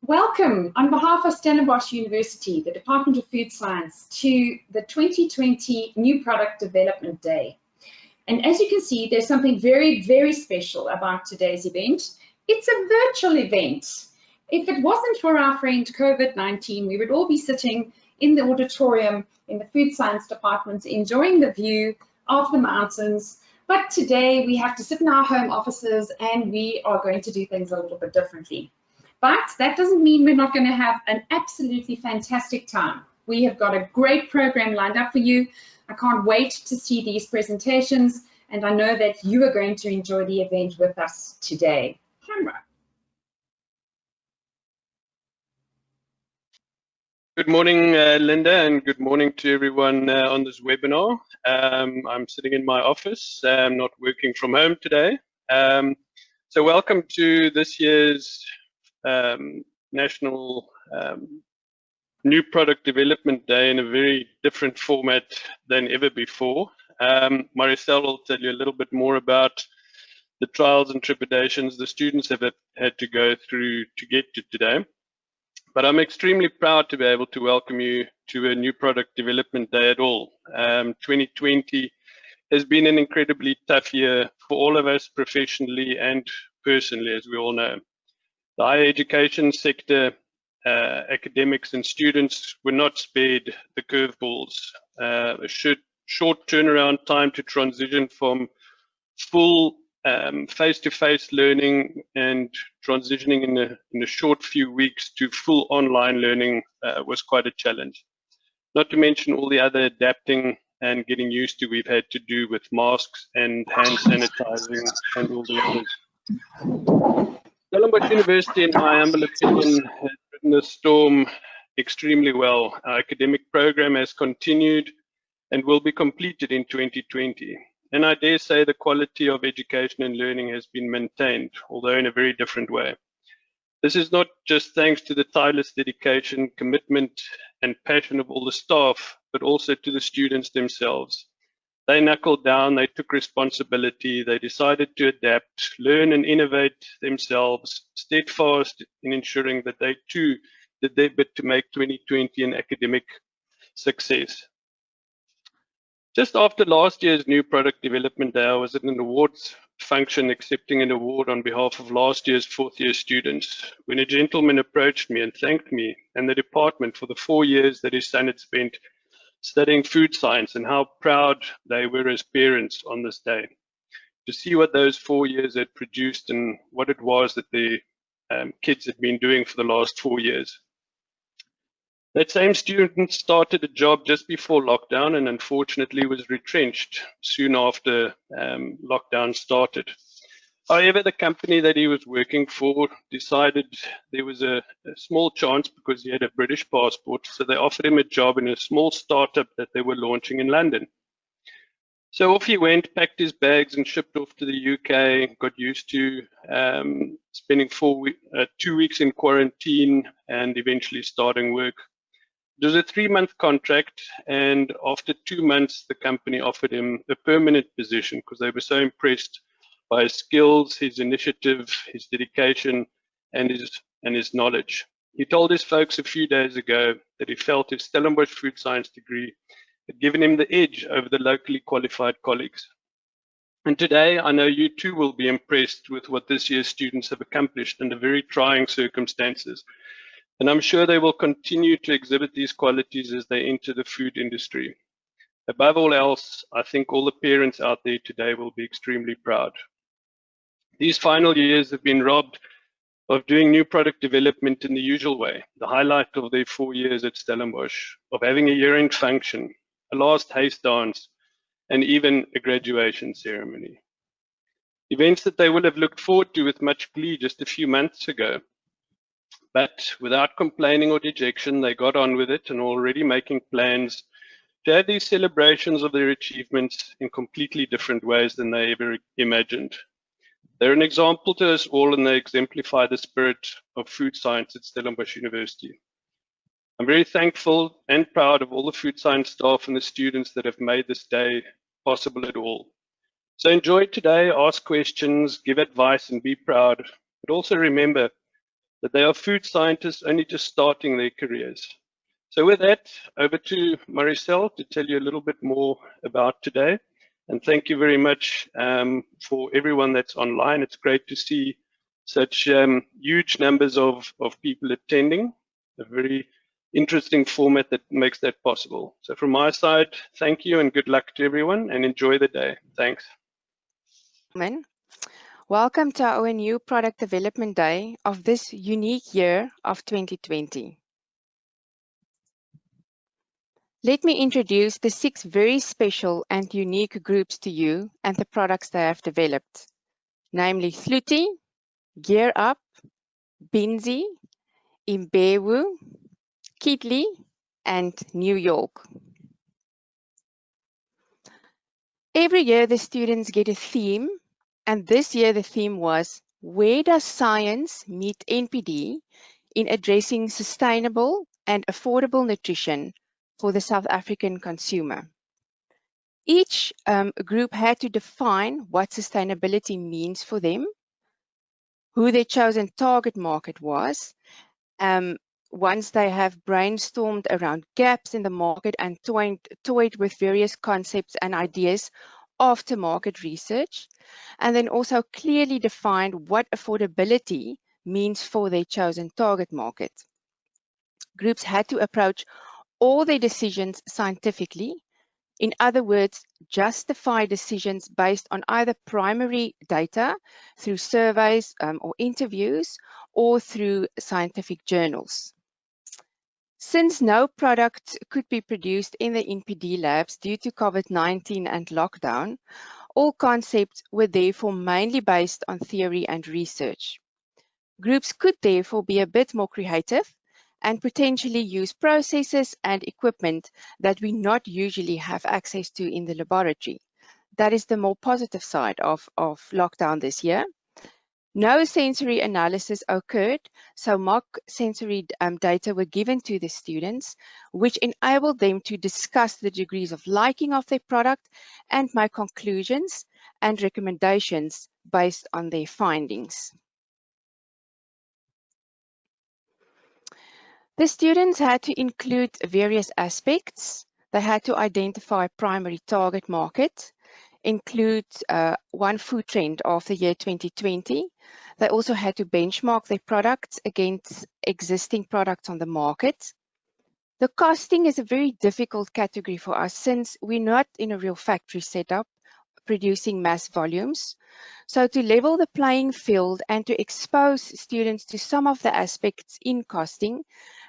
Welcome on behalf of Stellenbosch University, the Department of Food Science, to the 2020 New Product Development Day. And as you can see, there's something very, very special about today's event. It's a virtual event. If it wasn't for our friend COVID-19, we would all be sitting in the auditorium in the Food Science Department, enjoying the view of the mountains. But today we have to sit in our home offices and we are going to do things a little bit differently. But that doesn't mean we're not going to have an absolutely fantastic time. We have got a great program lined up for you. I can't wait to see these presentations, and I know that you are going to enjoy the event with us today. Camera. Good morning, Linda, and good morning to everyone on this webinar. I'm sitting in my office. I'm not working from home today. So welcome to this year's National New Product Development Day in a very different format than ever before. Maricel will tell you a little bit more about the trials and trepidations the students have had to go through to get to today. But I'm extremely proud to be able to welcome you to a New Product Development Day at all. 2020 has been an incredibly tough year for all of us professionally and personally, as we all know. The higher education sector, academics and students were not spared the curveballs. A short turnaround time to transition from full face-to-face learning and transitioning in a short few weeks to full online learning was quite a challenge. Not to mention all the other adapting and getting used to we've had to do with masks and hand sanitizing and all the others. Stellenbosch University, in my humble opinion, has ridden the storm extremely well. Our academic program has continued and will be completed in 2020. And I dare say the quality of education and learning has been maintained, although in a very different way. This is not just thanks to the tireless dedication, commitment, and passion of all the staff, but also to the students themselves. They knuckled down, they took responsibility, they decided to adapt, learn and innovate themselves, steadfast in ensuring that they too did their bit to make 2020 an academic success. Just after last year's New Product Development Day, I was at an awards function accepting an award on behalf of last year's fourth-year students, when a gentleman approached me and thanked me and the department for the 4 years that his son had spent studying food science and how proud they were as parents on this day to see what those 4 years had produced and what it was that their kids had been doing for the last 4 years. That same student started a job just before lockdown and unfortunately was retrenched soon after lockdown started. However, the company that he was working for decided there was a small chance because he had a British passport, so they offered him a job in a small startup that they were launching in London. So off he went, packed his bags and shipped off to the UK, got used to spending 2 weeks in quarantine and eventually starting work. It was a 3-month contract, and after 2 months, the company offered him a permanent position because they were so impressed by his skills, his initiative, his dedication, and his knowledge. He told his folks a few days ago that he felt his Stellenbosch food science degree had given him the edge over the locally qualified colleagues. And today, I know you too will be impressed with what this year's students have accomplished under very trying circumstances. And I'm sure they will continue to exhibit these qualities as they enter the food industry. Above all else, I think all the parents out there today will be extremely proud. These final years have been robbed of doing new product development in the usual way, the highlight of their 4 years at Stellenbosch, of having a year-end function, a last haste dance, and even a graduation ceremony. Events that they will have looked forward to with much glee just a few months ago. But without complaining or dejection, they got on with it and are already making plans to have these celebrations of their achievements in completely different ways than they ever imagined. They're an example to us all, and they exemplify the spirit of food science at Stellenbosch University. I'm very thankful and proud of all the food science staff and the students that have made this day possible at all. So enjoy today, ask questions, give advice, and be proud. But also remember, that they are food scientists only just starting their careers. So with that, over to Maricel to tell you a little bit more about today. And thank you very much for everyone that's online. It's great to see such huge numbers of people attending, a very interesting format that makes that possible. So from my side, thank you and good luck to everyone and enjoy the day. Thanks. Welcome to our new product development day of this unique year of 2020. Let me introduce the 6 very special and unique groups to you and the products they have developed, namely Hluthi, Gear Up, Binzi, Imbewu, Kitli, and New York. Every year the students get a theme, and this year the theme was, where does science meet NPD in addressing sustainable and affordable nutrition for the South African consumer? Each group had to define what sustainability means for them, who their chosen target market was. Once they have brainstormed around gaps in the market and toyed with various concepts and ideas after market research, and then also clearly defined what affordability means for their chosen target market. Groups had to approach all their decisions scientifically. In other words, justify decisions based on either primary data through surveys or interviews or through scientific journals. Since no product could be produced in the NPD labs due to COVID-19 and lockdown, all concepts were therefore mainly based on theory and research. Groups could therefore be a bit more creative and potentially use processes and equipment that we not usually have access to in the laboratory. That is the more positive side of lockdown this year. No sensory analysis occurred, so mock sensory data were given to the students, which enabled them to discuss the degrees of liking of their product and make conclusions and recommendations based on their findings. The students had to include various aspects. They had to identify primary target market, include one food trend of the year 2020. They also had to benchmark their products against existing products on the market. The costing is a very difficult category for us since we're not in a real factory setup producing mass volumes. So to level the playing field and to expose students to some of the aspects in costing,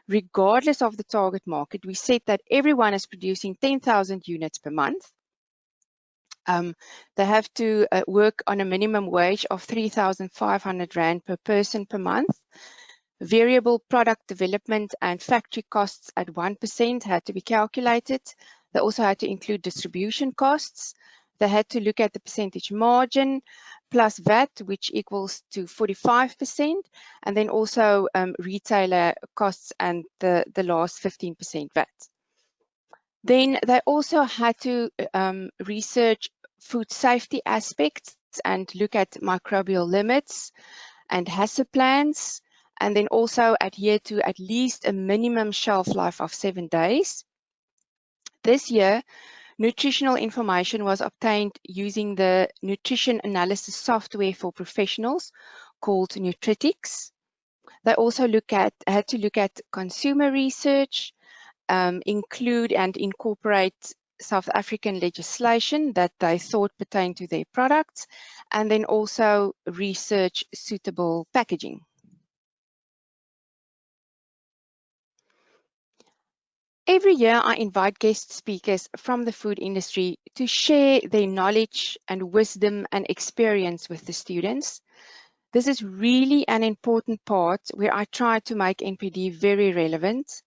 regardless of the target market, we said that everyone is producing 10,000 units per month. They have to work on a minimum wage of 3,500 Rand per person per month. Variable product development and factory costs at 1% had to be calculated. They also had to include distribution costs. They had to look at the percentage margin plus VAT, which equals to 45%, and then also retailer costs and the last 15% VAT. Then they also had to research food safety aspects and look at microbial limits and hazard plans, and then also adhere to at least a minimum shelf life of 7 days. This year, nutritional information was obtained using the nutrition analysis software for professionals called Nutritics. They also had to look at consumer research, include and incorporate South African legislation that they thought pertained to their products, and then also research suitable packaging. Every year, I invite guest speakers from the food industry to share their knowledge and wisdom and experience with the students. This is really an important part where I try to make NPD very relevant.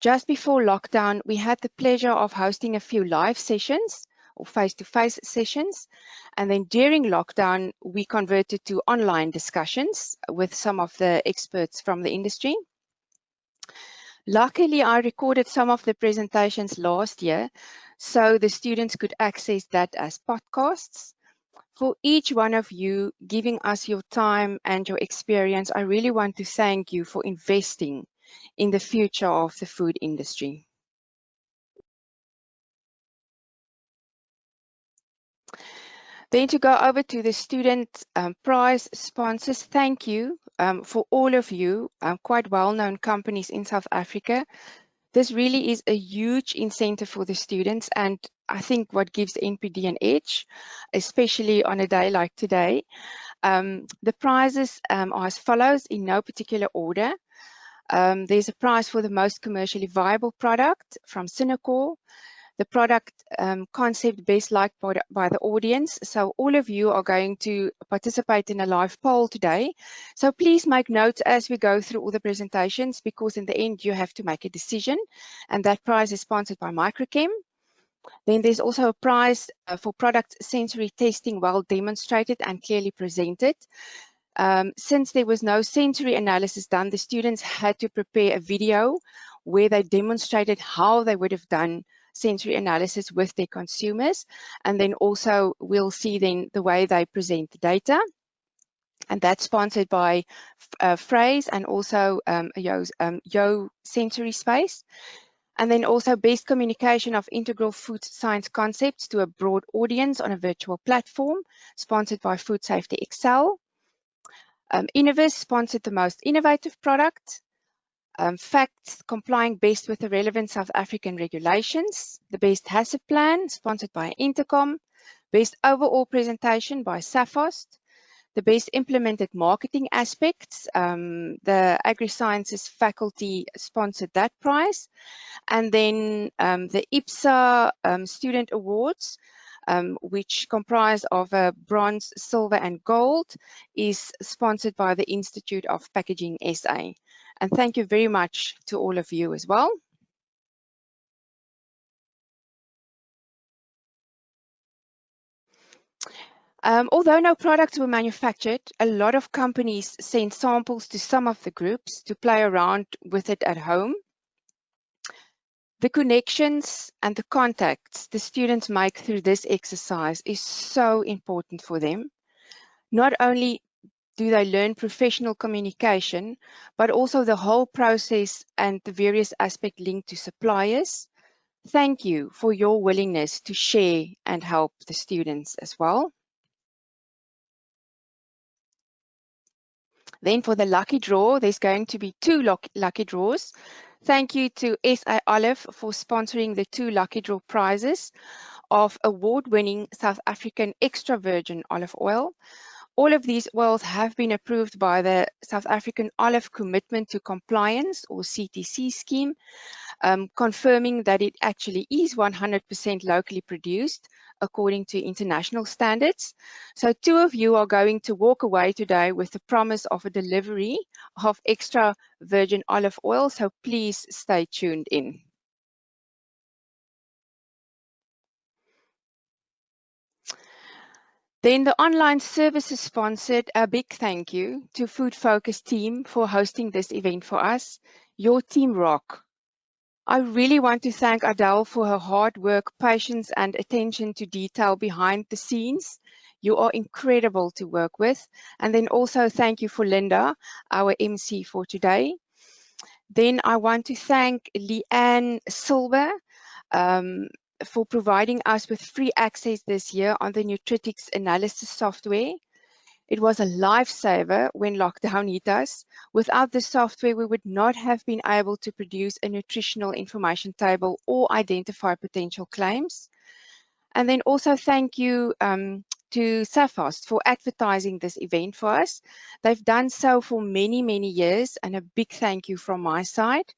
Just before lockdown, we had the pleasure of hosting a few live sessions or face-to-face sessions. And then during lockdown, we converted to online discussions with some of the experts from the industry. Luckily, I recorded some of the presentations last year, so the students could access that as podcasts. For each one of you giving us your time and your experience, I really want to thank you for investing in the future of the food industry. Then to go over to the student prize sponsors, thank you for all of you, quite well-known companies in South Africa. This really is a huge incentive for the students, and I think what gives NPD an edge, especially on a day like today. The prizes are as follows in no particular order. There's a prize for the most commercially viable product from Synacor. The product concept best liked by the audience. So all of you are going to participate in a live poll today. So please make notes as we go through all the presentations, because in the end you have to make a decision, and that prize is sponsored by Microchem. Then there's also a prize for product sensory testing well demonstrated and clearly presented. Since there was no sensory analysis done, the students had to prepare a video where they demonstrated how they would have done sensory analysis with their consumers, and then also we'll see then the way they present the data, and that's sponsored by Phrase and also Yo Sensory Space. And then also best communication of integral food science concepts to a broad audience on a virtual platform, sponsored by Food Safety Excel. Innovis sponsored the most innovative product. Facts complying best with the relevant South African regulations. The best hazard plan, sponsored by Intercom. Best overall presentation by SAFOST. The best implemented marketing aspects, the Agri-Sciences faculty sponsored that prize. And then the IPSA Student Awards, which comprise of bronze, silver and gold, is sponsored by the Institute of Packaging SA. And thank you very much to all of you as well. Although no products were manufactured, a lot of companies sent samples to some of the groups to play around with it at home. The connections and the contacts the students make through this exercise is so important for them. Not only do they learn professional communication, but also the whole process and the various aspects linked to suppliers. Thank you for your willingness to share and help the students as well. Then for the lucky draw, there's going to be 2 lucky draws. Thank you to SA Olive for sponsoring the 2 lucky draw prizes of award-winning South African extra virgin olive oil. All of these oils have been approved by the South African Olive Commitment to Compliance, or CTC scheme, confirming that it actually is 100% locally produced according to international standards. So 2 of you are going to walk away today with the promise of a delivery of extra virgin olive oil, so please stay tuned in. Then the online services sponsored, a big thank you to Food Focus team for hosting this event for us. Your team rock. I really want to thank Adele for her hard work, patience and attention to detail behind the scenes. You are incredible to work with. And then also thank you for Linda, our MC for today. Then I want to thank Leanne Silver for providing us with free access this year on the Nutritics analysis software. It was a lifesaver when lockdown hit us. Without the software, we would not have been able to produce a nutritional information table or identify potential claims. And then also thank you to SAFOST for advertising this event for us. They've done so for many, many years, and a big thank you from my side.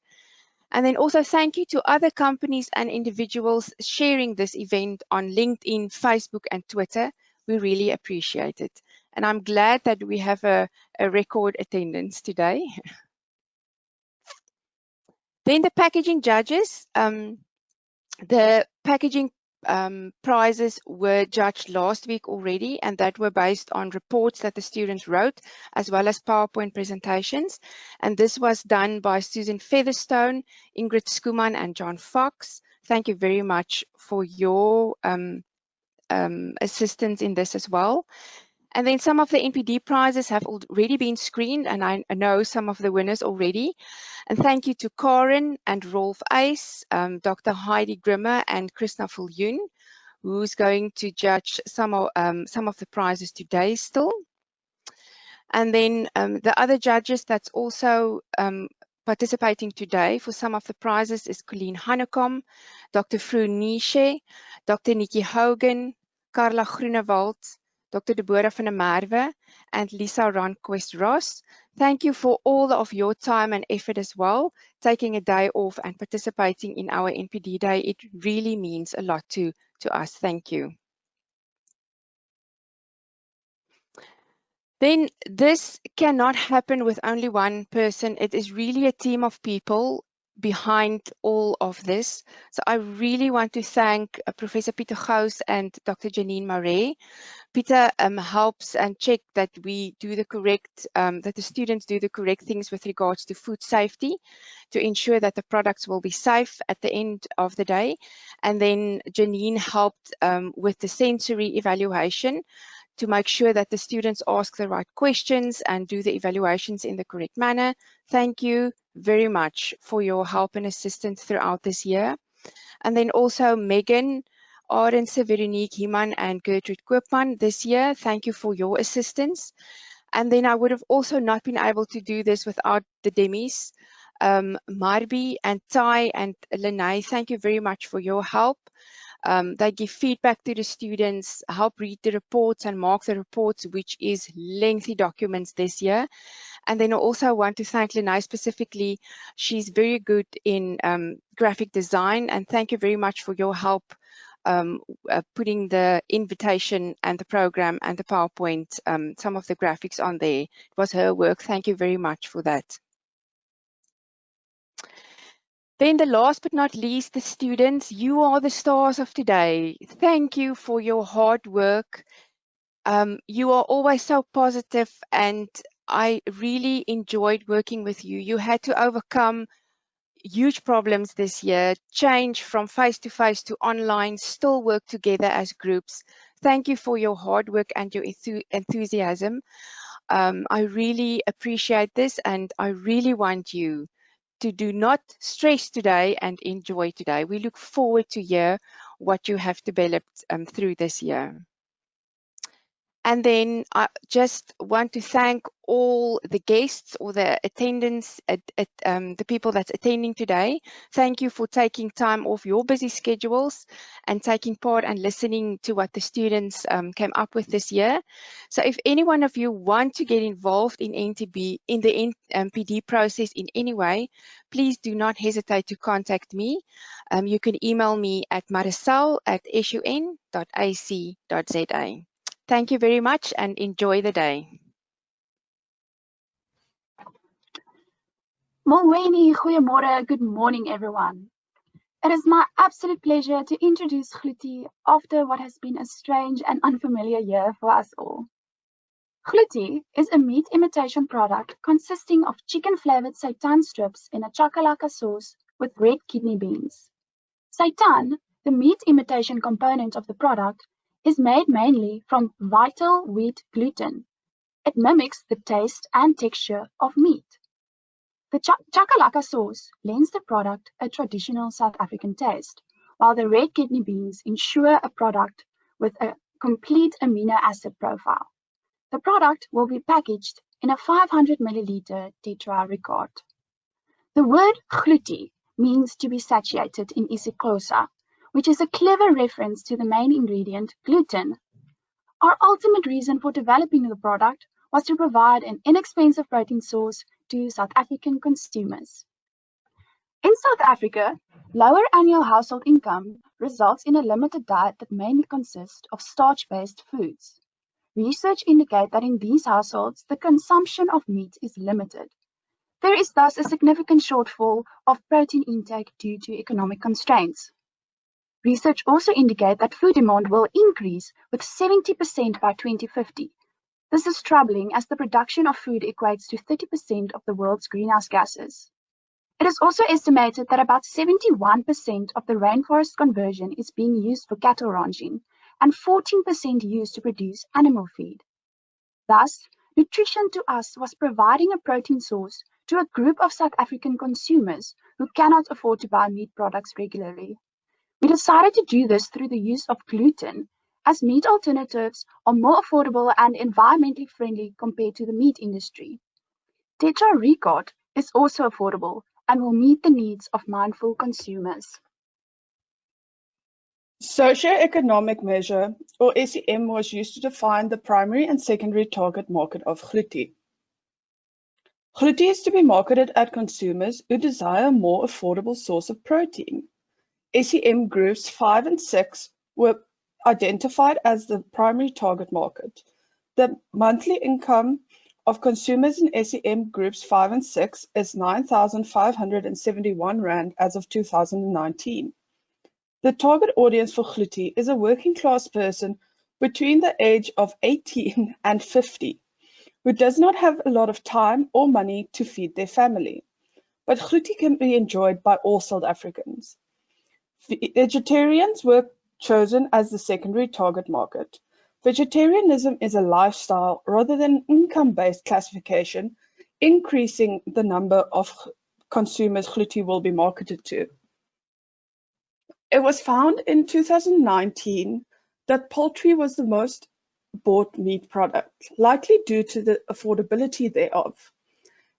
And then also thank you to other companies and individuals sharing this event on LinkedIn, Facebook, and Twitter. We really appreciate it. And I'm glad that we have a record attendance today. Then the packaging judges. The packaging prizes were judged last week already, and that were based on reports that the students wrote, as well as PowerPoint presentations. And this was done by Susan Featherstone, Ingrid Skuman, and John Fox. Thank you very much for your assistance in this as well. And then some of the NPD prizes have already been screened, and I know some of the winners already. And thank you to Karen and Rolf Eis, Dr. Heidi Grimmer and Krishna Fulyoon, who's going to judge some of the prizes today still. And then the other judges that's also participating today for some of the prizes is Colleen Hanekom, Dr. Fru Nishe, Dr. Nikki Hogan, Carla Groenewald, Dr. Deborah van der Merwe, and Lisa Ronquist Ross. Thank you for all of your time and effort as well, taking a day off and participating in our NPD Day. It really means a lot to us. Thank you. Then this cannot happen with only one person. It is really a team of people behind all of this. So I really want to thank Professor Pieter Gous and Dr. Janine Marais. Peter helps and check that we do the correct, that the students do the correct things with regards to food safety to ensure that the products will be safe at the end of the day. And then Janine helped with the sensory evaluation to make sure that the students ask the right questions and do the evaluations in the correct manner. Thank you very much for your help and assistance throughout this year. And then also Megan, Arendse, Veronique Himan, and Gertrude Koopman this year. Thank you for your assistance. And then I would have also not been able to do this without the Demis. Marby and Ty and Lenay, thank you very much for your help. They give feedback to the students, help read the reports and mark the reports, which is lengthy documents this year. And then I also want to thank Lenay specifically. She's very good in graphic design, and thank you very much for your help putting the invitation and the program and the PowerPoint, some of the graphics on there. It was her work. Thank you very much for that. Then the last but not least, the students, you are the stars of today. Thank you for your hard work. You are always so positive, and I really enjoyed working with you. You had to overcome huge problems this year, change from face-to-face to online, still work together as groups. Thank you for your hard work and your enthusiasm. I really appreciate this, and I really want you to do not stress today and enjoy today. We look forward to hear what you have developed through this year. And then I just want to thank all the guests or the attendants, the people that's attending today. Thank you for taking time off your busy schedules and taking part and listening to what the students came up with this year. So if any one of you want to get involved in NTB, in the NPD process in any way, please do not hesitate to contact me. You can email me at marisel@sun.ac.za. Thank you very much and enjoy the day. Molweni, goeiemorgen, good morning everyone. It is my absolute pleasure to introduce Hluthi after what has been a strange and unfamiliar year for us all. Hluthi is a meat imitation product consisting of chicken-flavored seitan strips in a chakalaka sauce with red kidney beans. Seitan, the meat imitation component of the product, is made mainly from vital wheat gluten. It mimics the taste and texture of meat. The chakalaka sauce lends the product a traditional South African taste, while the red kidney beans ensure a product with a complete amino acid profile. The product will be packaged in a 500 milliliter Tetra Ricard. The word Hluthi means to be satiated in isiXhosa, which is a clever reference to the main ingredient, gluten. Our ultimate reason for developing the product was to provide an inexpensive protein source to South African consumers. In South Africa, lower annual household income results in a limited diet that mainly consists of starch-based foods. Research indicates that in these households, the consumption of meat is limited. There is thus a significant shortfall of protein intake due to economic constraints. Research also indicates that food demand will increase with 70% by 2050. This is troubling as the production of food equates to 30% of the world's greenhouse gases. It is also estimated that about 71% of the rainforest conversion is being used for cattle ranching, and 14% used to produce animal feed. Thus, nutrition to us was providing a protein source to a group of South African consumers who cannot afford to buy meat products regularly. We decided to do this through the use of gluten, as meat alternatives are more affordable and environmentally friendly compared to the meat industry. Tetra Ricot is also affordable and will meet the needs of mindful consumers. Socioeconomic measure, or SEM, was used to define the primary and secondary target market of Hluthi. Hluthi is to be marketed at consumers who desire a more affordable source of protein. SEM groups 5 and 6 were identified as the primary target market. The monthly income of consumers in SEM groups 5 and 6 is 9,571 Rand as of 2019. The target audience for Hluthi is a working class person between the age of 18 and 50 who does not have a lot of time or money to feed their family. But Hluthi can be enjoyed by all South Africans. Vegetarians were chosen as the secondary target market. Vegetarianism is a lifestyle rather than an income-based classification, increasing the number of consumers Hluthi will be marketed to. It was found in 2019 that poultry was the most bought meat product, likely due to the affordability thereof.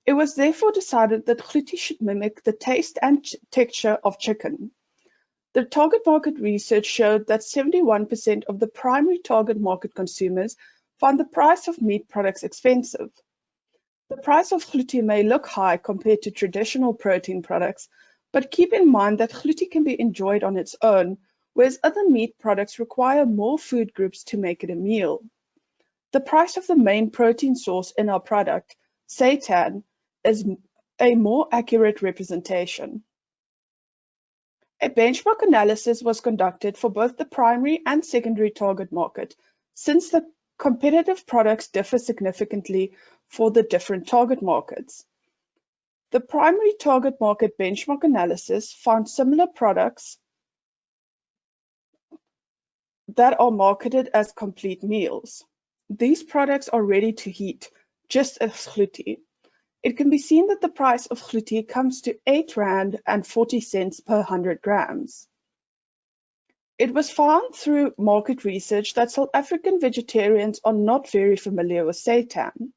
It was therefore decided that Hluthi should mimic the taste and texture of chicken. The target market research showed that 71% of the primary target market consumers found the price of meat products expensive. The price of Hluthi may look high compared to traditional protein products, but keep in mind that Hluthi can be enjoyed on its own, whereas other meat products require more food groups to make it a meal. The price of the main protein source in our product, seitan, is a more accurate representation. A benchmark analysis was conducted for both the primary and secondary target market, since the competitive products differ significantly for the different target markets. The primary target market benchmark analysis found similar products that are marketed as complete meals. These products are ready to heat, just as Hluthi. It can be seen that the price of Hluthi comes to 8 Rand and 40 cents per 100 grams. It was found through market research that South African vegetarians are not very familiar with seitan.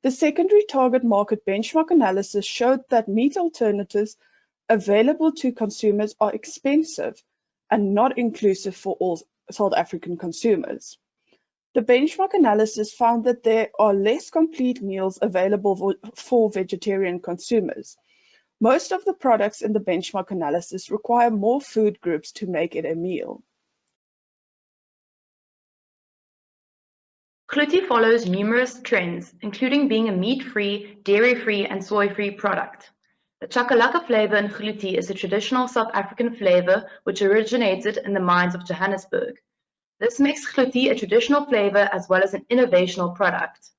The secondary target market benchmark analysis showed that meat alternatives available to consumers are expensive and not inclusive for all South African consumers. The benchmark analysis found that there are less complete meals available for vegetarian consumers. Most of the products in the benchmark analysis require more food groups to make it a meal. Hluthi follows numerous trends, including being a meat-free, dairy-free and soy-free product. The chakalaka flavour in Hluthi is a traditional South African flavour which originated in the mines of Johannesburg. This makes Hluthi a traditional flavour as well as an innovational product.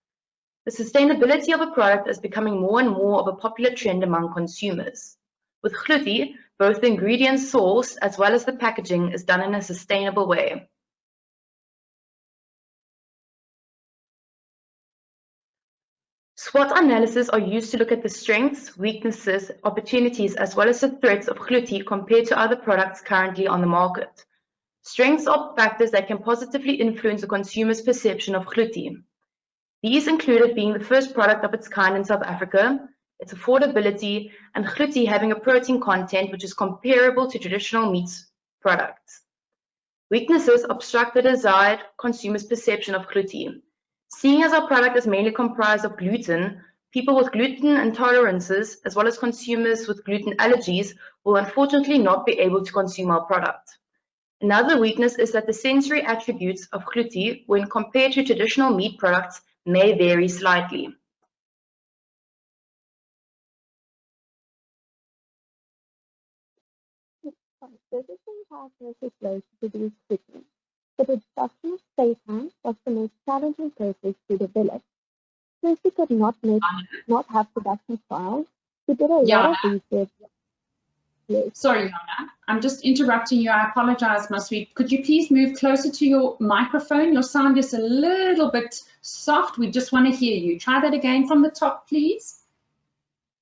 The sustainability of a product is becoming more and more of a popular trend among consumers. With Hluthi, both the ingredients sourced as well as the packaging is done in a sustainable way. SWOT analyses are used to look at the strengths, weaknesses, opportunities, as well as the threats of Hluthi compared to other products currently on the market. Strengths are factors that can positively influence a consumer's perception of Hluthi. These included being the first product of its kind in South Africa, its affordability, and Hluthi having a protein content which is comparable to traditional meat products. Weaknesses obstruct the desired consumer's perception of Hluthi. Seeing as our product is mainly comprised of gluten, people with gluten intolerances, as well as consumers with gluten allergies, will unfortunately not be able to consume our product. Another weakness is that the sensory attributes of Hluthi, when compared to traditional meat products, may vary slightly. Physicians have versus flows to produce quickly. The production of seitan was the most challenging process to develop. Since we could not have production trials, we did a lot of research. Yes. Sorry, Yana, I'm just interrupting you. I apologize, my sweet. Could you please move closer to your microphone? Your sound is a little bit soft. We just want to hear you. Try that again from the top, please.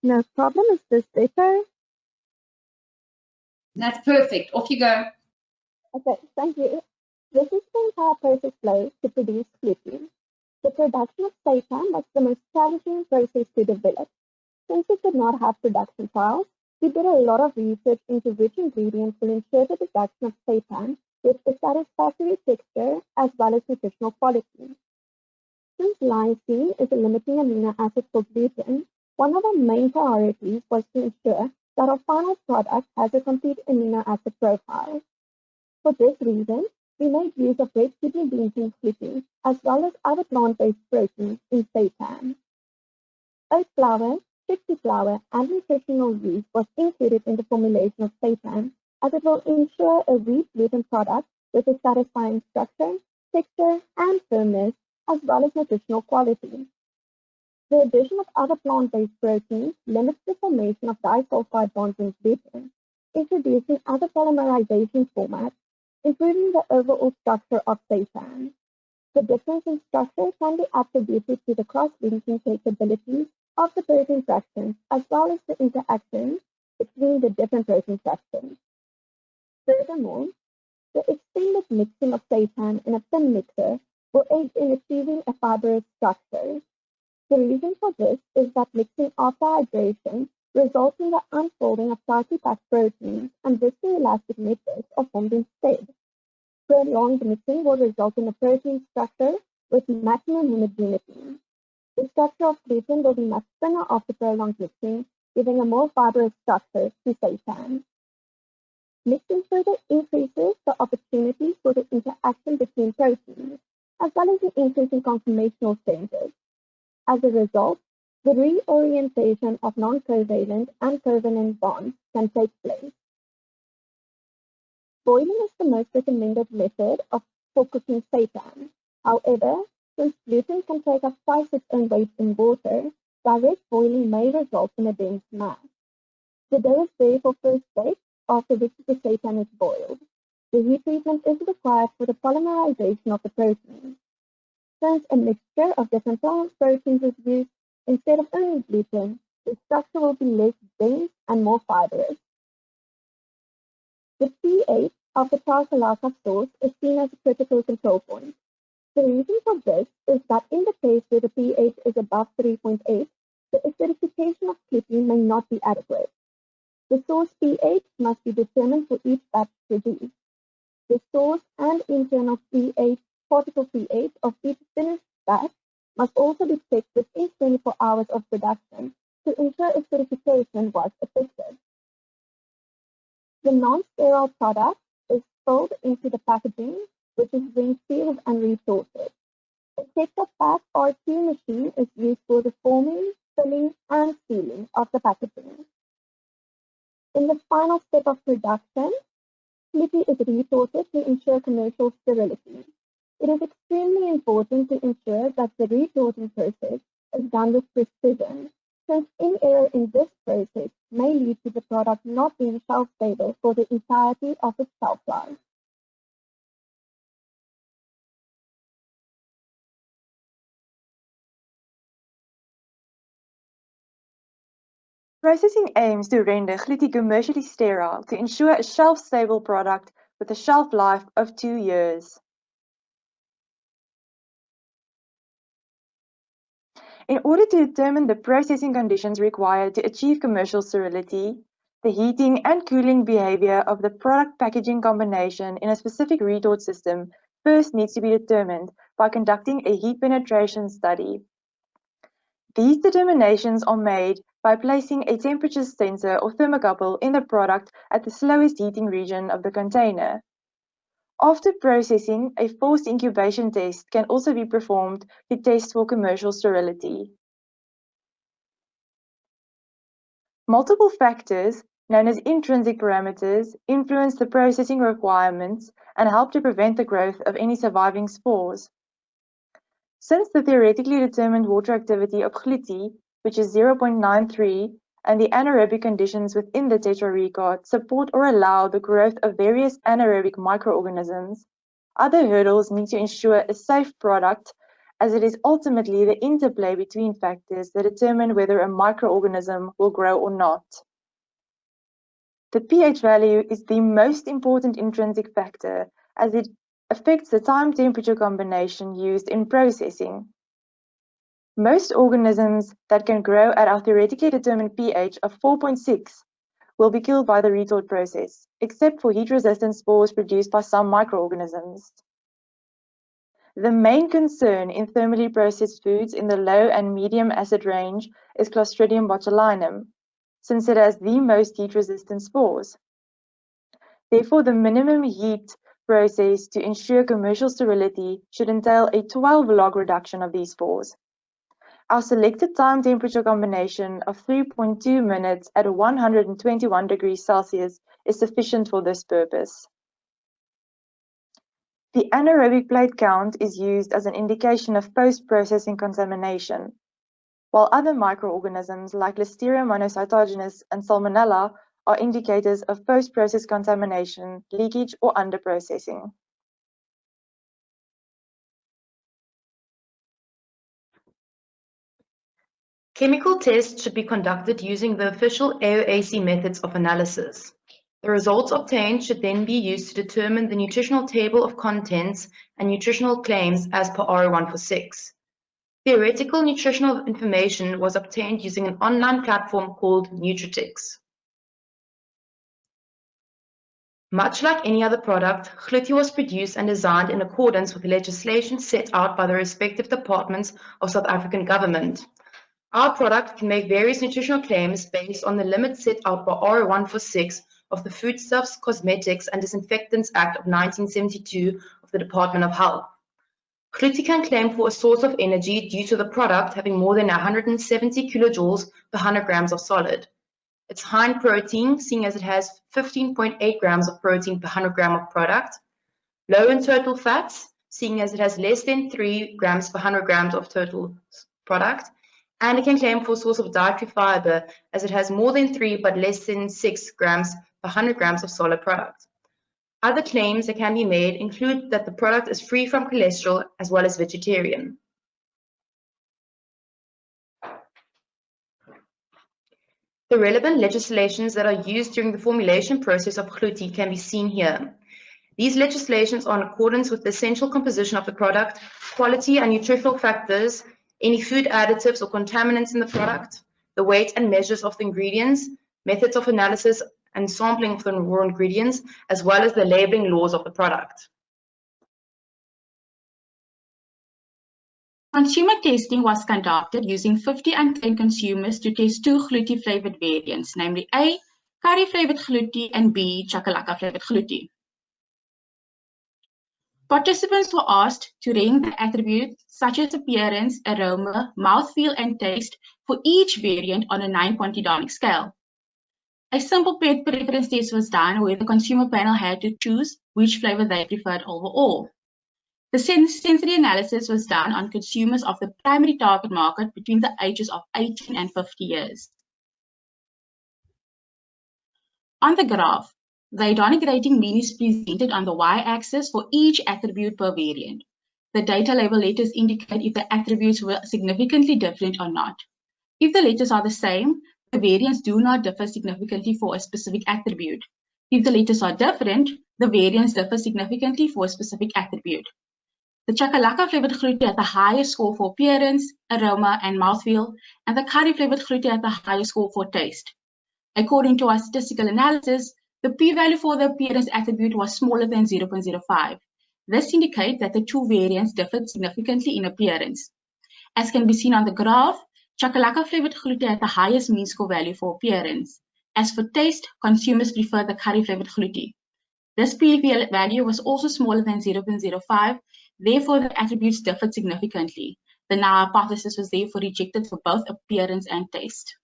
No problem. Is this better? That's perfect. Off you go. Okay, thank you. This is the entire process flow to produce gluten. The production of seitan was the most challenging process to develop. Since we could not have production trials, we did a lot of research into which ingredients will ensure the production of seitan with a satisfactory texture as well as nutritional quality. Since lysine is a limiting amino acid for gluten, one of our main priorities was to ensure that our final product has a complete amino acid profile. For this reason, we made use of red kidney beans in gluten as well as other plant-based proteins in seitan. Oat flour, chickpea flour, and nutritional yeast was included in the formulation of seitan as it will ensure a wheat gluten product with a satisfying structure, texture, and firmness as well as nutritional quality. The addition of other plant-based proteins limits the formation of disulfide bonds in gluten, introducing other polymerization formats, improving the overall structure of seitan. The difference in structure can be attributed to the cross-linking capabilities of the protein fractions as well as the interaction between the different protein fractions. Furthermore, the extended mixing of seitan in a thin mixer will aid in achieving a fibrous structure. The reason for this is that mixing after hydration results in the unfolding of tightly packed proteins and viscoelastic networks are formed instead. Prolonged mixing will result in a protein structure with maximum homogeneity. The structure of gluten will be much thinner after prolonged mixing, giving a more fibrous structure to seitan. Mixing further increases the opportunity for the interaction between proteins, as well as the increase in conformational changes. As a result, the reorientation of non-covalent and covalent bonds can take place. Boiling is the most recommended method for cooking seitan. However, since gluten can take up twice its own weight in water, direct boiling may result in a dense mass. The dough is therefore first baked, after which the seitan is boiled. The heat treatment is required for the polymerization of the protein. Since a mixture of different plant proteins is used instead of only gluten, the structure will be less dense and more fibrous. The pH of the tarsalaka sauce is seen as a critical control point. The reason for this is that in the case where the pH is above 3.8, the acidification of gluten may not be adequate. The source pH must be determined for each batch produced. The source and internal pH, particle pH of each finished batch must also be checked within 24 hours of production to ensure acidification was effective. The non-sterile product is filled into the packaging, which is then sealed and resorted. A Tetra Pak R2 machine is used for the forming, filling, and sealing of the packaging. In the final step of production, Hluthi is retorted to ensure commercial sterility. It is extremely important to ensure that the retorting process is done with precision, since any error in this process may lead to the product not being shelf-stable for the entirety of its shelf life. Processing aims to render Hluthi commercially sterile to ensure a shelf-stable product with a shelf life of 2 years. In order to determine the processing conditions required to achieve commercial sterility, the heating and cooling behavior of the product packaging combination in a specific retort system first needs to be determined by conducting a heat penetration study. These determinations are made by placing a temperature sensor or thermocouple in the product at the slowest heating region of the container. After processing, a forced incubation test can also be performed to test for commercial sterility. Multiple factors, known as intrinsic parameters, influence the processing requirements and help to prevent the growth of any surviving spores. Since the theoretically determined water activity of Hluthi, which is 0.93, and the anaerobic conditions within the tetrarechate support or allow the growth of various anaerobic microorganisms, other hurdles need to ensure a safe product, as it is ultimately the interplay between factors that determine whether a microorganism will grow or not. The pH value is the most important intrinsic factor, as it affects the time-temperature combination used in processing. Most organisms that can grow at our theoretically determined pH of 4.6 will be killed by the retort process, except for heat-resistant spores produced by some microorganisms. The main concern in thermally processed foods in the low and medium acid range is Clostridium botulinum, since it has the most heat-resistant spores. Therefore, the minimum heat process to ensure commercial sterility should entail a 12 log reduction of these spores. Our selected time-temperature combination of 3.2 minutes at 121 degrees Celsius is sufficient for this purpose. The anaerobic plate count is used as an indication of post-processing contamination, while other microorganisms like Listeria monocytogenes and Salmonella are indicators of post-process contamination, leakage, or underprocessing. Chemical tests should be conducted using the official AOAC methods of analysis. The results obtained should then be used to determine the nutritional table of contents and nutritional claims as per RO146. Theoretical nutritional information was obtained using an online platform called Nutritics. Much like any other product, Hluthi was produced and designed in accordance with the legislation set out by the respective departments of South African government. Our product can make various nutritional claims based on the limits set out by RO146 of the Foodstuffs, Cosmetics and Disinfectants Act of 1972 of the Department of Health. Hluthi can claim for a source of energy due to the product having more than 170 kilojoules per 100 grams of solid. It's high in protein, seeing as it has 15.8 grams of protein per 100 gram of product. Low in total fats, seeing as it has less than 3 grams per 100 grams of total product. And it can claim for a source of dietary fiber, as it has more than 3 but less than 6 grams per 100 grams of solid product. Other claims that can be made include that the product is free from cholesterol as well as vegetarian. The relevant legislations that are used during the formulation process of Hluthi can be seen here. These legislations are in accordance with the essential composition of the product, quality and nutritional factors, any food additives or contaminants in the product, the weight and measures of the ingredients, methods of analysis and sampling of the raw ingredients, as well as the labeling laws of the product. Consumer testing was conducted using 50 unclaimed consumers to test 2 Hluthi flavored variants, namely A, curry flavored Hluthi, and B, chakalaka flavored Hluthi. Participants were asked to rank the attributes such as appearance, aroma, mouthfeel, and taste for each variant on a 9-point Hedonic scale. A simple pet preference test was done where the consumer panel had to choose which flavor they preferred overall. The sensory analysis was done on consumers of the primary target market between the ages of 18 and 50 years. On the graph, the Hedonic rating mean is presented on the y-axis for each attribute per variant. The data label letters indicate if the attributes were significantly different or not. If the letters are the same, the variants do not differ significantly for a specific attribute. If the letters are different, the variants differ significantly for a specific attribute. The chakalaka flavored Hluthi had the highest score for appearance, aroma, and mouthfeel, and the curry flavored Hluthi had the highest score for taste. According to our statistical analysis, the p-value for the appearance attribute was smaller than 0.05. This indicates that the 2 variants differed significantly in appearance. As can be seen on the graph, chakalaka flavored Hluthi had the highest mean score value for appearance. As for taste, consumers prefer the curry flavored Hluthi. This p-value was also smaller than 0.05. Therefore, the attributes differed significantly. The null hypothesis was therefore rejected for both appearance and taste.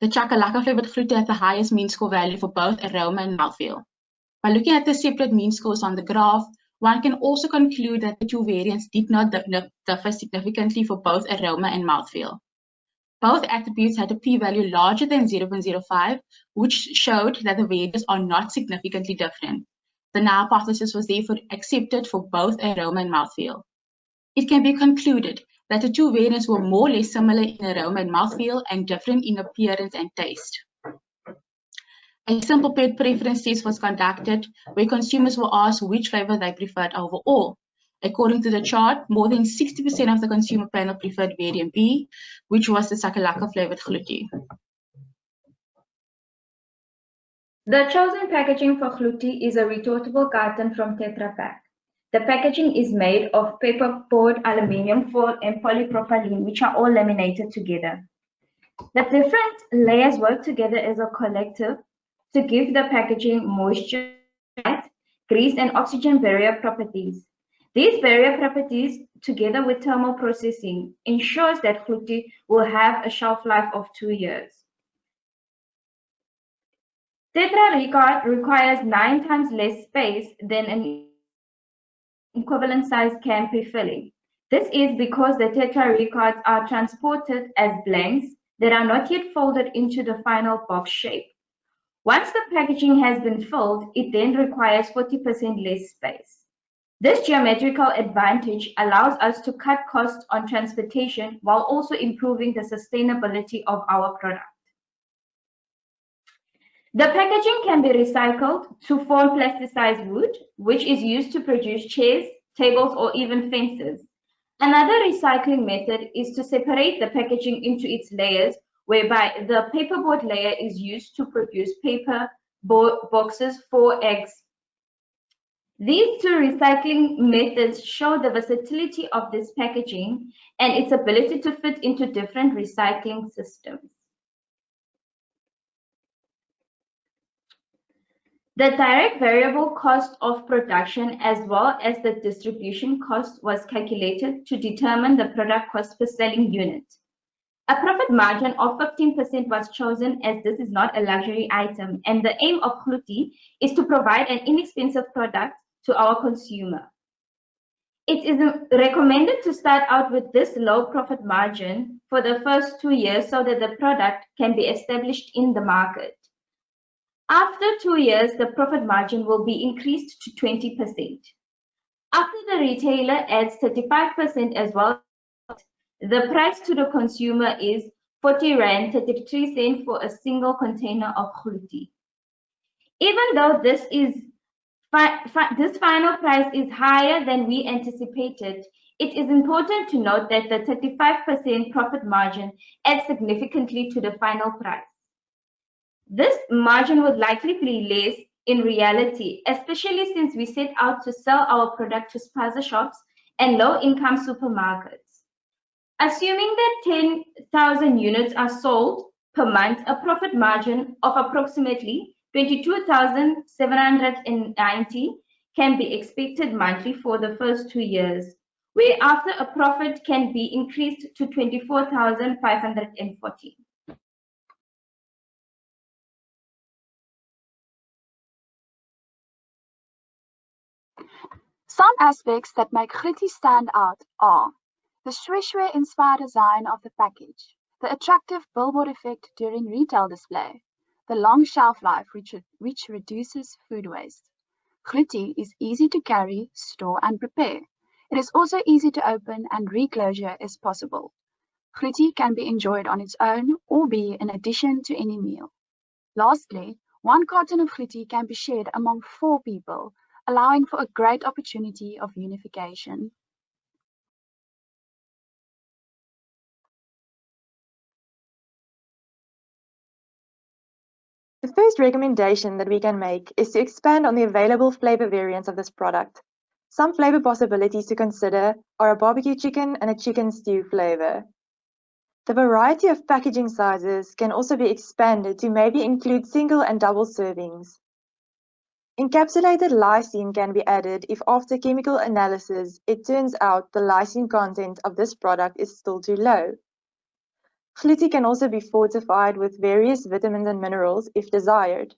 The chakalaka flavored Hluthi had the highest mean score value for both aroma and mouthfeel. By looking at the separate mean scores on the graph, one can also conclude that the 2 variants did not differ significantly for both aroma and mouthfeel. Both attributes had a p-value larger than 0.05, which showed that the values are not significantly different. The null hypothesis was therefore accepted for both aroma and mouthfeel. It can be concluded that the two variants were more or less similar in aroma and mouthfeel and different in appearance and taste. A simple preference test was conducted where consumers were asked which flavor they preferred overall. According to the chart, more than 60% of the consumer panel preferred variant B, which was the Sakalaka flavored Hluthi. The chosen packaging for Hluthi is a retortable carton from Tetra Pak. The packaging is made of paperboard, aluminium foil, and polypropylene, which are all laminated together. The different layers work together as a collective to give the packaging moisture, light, grease, and oxygen barrier properties. These barrier properties, together with thermal processing, ensures that Hluthi will have a shelf life of 2 years. Tetra Pak requires 9 times less space than an equivalent size can pre-filling. This is because the Tetra Pak are transported as blanks that are not yet folded into the final box shape. Once the packaging has been filled, it then requires 40% less space. This geometrical advantage allows us to cut costs on transportation while also improving the sustainability of our product. The packaging can be recycled to form plasticized wood, which is used to produce chairs, tables, or even fences. Another recycling method is to separate the packaging into its layers, whereby the paperboard layer is used to produce paper boxes for eggs. These two recycling methods show the versatility of this packaging and its ability to fit into different recycling systems. The direct variable cost of production as well as the distribution cost was calculated to determine the product cost per selling unit. A profit margin of 15% was chosen as this is not a luxury item, and the aim of Hluthi is to provide an inexpensive product to our consumer. It is recommended to start out with this low profit margin for the first 2 years so that the product can be established in the market. After 2 years, the profit margin will be increased to 20%. After the retailer adds 35% as well, the price to the consumer is 40 Rand 33 cents for a single container of Hluthi. Even though this final price is higher than we anticipated, it is important to note that the 35% profit margin adds significantly to the final price. This margin would likely be less in reality, especially since we set out to sell our product to spaza shops and low-income supermarkets. Assuming that 10,000 units are sold per month, a profit margin of approximately 22,790 can be expected monthly for the first 2 years, whereafter a profit can be increased to 24,540. Some aspects that make Hluthi stand out are the shwe-shwe-inspired design of the package, the attractive billboard effect during retail display, the long shelf life which reduces food waste. Hluthi is easy to carry, store and prepare. It is also easy to open and reclosure is possible. Hluthi can be enjoyed on its own or be in addition to any meal. Lastly, 1 carton of Hluthi can be shared among 4 people, allowing for a great opportunity of unification. The first recommendation that we can make is to expand on the available flavor variants of this product. Some flavor possibilities to consider are a barbecue chicken and a chicken stew flavor. The variety of packaging sizes can also be expanded to maybe include single and double servings. Encapsulated lysine can be added if after chemical analysis it turns out the lysine content of this product is still too low. Hluthi can also be fortified with various vitamins and minerals if desired.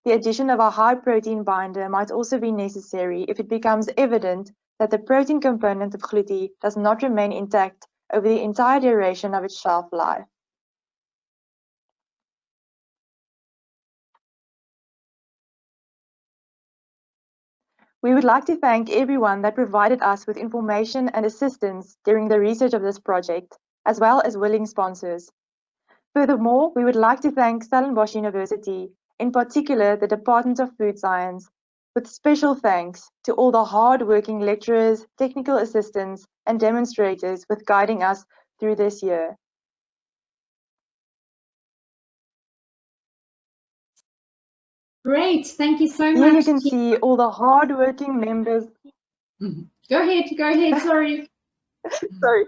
The addition of a high protein binder might also be necessary if it becomes evident that the protein component of Hluthi does not remain intact over the entire duration of its shelf life. We would like to thank everyone that provided us with information and assistance during the research of this project, as well as willing sponsors. Furthermore, we would like to thank Stellenbosch University, in particular the Department of Food Science, with special thanks to all the hard-working lecturers, technical assistants, and demonstrators with guiding us through this year. Great, thank you so much. Here you can see all the hard-working members. Go ahead, sorry. Sorry.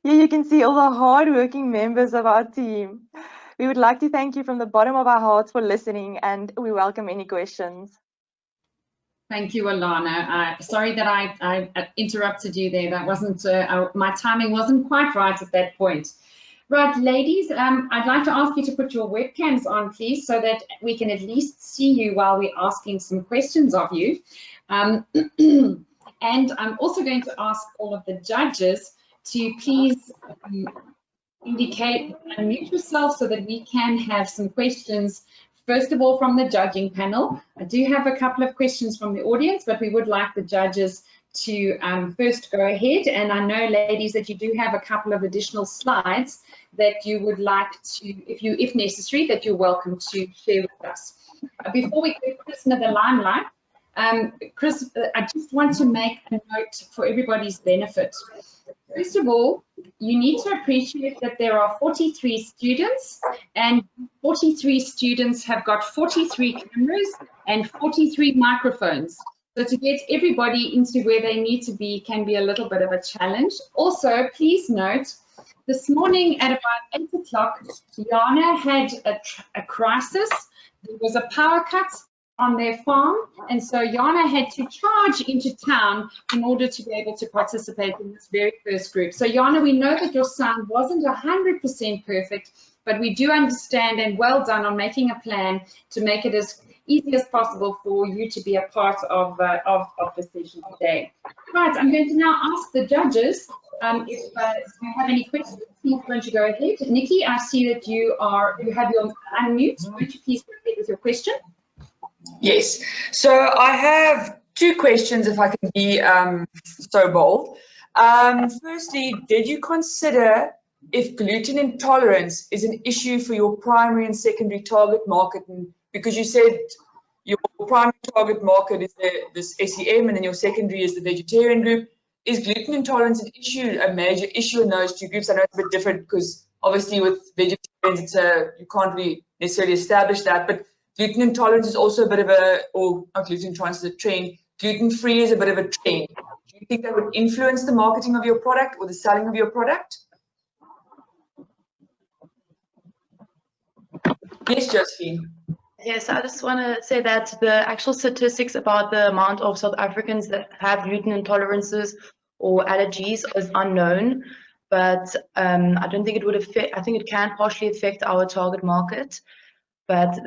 Here you can see all the hard-working members of our team. We would like to thank you from the bottom of our hearts for listening, and we welcome any questions. Thank you, Alana. Sorry that I interrupted you there. That wasn't my timing wasn't quite right at that point. Right, ladies, I'd like to ask you to put your webcams on, please, so that we can at least see you while we're asking some questions of you. And I'm also going to ask all of the judges to please indicate, unmute yourself so that we can have some questions. First of all, from the judging panel. I do have a couple of questions from the audience, but we would like the judges to first go ahead. And I know, ladies, that you do have a couple of additional slides that you would like to, if necessary, that you're welcome to share with us. Before we give Chris into the limelight, Chris, I just want to make a note for everybody's benefit. First of all, you need to appreciate that there are 43 students, and 43 students have got 43 cameras and 43 microphones. So to get everybody into where they need to be can be a little bit of a challenge. Also, please note, this morning at about 8 o'clock, Jana had a crisis. There was a power cut on their farm, and so Jana had to charge into town in order to be able to participate in this very first group. So Jana, we know that your sound wasn't 100% perfect, but we do understand, and well done on making a plan to make it as easy as possible for you to be a part of the session today. Right, I'm going to now ask the judges if you have any questions. Please, won't you go ahead? Nikki, I see that you have your unmute. Won't you please go ahead with your question? Yes, so I have two questions, if I can be so bold. Firstly, did you consider if gluten intolerance is an issue for your primary and secondary target market? And because you said your primary target market is this SEM, and then your secondary is the vegetarian group, is gluten intolerance an issue, a major issue in those two groups? I know it's a bit different because obviously with vegetarians, you can't really necessarily establish that, but gluten intolerance is also a bit of a, or not gluten intolerance is a trend, gluten-free is a bit of a trend. Do you think that would influence the marketing of your product or the selling of your product? Yes, Josephine. Yes, I just want to say that the actual statistics about the amount of South Africans that have gluten intolerances or allergies is unknown, but I don't think it would affect, I think it can partially affect our target market, but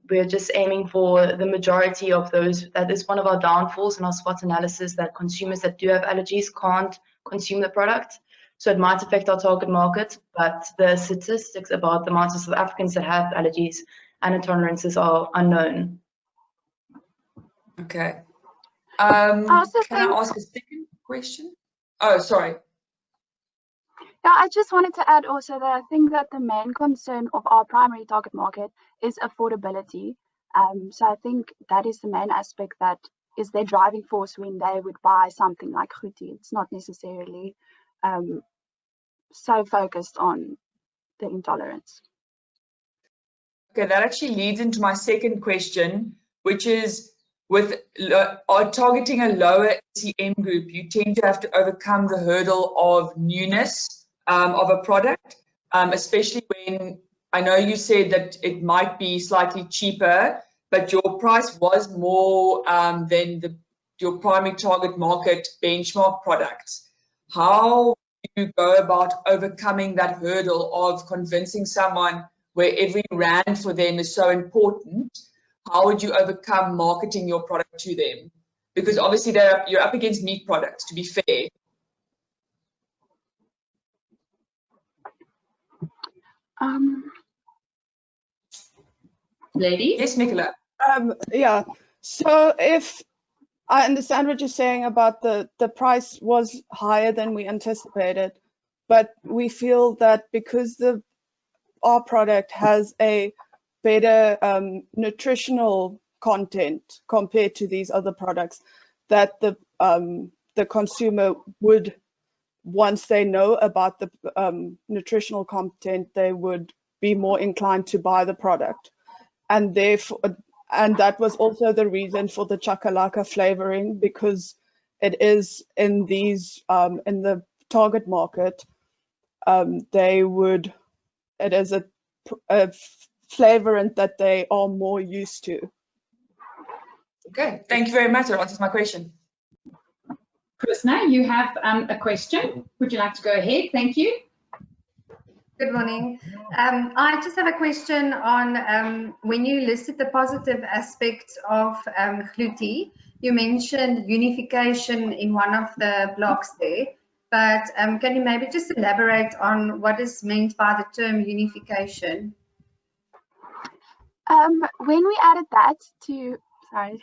we're just aiming for the majority of those. That is one of our downfalls in our SWOT analysis, that consumers that do have allergies can't consume the product. So it might affect our target market, but the statistics about the amount of South Africans that have allergies and intolerances are unknown. Okay. Can I ask a second question? Oh, sorry. Yeah, I just wanted to add also that I think that the main concern of our primary target market is affordability. So I think that is the main aspect that is their driving force when they would buy something like Hluthi. It's not necessarily so focused on the intolerance. Okay, that actually leads into my second question, which is with targeting a lower SEM group, you tend to have to overcome the hurdle of newness of a product, especially when I know you said that it might be slightly cheaper, but your price was more than your primary target market benchmark products. How do you go about overcoming that hurdle of convincing someone where every rand for them is so important? How would you overcome marketing your product to them? Because obviously you're up against meat products, to be fair. Ladies? Yes, Nicola. Yeah. So if I understand what you're saying about the price was higher than we anticipated, but we feel that because our product has a better nutritional content compared to these other products, that the consumer would, once they know about the nutritional content, they would be more inclined to buy the product. And therefore, and that was also the reason for the chakalaka flavoring, because it is in these in the target market, it is a flavorant that they are more used to. Okay, thank you very much. That answers my question. Krishna, you have a question. Would you like to go ahead? Thank you. Good morning. I just have a question on when you listed the positive aspects of Hluthi, you mentioned unification in one of the blocks there, but can you maybe just elaborate on what is meant by the term unification? When we added that to, sorry,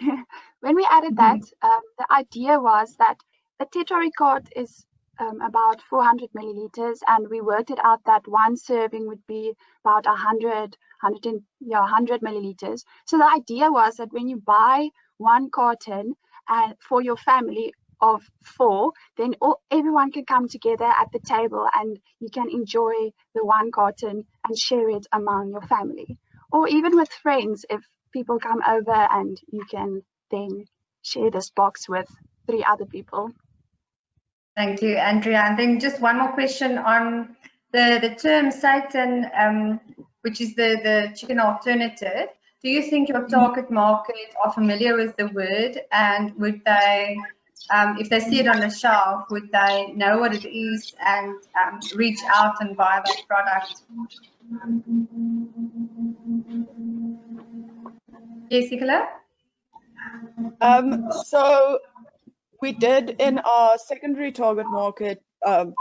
when we added that, the idea was that a Tetra record is about 400 milliliters, and we worked it out that one serving would be about 100 milliliters. So the idea was that when you buy one carton and for your family of 4, then everyone can come together at the table and you can enjoy the one carton and share it among your family. Or even with friends, if people come over, and you can then share this box with 3 other people. Thank you, Andrea. And then just one more question on the term seitan, which is the chicken alternative. Do you think your target market are familiar with the word, and would they, if they see it on the shelf, would they know what it is and reach out and buy that product? Yes, Nicola? So we did in our secondary target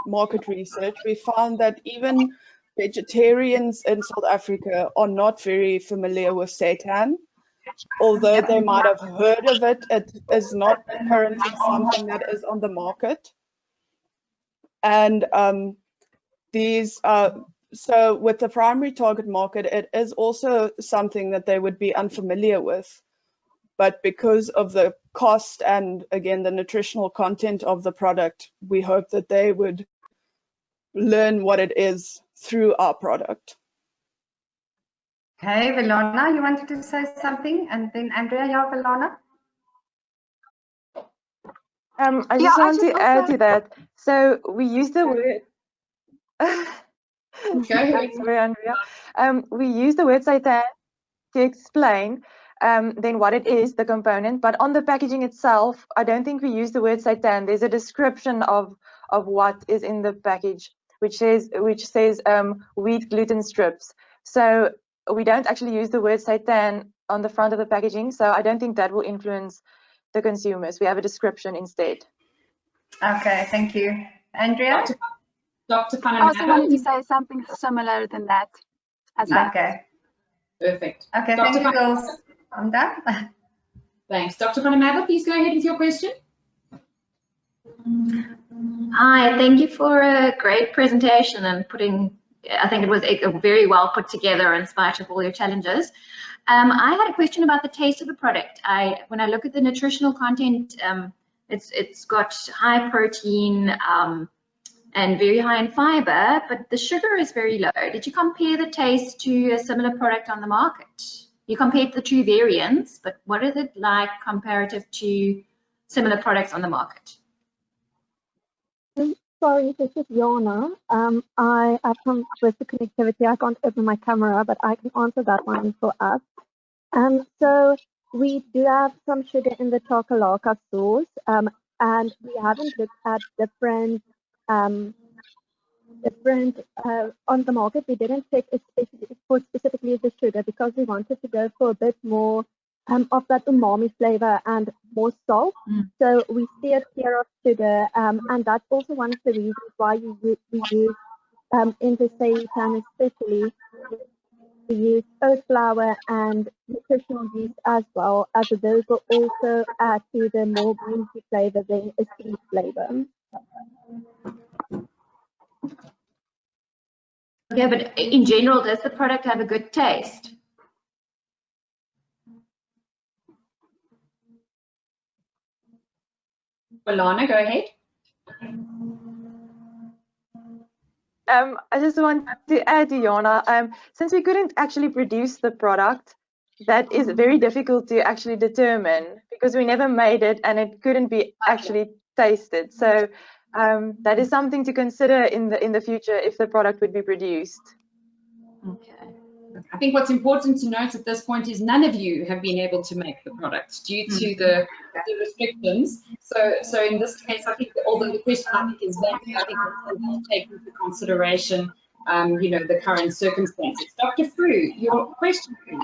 market research, we found that even vegetarians in South Africa are not very familiar with seitan. Although they might have heard of it, it is not currently something that is on the market. And so with the primary target market, it is also something that they would be unfamiliar with. But because of the cost and, again, the nutritional content of the product, we hope that they would learn what it is through our product. Okay, Velona, you wanted to say something? And then Andrea, yeah, Velona? I just want to add to that. So we use the word... Sorry, Andrea. We use the word seitan to explain then what it is, the component, but on the packaging itself, I don't think we use the word seitan. There's a description of what is in the package, which says wheat gluten strips. So we don't actually use the word seitan on the front of the packaging, so I don't think that will influence the consumers. We have a description instead. Okay, thank you. Andrea? Dr. I also wanted to say something similar than that. Okay. Perfect. Okay, thank you, girls. I'm done. Thanks. Dr. Panamata, please go ahead with your question. Hi, thank you for a great presentation and I think it was very well put together in spite of all your challenges. I had a question about the taste of the product. When I look at the nutritional content, it's got high protein and very high in fiber, but the sugar is very low. Did you compare the taste to a similar product on the market? You compared the 2 variants, but what is it like comparative to similar products on the market? Sorry, this is Yana. I come with the connectivity. I can't open my camera, but I can answer that one for us. So we do have some sugar in the chakalaka sauce, and we haven't looked at different on the market. We didn't check specifically the sugar because we wanted to go for a bit more of that umami flavor and more salt. So we steered clear of sugar, and that's also one of the reasons why we use in the seitan especially We use oat flour and nutritional yeast as well, as those will also add to the more green tea flavor than a sweet flavor. Okay, but in general, does the product have a good taste? Alana, go ahead. I just want to add, Jana, since we couldn't actually produce the product, that is very difficult to actually determine because we never made it and it couldn't be actually tasted. So that is something to consider in the future if the product would be produced. Okay. I think what's important to note at this point is none of you have been able to make the product due to the restrictions. So in this case, I think although the question I think is valid, I think it's taken into consideration, you know, the current circumstances. Dr. Frew, your question, please.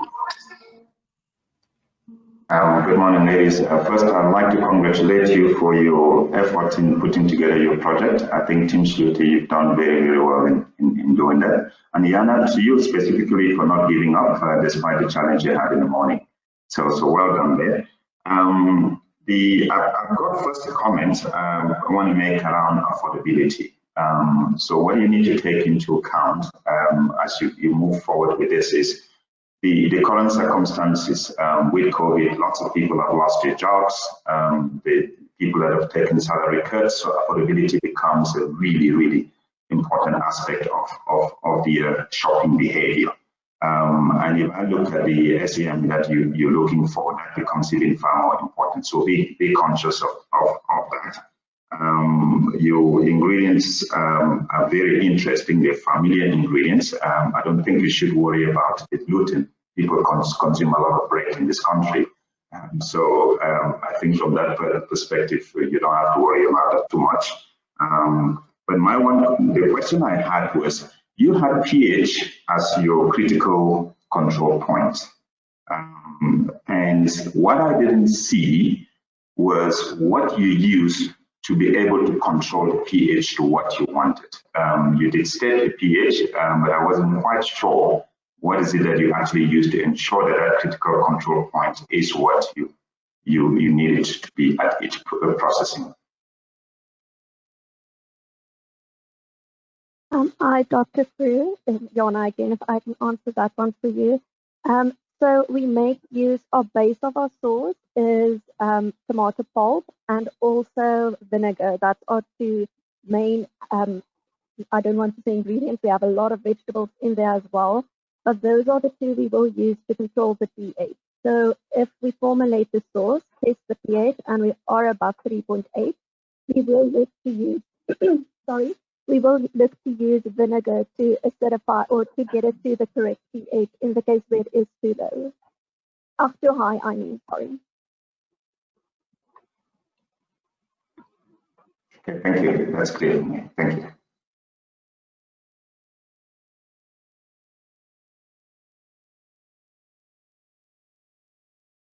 Good morning, ladies. First, I'd like to congratulate you for your effort in putting together your project. I think Team Hluthi, you've done very, very well in doing that. And Yana, to you specifically for not giving up despite the challenge you had in the morning. So well done there. I've got first a comment I want to make around affordability. So what you need to take into account as you move forward with this is the current circumstances with COVID. Lots of people have lost their jobs. The people that have taken salary cuts, so affordability becomes a really, really important aspect of their shopping behavior. And if I look at the SEM that you're looking for, that becomes even far more important. So be conscious of that. Your ingredients are very interesting. They're familiar ingredients. I don't think we should worry about the gluten. People consume a lot of bread in this country. So I think from that perspective, you don't have to worry about that too much. But the question I had was, you had pH as your critical control point. And what I didn't see was what you used to be able to control the pH to what you wanted. You did state the pH, but I wasn't quite sure what is it that you actually use to ensure that that critical control point is what you need it to be at each processing. Hi, Dr. Frew, Jana again, if I can answer that one for you. So we make use of base of our sauce is tomato pulp and also vinegar. That's our two main, I don't want to say ingredients, we have a lot of vegetables in there as well, but those are the two we will use to control the pH. So if we formulate the sauce, test the pH, and we are above 3.8, we will look to use, sorry, we will look to use vinegar to acidify or to get it to the correct pH in the case where it is too low. Too high, I mean, sorry. Okay, thank you. That's clear. Thank you.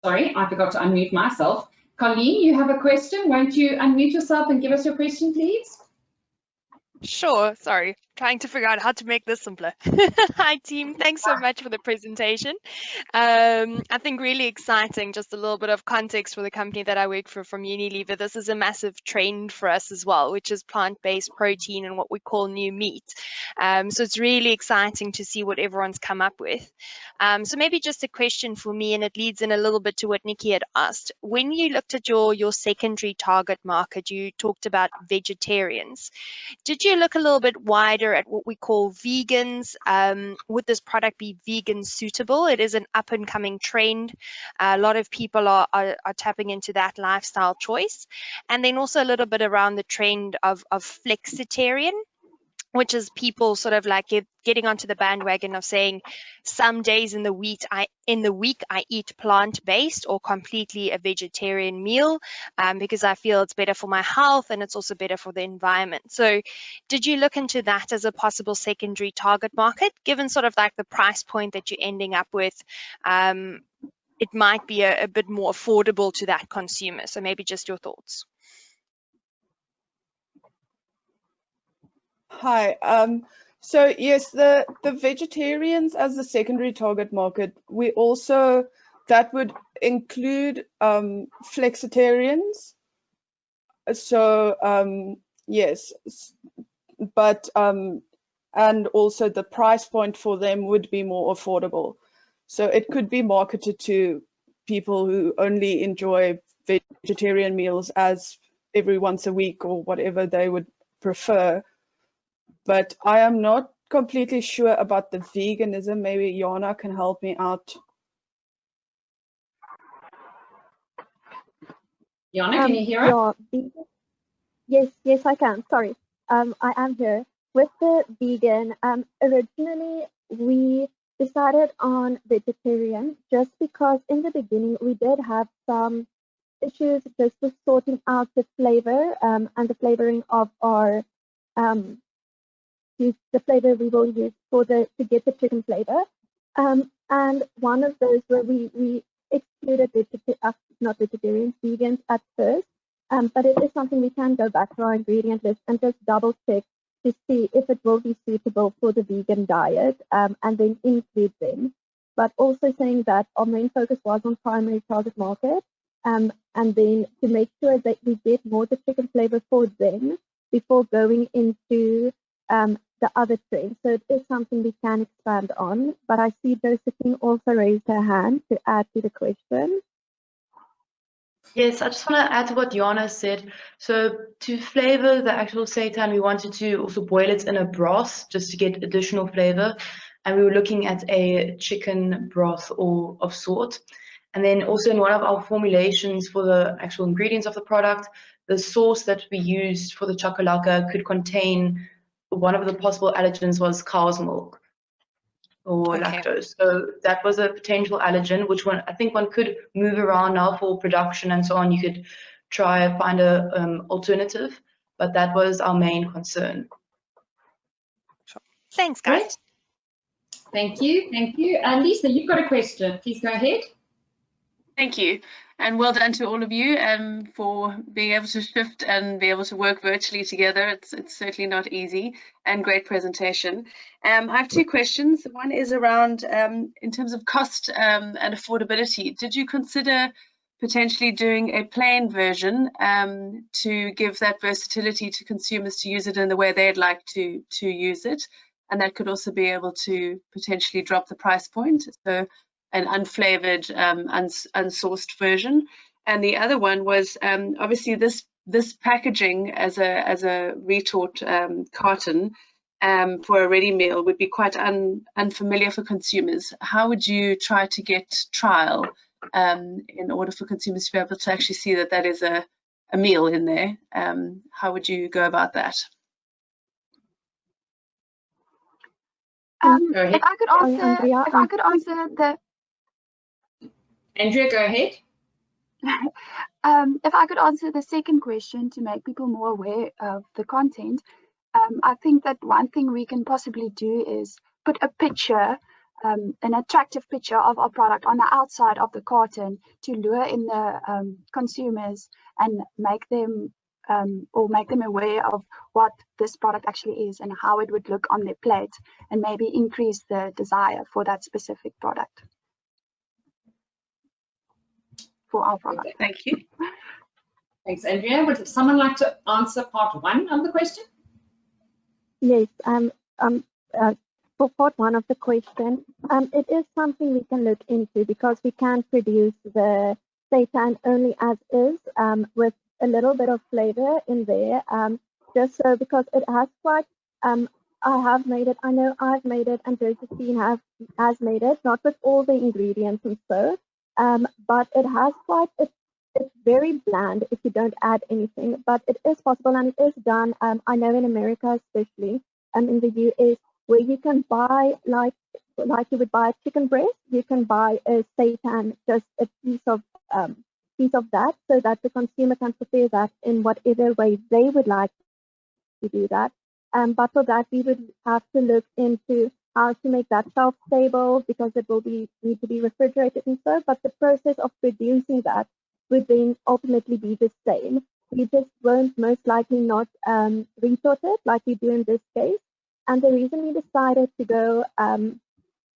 Sorry, I forgot to unmute myself. Colleen, you have a question. Won't you unmute yourself and give us your question, please? Sure, sorry, trying to figure out how to make this simpler. Hi team, thanks so much for the presentation. I think really exciting, just a little bit of context for the company that I work for from Unilever. This is a massive trend for us as well, which is plant-based protein and what we call new meat. So it's really exciting to see what everyone's come up with. So maybe just a question for me, and it leads in a little bit to what Nikki had asked. When you looked at your secondary target market, you talked about vegetarians. Did you look a little bit wider at what we call vegans? Would this product be vegan suitable? It is an up and coming trend. A lot of people are tapping into that lifestyle choice. And then also a little bit around the trend of flexitarian, which is people sort of like getting onto the bandwagon of saying some days in the week I eat plant-based or completely a vegetarian meal because I feel it's better for my health and it's also better for the environment. So did you look into that as a possible secondary target market, given sort of like the price point that you're ending up with? It might be a bit more affordable to that consumer. So maybe just your thoughts. Hi. So yes, the vegetarians as the secondary target market, we also, that would include flexitarians. So yes, but and also the price point for them would be more affordable. So it could be marketed to people who only enjoy vegetarian meals as every once a week or whatever they would prefer. But I am not completely sure about the veganism. Maybe Jana can help me out. Jana, can you hear us? Yeah, yes, I can. Sorry, I am here. With the vegan, originally we decided on vegetarian just because in the beginning we did have some issues just with sorting out the flavor and the flavoring of our the flavor we will use for to get the chicken flavor. And one of those where we excluded not vegetarians, vegans at first. But it is something we can go back to our ingredient list and just double check to see if it will be suitable for the vegan diet and then include them. But also saying that our main focus was on primary target market and then to make sure that we get more the chicken flavor for them before going into the other trends. So it is something we can expand on. But I see Josephine also raised her hand to add to the question. Yes, I just want to add to what Jana said. So to flavor the actual seitan, we wanted to also boil it in a broth just to get additional flavor. And we were looking at a chicken broth or of sort. And then also in one of our formulations for the actual ingredients of the product, the sauce that we used for the chakalaka could contain one of the possible allergens was cow's milk or lactose. So that was a potential allergen, which I think one could move around now for production and so on. You could try and find a alternative, but that was our main concern. Thanks, guys. Great. Thank you. Thank you. Lisa, you've got a question. Please go ahead. Thank you, and well done to all of you for being able to shift and be able to work virtually together. It's certainly not easy, and great presentation. I have two questions. One is around in terms of cost and affordability. Did you consider potentially doing a plain version to give that versatility to consumers to use it in the way they'd like to use it? And that could also be able to potentially drop the price point. So an unflavored, unsourced version. And the other one was obviously this packaging as a retort carton for a ready meal would be quite unfamiliar for consumers. How would you try to get trial in order for consumers to be able to actually see that that is a meal in there? How would you go about that? If I could answer the Andrea, go ahead. If I could answer the second question to make people more aware of the content, I think that one thing we can possibly do is put a picture, an attractive picture of our product on the outside of the carton to lure in the consumers and make them aware of what this product actually is and how it would look on their plate, and maybe increase the desire for that specific product. For our product. Okay, thank you. Thanks, Andrea. Would someone like to answer part one of the question? Yes. For part one of the question, it is something we can look into because we can produce the seitan only as is with a little bit of flavor in there. Just so because it has quite. I have made it. I know I've made it, and Josephine has made it. Not with all the ingredients and so. But it has it's very bland if you don't add anything, but it is possible and it is done. I know in America, especially, in the US, where you can buy like you would buy a chicken breast, you can buy a seitan, just a piece of that, so that the consumer can prepare that in whatever way they would like to do that. But for that, we would have to look into how to make that shelf stable because it will need to be refrigerated and so. But the process of producing that would then ultimately be the same. We just won't most likely not retort it like we do in this case. And the reason we decided to go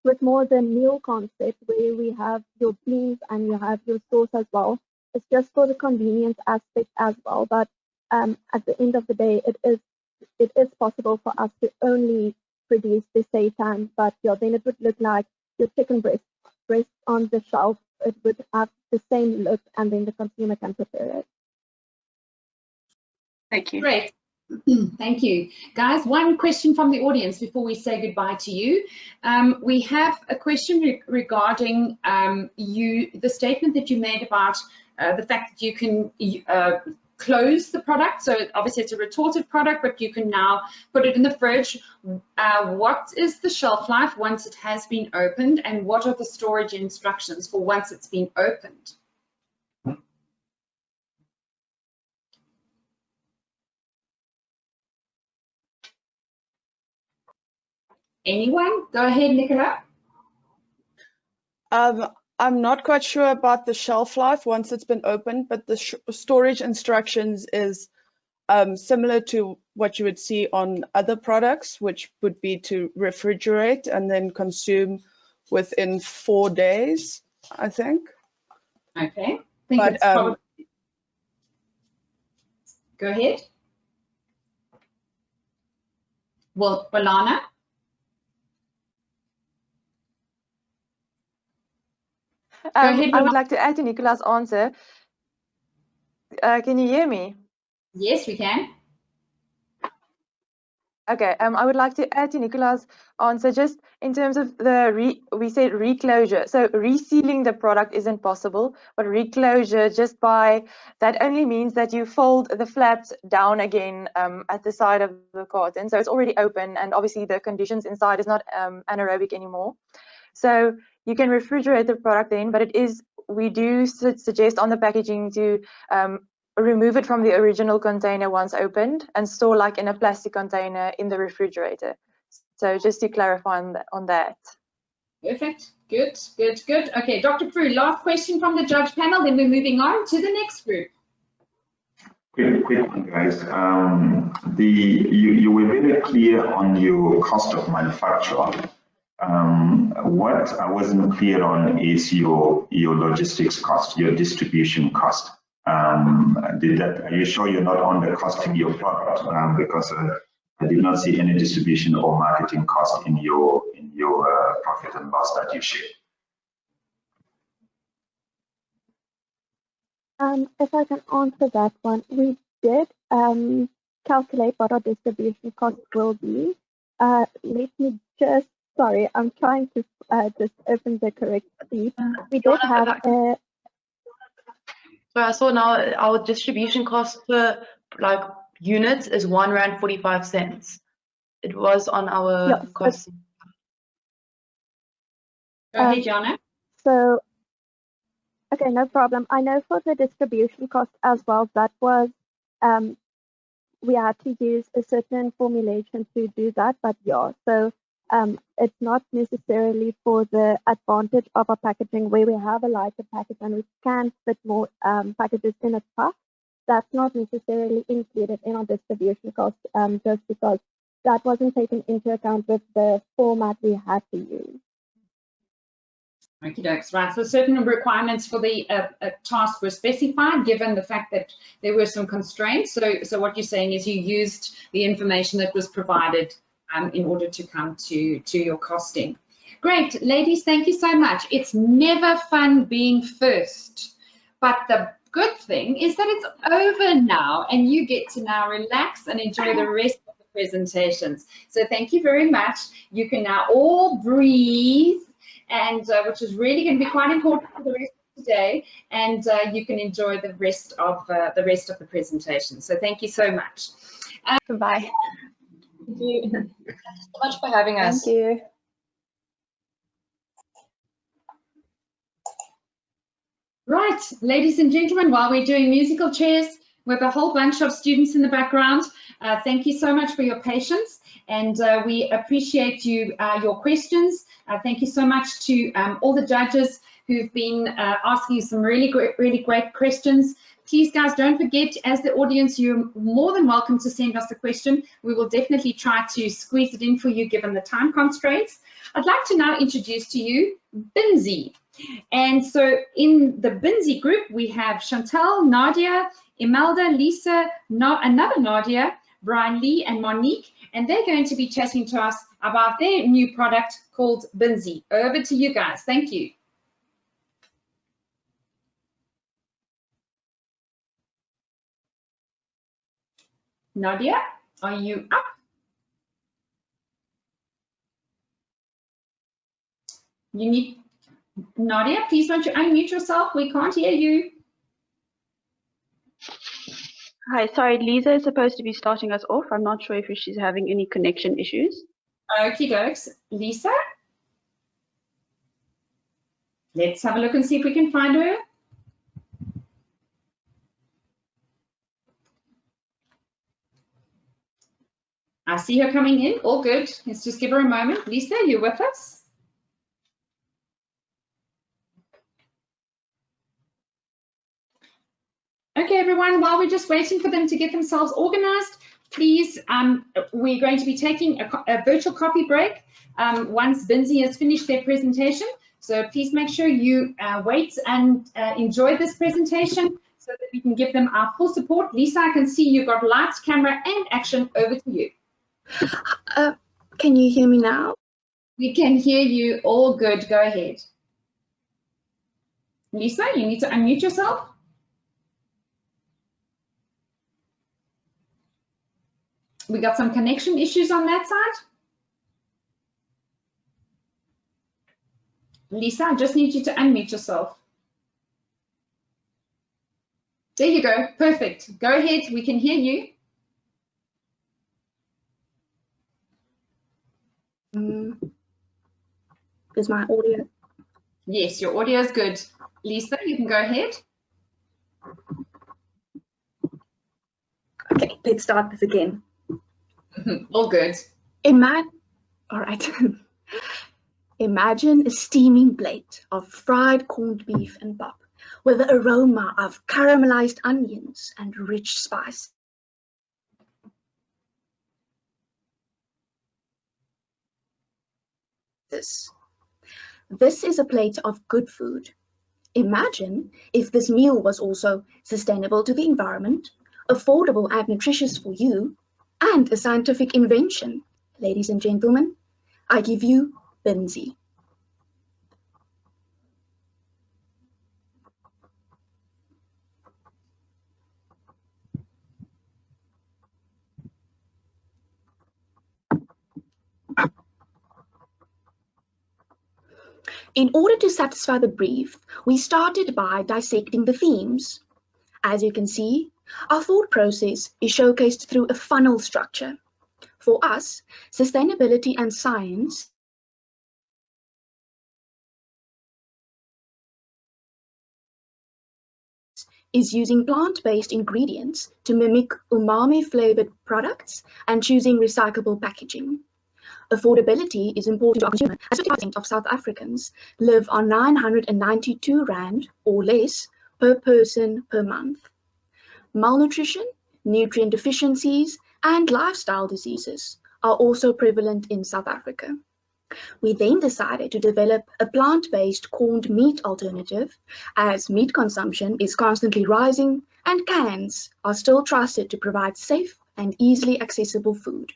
with more the meal concept, where we have your beans and you have your sauce as well, it's just for the convenience aspect as well. But at the end of the day, it is possible for us to only produce the seitan, but yeah, then it would look like your chicken breast on the shelf. It would have the same look, and then the consumer can prepare it. Thank you. Great. Thank you. Guys, one question from the audience before we say goodbye to you. We have a question regarding the statement that you made about the fact that you can close the product. So obviously it's a retorted product, but you can now put it in the fridge. What is the shelf life once it has been opened, and what are the storage instructions for once it's been opened? Anyone? Go ahead, Nicola. I'm not quite sure about the shelf life once it's been opened, but the storage instructions is similar to what you would see on other products, which would be to refrigerate and then consume within 4 days, I think. Okay. Go ahead. Well, Balana? I would like to add to Nicola's answer. Can you hear me? Yes, we can. Okay, I would like to add to Nicola's answer just in terms of we said reclosure. So resealing the product isn't possible, but reclosure just by that only means that you fold the flaps down again at the side of the carton. So it's already open, and obviously the conditions inside is not anaerobic anymore. So you can refrigerate the product then, but we do suggest on the packaging to remove it from the original container once opened and store like in a plastic container in the refrigerator. So just to clarify on that. Perfect. Good. Okay, Dr. Prue, last question from the judge panel, then we're moving on to the next group. Quick one, guys. You were very clear on your cost of manufacture. What I wasn't clear on is your logistics cost, your distribution cost. Are you sure you're not undercosting your product? Because I did not see any distribution or marketing cost in your profit and loss that you shared. If I can answer that one, we did calculate what our distribution cost will be. Let me just, sorry, I'm trying to just open the correct sheet. We did have a... So I saw now our distribution cost per unit is R1.45. It was on our cost. Go ahead, Jana. So, okay, no problem. I know for the distribution cost as well, that was, we had to use a certain formulation to do that, but yeah, so it's not necessarily for the advantage of our packaging where we have a lighter package and we can fit more packages in a pack. That's not necessarily included in our distribution cost, just because that wasn't taken into account with the format we had to use. Okay, right. So certain requirements for the task were specified given the fact that there were some constraints. So what you're saying is you used the information that was provided in order to come to your costing. Great, ladies, thank you so much. It's never fun being first, but the good thing is that it's over now and you get to now relax and enjoy the rest of the presentations. So thank you very much. You can now all breathe, and which is really going to be quite important for the rest of today, and you can enjoy the rest of the presentation. So thank you so much. Goodbye. Thank you so much for having us. Thank you. Right, ladies and gentlemen, while we're doing musical chairs with a whole bunch of students in the background, thank you so much for your patience, and we appreciate your questions. Thank you so much to all the judges who've been asking some really great questions. Please, guys, don't forget, as the audience, you're more than welcome to send us a question. We will definitely try to squeeze it in for you given the time constraints. I'd like to now introduce to you Binzi. And so in the Binzi group, we have Chantal, Nadia, Imelda, Lisa, another Nadia, Brian Lee, and Monique, and they're going to be chatting to us about their new product called Binzi. Over to you guys. Thank you. Nadia, are you up? You need, Nadia, please don't you unmute yourself? We can't hear you. Hi, sorry, Lisa is supposed to be starting us off. I'm not sure if she's having any connection issues. Okie dokes. Lisa? Let's have a look and see if we can find her. I see her coming in. All good. Let's just give her a moment. Lisa, you with us? Okay, everyone, while we're just waiting for them to get themselves organized, please, we're going to be taking a virtual coffee break once Binzi has finished their presentation. So please make sure you wait and enjoy this presentation so that we can give them our full support. Lisa, I can see you've got lights, camera, and action. Over to you. Can you hear me now? We can hear you. All good. Go ahead. Lisa, you need to unmute yourself. We got some connection issues on that side. Lisa, I just need you to unmute yourself. There you go. Perfect. Go ahead. We can hear you. Is my audio? Yes, your audio is good. Lisa, you can go ahead. Okay, let's start this again. All good. All right. Imagine a steaming plate of fried corned beef and pap with the aroma of caramelized onions and rich spice. This is a plate of good food. Imagine if this meal was also sustainable to the environment, affordable and nutritious for you, and a scientific invention. Ladies and gentlemen, I give you Binzi. In order to satisfy the brief, we started by dissecting the themes. As you can see, our thought process is showcased through a funnel structure. For us, sustainability and science is using plant-based ingredients to mimic umami-flavored products and choosing recyclable packaging. Affordability is important to our consumer, as 50% of South Africans live on 992 Rand or less per person per month. Malnutrition, nutrient deficiencies, and lifestyle diseases are also prevalent in South Africa. We then decided to develop a plant-based corned meat alternative, as meat consumption is constantly rising and cans are still trusted to provide safe and easily accessible food.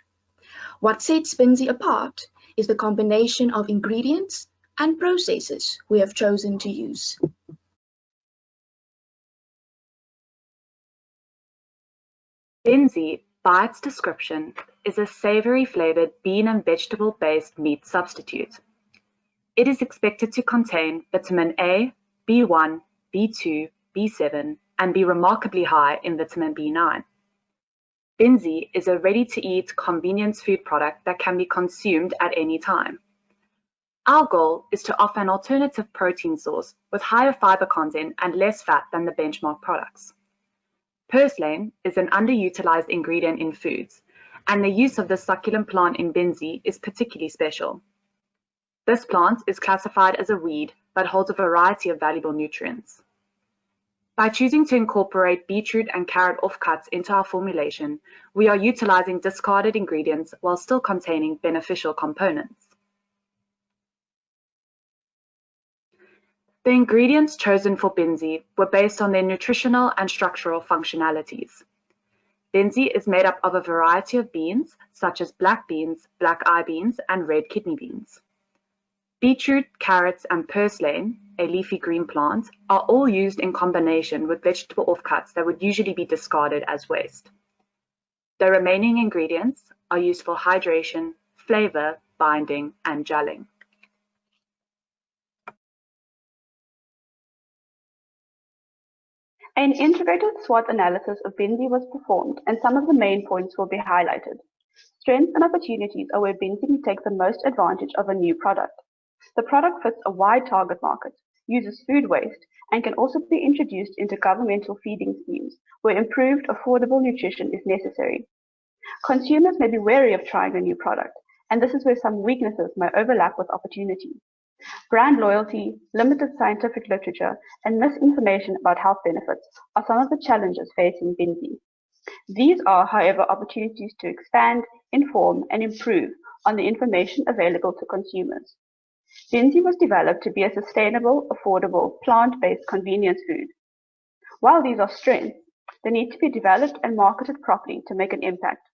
What sets Binzi apart is the combination of ingredients and processes we have chosen to use. Binzi, by its description, is a savory flavored bean and vegetable-based meat substitute. It is expected to contain vitamin A, B1, B2, B7, and be remarkably high in vitamin B9. Binzi is a ready-to-eat convenience food product that can be consumed at any time. Our goal is to offer an alternative protein source with higher fiber content and less fat than the benchmark products. Purslane is an underutilized ingredient in foods, and the use of this succulent plant in Binzi is particularly special. This plant is classified as a weed but holds a variety of valuable nutrients. By choosing to incorporate beetroot and carrot offcuts into our formulation, we are utilizing discarded ingredients while still containing beneficial components. The ingredients chosen for Binzi were based on their nutritional and structural functionalities. Binzi is made up of a variety of beans, such as black beans, black eye beans, and red kidney beans. Beetroot, carrots, and purslane, a leafy green plant, are all used in combination with vegetable offcuts that would usually be discarded as waste. The remaining ingredients are used for hydration, flavour, binding, and gelling. An integrated SWOT analysis of Binzi was performed, and some of the main points will be highlighted. Strengths and opportunities are where Binzi can take the most advantage of a new product. The product fits a wide target market, uses food waste, and can also be introduced into governmental feeding schemes where improved, affordable nutrition is necessary. Consumers may be wary of trying a new product, and this is where some weaknesses may overlap with opportunity. Brand loyalty, limited scientific literature, and misinformation about health benefits are some of the challenges facing Binzi. These are, however, opportunities to expand, inform, and improve on the information available to consumers. Binzi was developed to be a sustainable, affordable, plant-based convenience food. While these are strengths, they need to be developed and marketed properly to make an impact.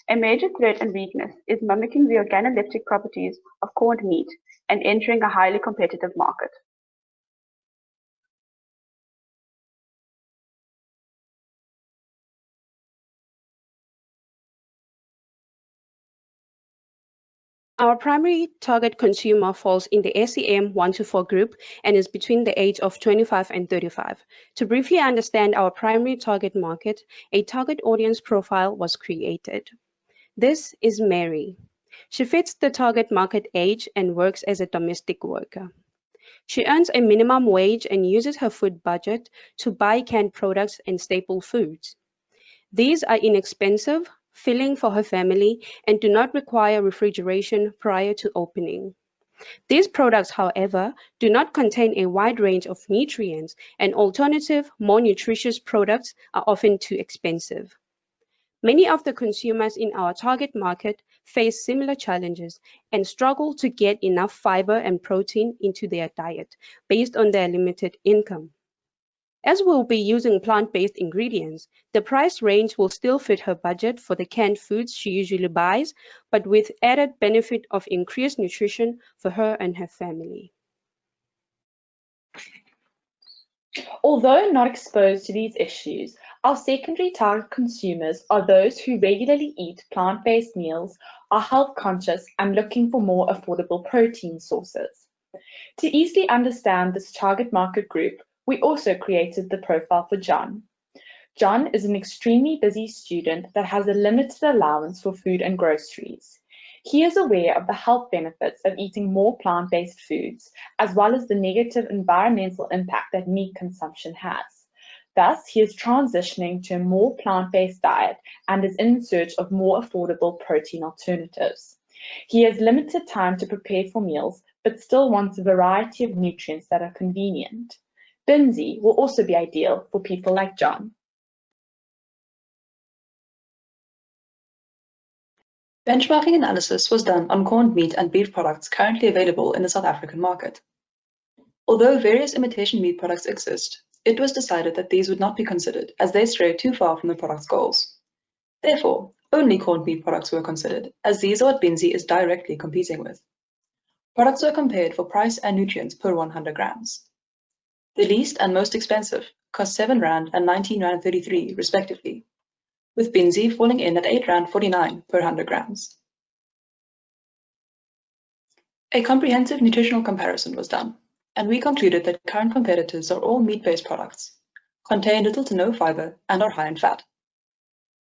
A major threat and weakness is mimicking the organoleptic properties of corned meat and entering a highly competitive market. Our primary target consumer falls in the SEM 1 to 4 group and is between the age of 25 and 35. To briefly understand our primary target market, a target audience profile was created. This is Mary. She fits the target market age and works as a domestic worker. She earns a minimum wage and uses her food budget to buy canned products and staple foods. These are inexpensive, filling for her family, and do not require refrigeration prior to opening. These products, however, do not contain a wide range of nutrients, and alternative, more nutritious products are often too expensive. Many of the consumers in our target market face similar challenges and struggle to get enough fiber and protein into their diet based on their limited income. As we'll be using plant-based ingredients, the price range will still fit her budget for the canned foods she usually buys, but with added benefit of increased nutrition for her and her family. Although not exposed to these issues, our secondary target consumers are those who regularly eat plant-based meals, are health conscious, and looking for more affordable protein sources. To easily understand this target market group, we also created the profile for John. John is an extremely busy student that has a limited allowance for food and groceries. He is aware of the health benefits of eating more plant-based foods, as well as the negative environmental impact that meat consumption has. Thus, he is transitioning to a more plant-based diet and is in search of more affordable protein alternatives. He has limited time to prepare for meals, but still wants a variety of nutrients that are convenient. Binzi will also be ideal for people like John. Benchmarking analysis was done on corned meat and beef products currently available in the South African market. Although various imitation meat products exist, it was decided that these would not be considered as they stray too far from the product's goals. Therefore, only corned meat products were considered, as these are what Binzi is directly competing with. Products were compared for price and nutrients per 100 grams. The least and most expensive cost R7 and R19.33 respectively, with Binzi falling in at R8.49 per 100 grams. A comprehensive nutritional comparison was done, and we concluded that current competitors are all meat-based products, contain little to no fiber, and are high in fat.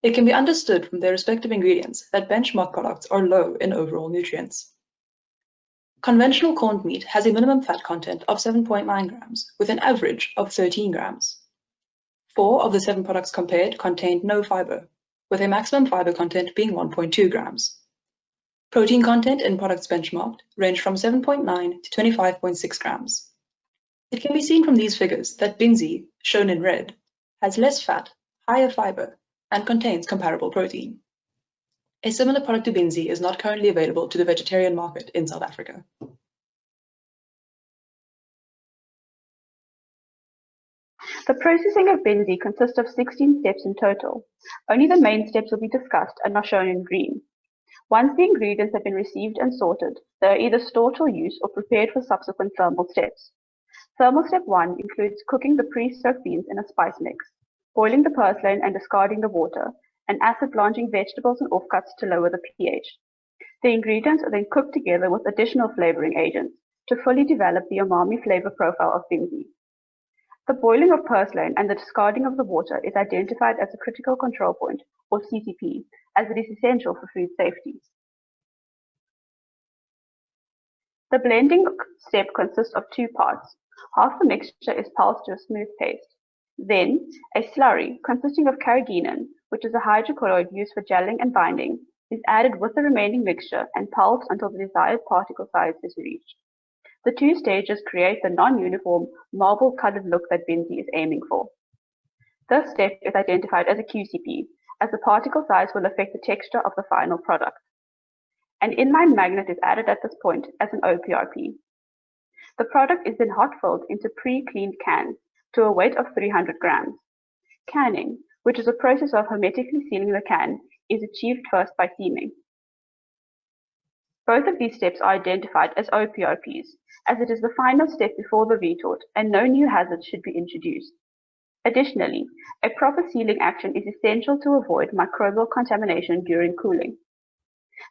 It can be understood from their respective ingredients that benchmark products are low in overall nutrients. Conventional corned meat has a minimum fat content of 7.9 grams, with an average of 13 grams. 4 of the 7 products compared contained no fiber, with a maximum fiber content being 1.2 grams. Protein content in products benchmarked ranged from 7.9 to 25.6 grams. It can be seen from these figures that Binzi, shown in red, has less fat, higher fiber, and contains comparable protein. A similar product to Binzi is not currently available to the vegetarian market in South Africa. The processing of Binzi consists of 16 steps in total. Only the main steps will be discussed and are shown in green. Once the ingredients have been received and sorted, they are either stored for use or prepared for subsequent thermal steps. Thermal step 1 includes cooking the pre-soaked beans in a spice mix, boiling the purslane and discarding the water, and acid blanching vegetables and offcuts to lower the pH. The ingredients are then cooked together with additional flavoring agents to fully develop the umami flavor profile of Binzi. The boiling of purslane and the discarding of the water is identified as a critical control point, or CCP, as it is essential for food safety. The blending step consists of 2 parts. Half the mixture is pulsed to a smooth paste. Then, a slurry consisting of carrageenan, which is a hydrocolloid used for gelling and binding, is added with the remaining mixture and pulsed until the desired particle size is reached. The 2 stages create the non-uniform, marble-colored look that Binzi is aiming for. This step is identified as a QCP, as the particle size will affect the texture of the final product. An inline magnet is added at this point as an OPRP. The product is then hot-filled into pre-cleaned cans to a weight of 300 grams. Canning, which is a process of hermetically sealing the can, is achieved first by steaming. Both of these steps are identified as OPRPs, as it is the final step before the retort and no new hazards should be introduced. Additionally, a proper sealing action is essential to avoid microbial contamination during cooling.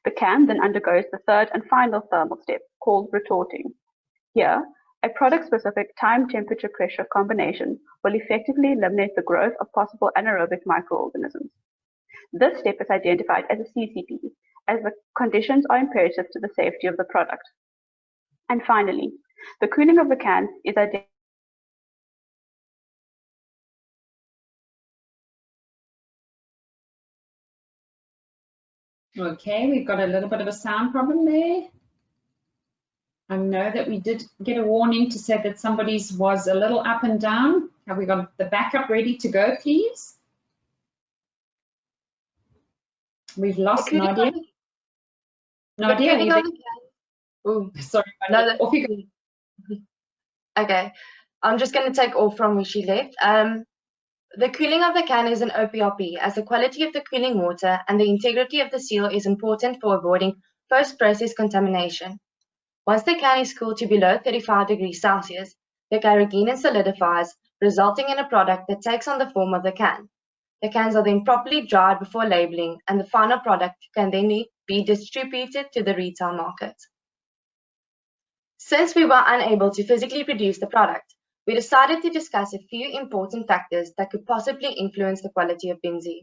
The can then undergoes the third and final thermal step, called retorting. Here, a product-specific time-temperature-pressure combination will effectively eliminate the growth of possible anaerobic microorganisms. This step is identified as a CCP, as the conditions are imperative to the safety of the product. And finally, the cooling of the cans is identified. Okay, we've got a little bit of a sound problem there. I know that we did get a warning to say that somebody's was a little up and down. Have we got the backup ready to go, please? We've lost Nadia. Nadia, are you there? Oh, sorry. No, off you go. Okay, I'm just going to take off from where she left. The cooling of the can is an OPRP, as the quality of the cooling water and the integrity of the seal is important for avoiding post-process contamination. Once the can is cooled to below 35 degrees Celsius, the carrageenan solidifies, resulting in a product that takes on the form of the can. The cans are then properly dried before labeling, and the final product can then be distributed to the retail market. Since we were unable to physically produce the product, we decided to discuss a few important factors that could possibly influence the quality of Binzi.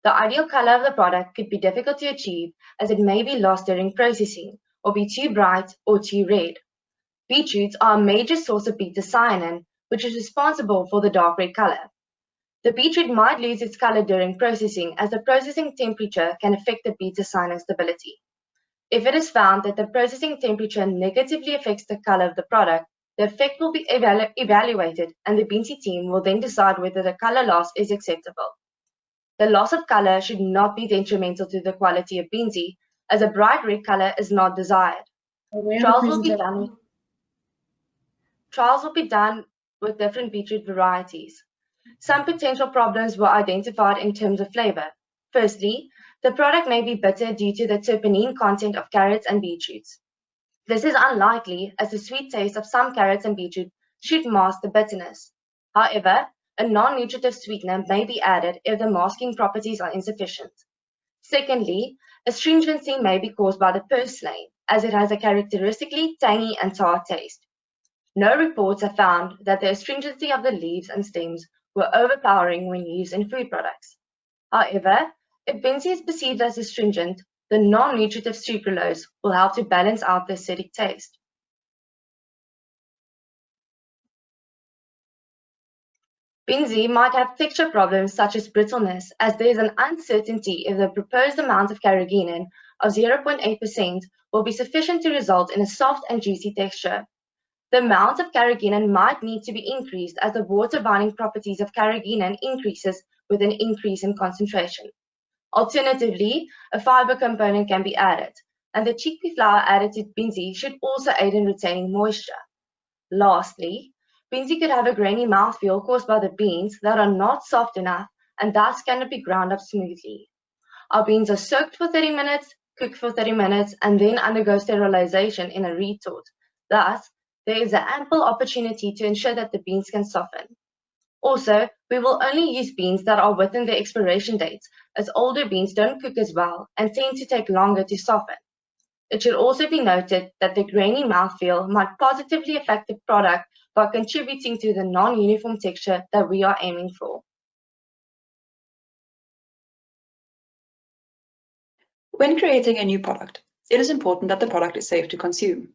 The ideal color of the product could be difficult to achieve, as it may be lost during processing, or be too bright or too red. Beetroots are a major source of beta-cyanin, which is responsible for the dark red color. The beetroot might lose its color during processing, as the processing temperature can affect the beta-cyanin stability. If it is found that the processing temperature negatively affects the color of the product, the effect will be evaluated, and the Binzi team will then decide whether the color loss is acceptable. The loss of color should not be detrimental to the quality of Binzi, as a bright red color is not desired. Trials will be done with different beetroot varieties. Some potential problems were identified in terms of flavor. Firstly, the product may be bitter due to the terpene content of carrots and beetroots. This is unlikely, as the sweet taste of some carrots and beetroot should mask the bitterness. However, a non-nutritive sweetener may be added if the masking properties are insufficient. Secondly, astringency may be caused by the purslane, as it has a characteristically tangy and tart taste. No reports have found that the astringency of the leaves and stems were overpowering when used in food products. However, if Binzi is perceived as astringent, the non-nutritive sucralose will help to balance out the acidic taste. Binzi might have texture problems such as brittleness, as there is an uncertainty if the proposed amount of carrageenan of 0.8% will be sufficient to result in a soft and juicy texture. The amount of carrageenan might need to be increased as the water-binding properties of carrageenan increases with an increase in concentration. Alternatively, a fiber component can be added, and the chickpea flour added to Binzi should also aid in retaining moisture. Lastly, Binzi could have a grainy mouthfeel caused by the beans that are not soft enough and thus cannot be ground up smoothly. Our beans are soaked for 30 minutes, cooked for 30 minutes, and then undergo sterilization in a retort. Thus, there is an ample opportunity to ensure that the beans can soften. Also, we will only use beans that are within the expiration dates, as older beans don't cook as well and tend to take longer to soften. It should also be noted that the grainy mouthfeel might positively affect the product by contributing to the non-uniform texture that we are aiming for. When creating a new product, it is important that the product is safe to consume.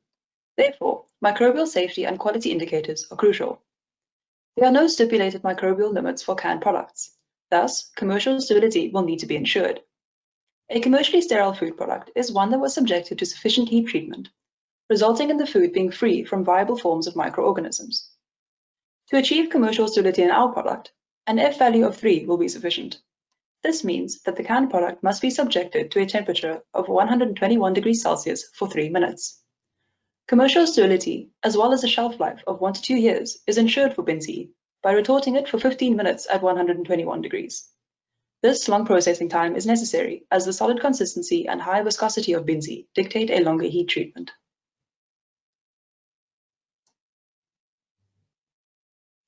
Therefore, microbial safety and quality indicators are crucial. There are no stipulated microbial limits for canned products. Thus, commercial stability will need to be ensured. A commercially sterile food product is one that was subjected to sufficient heat treatment, resulting in the food being free from viable forms of microorganisms. To achieve commercial stability in our product, an F value of 3 will be sufficient. This means that the canned product must be subjected to a temperature of 121 degrees Celsius for 3 minutes. Commercial stability, as well as a shelf life of 1 to 2 years, is ensured for Binzi by retorting it for 15 minutes at 121 degrees. This long processing time is necessary as the solid consistency and high viscosity of Binzi dictate a longer heat treatment.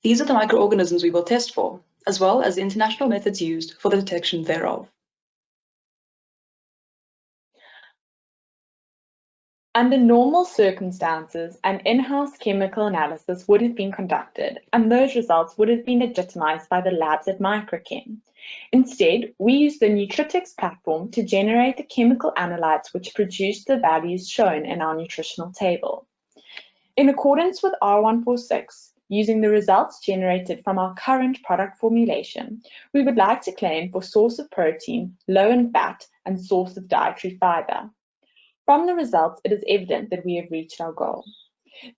These are the microorganisms we will test for, as well as the international methods used for the detection thereof. Under normal circumstances, an in-house chemical analysis would have been conducted, and those results would have been legitimized by the labs at Microchem. Instead, we use the Nutritics platform to generate the chemical analytes which produce the values shown in our nutritional table. In accordance with R146, using the results generated from our current product formulation, we would like to claim for source of protein, low in fat, and source of dietary fiber. From the results, it is evident that we have reached our goal.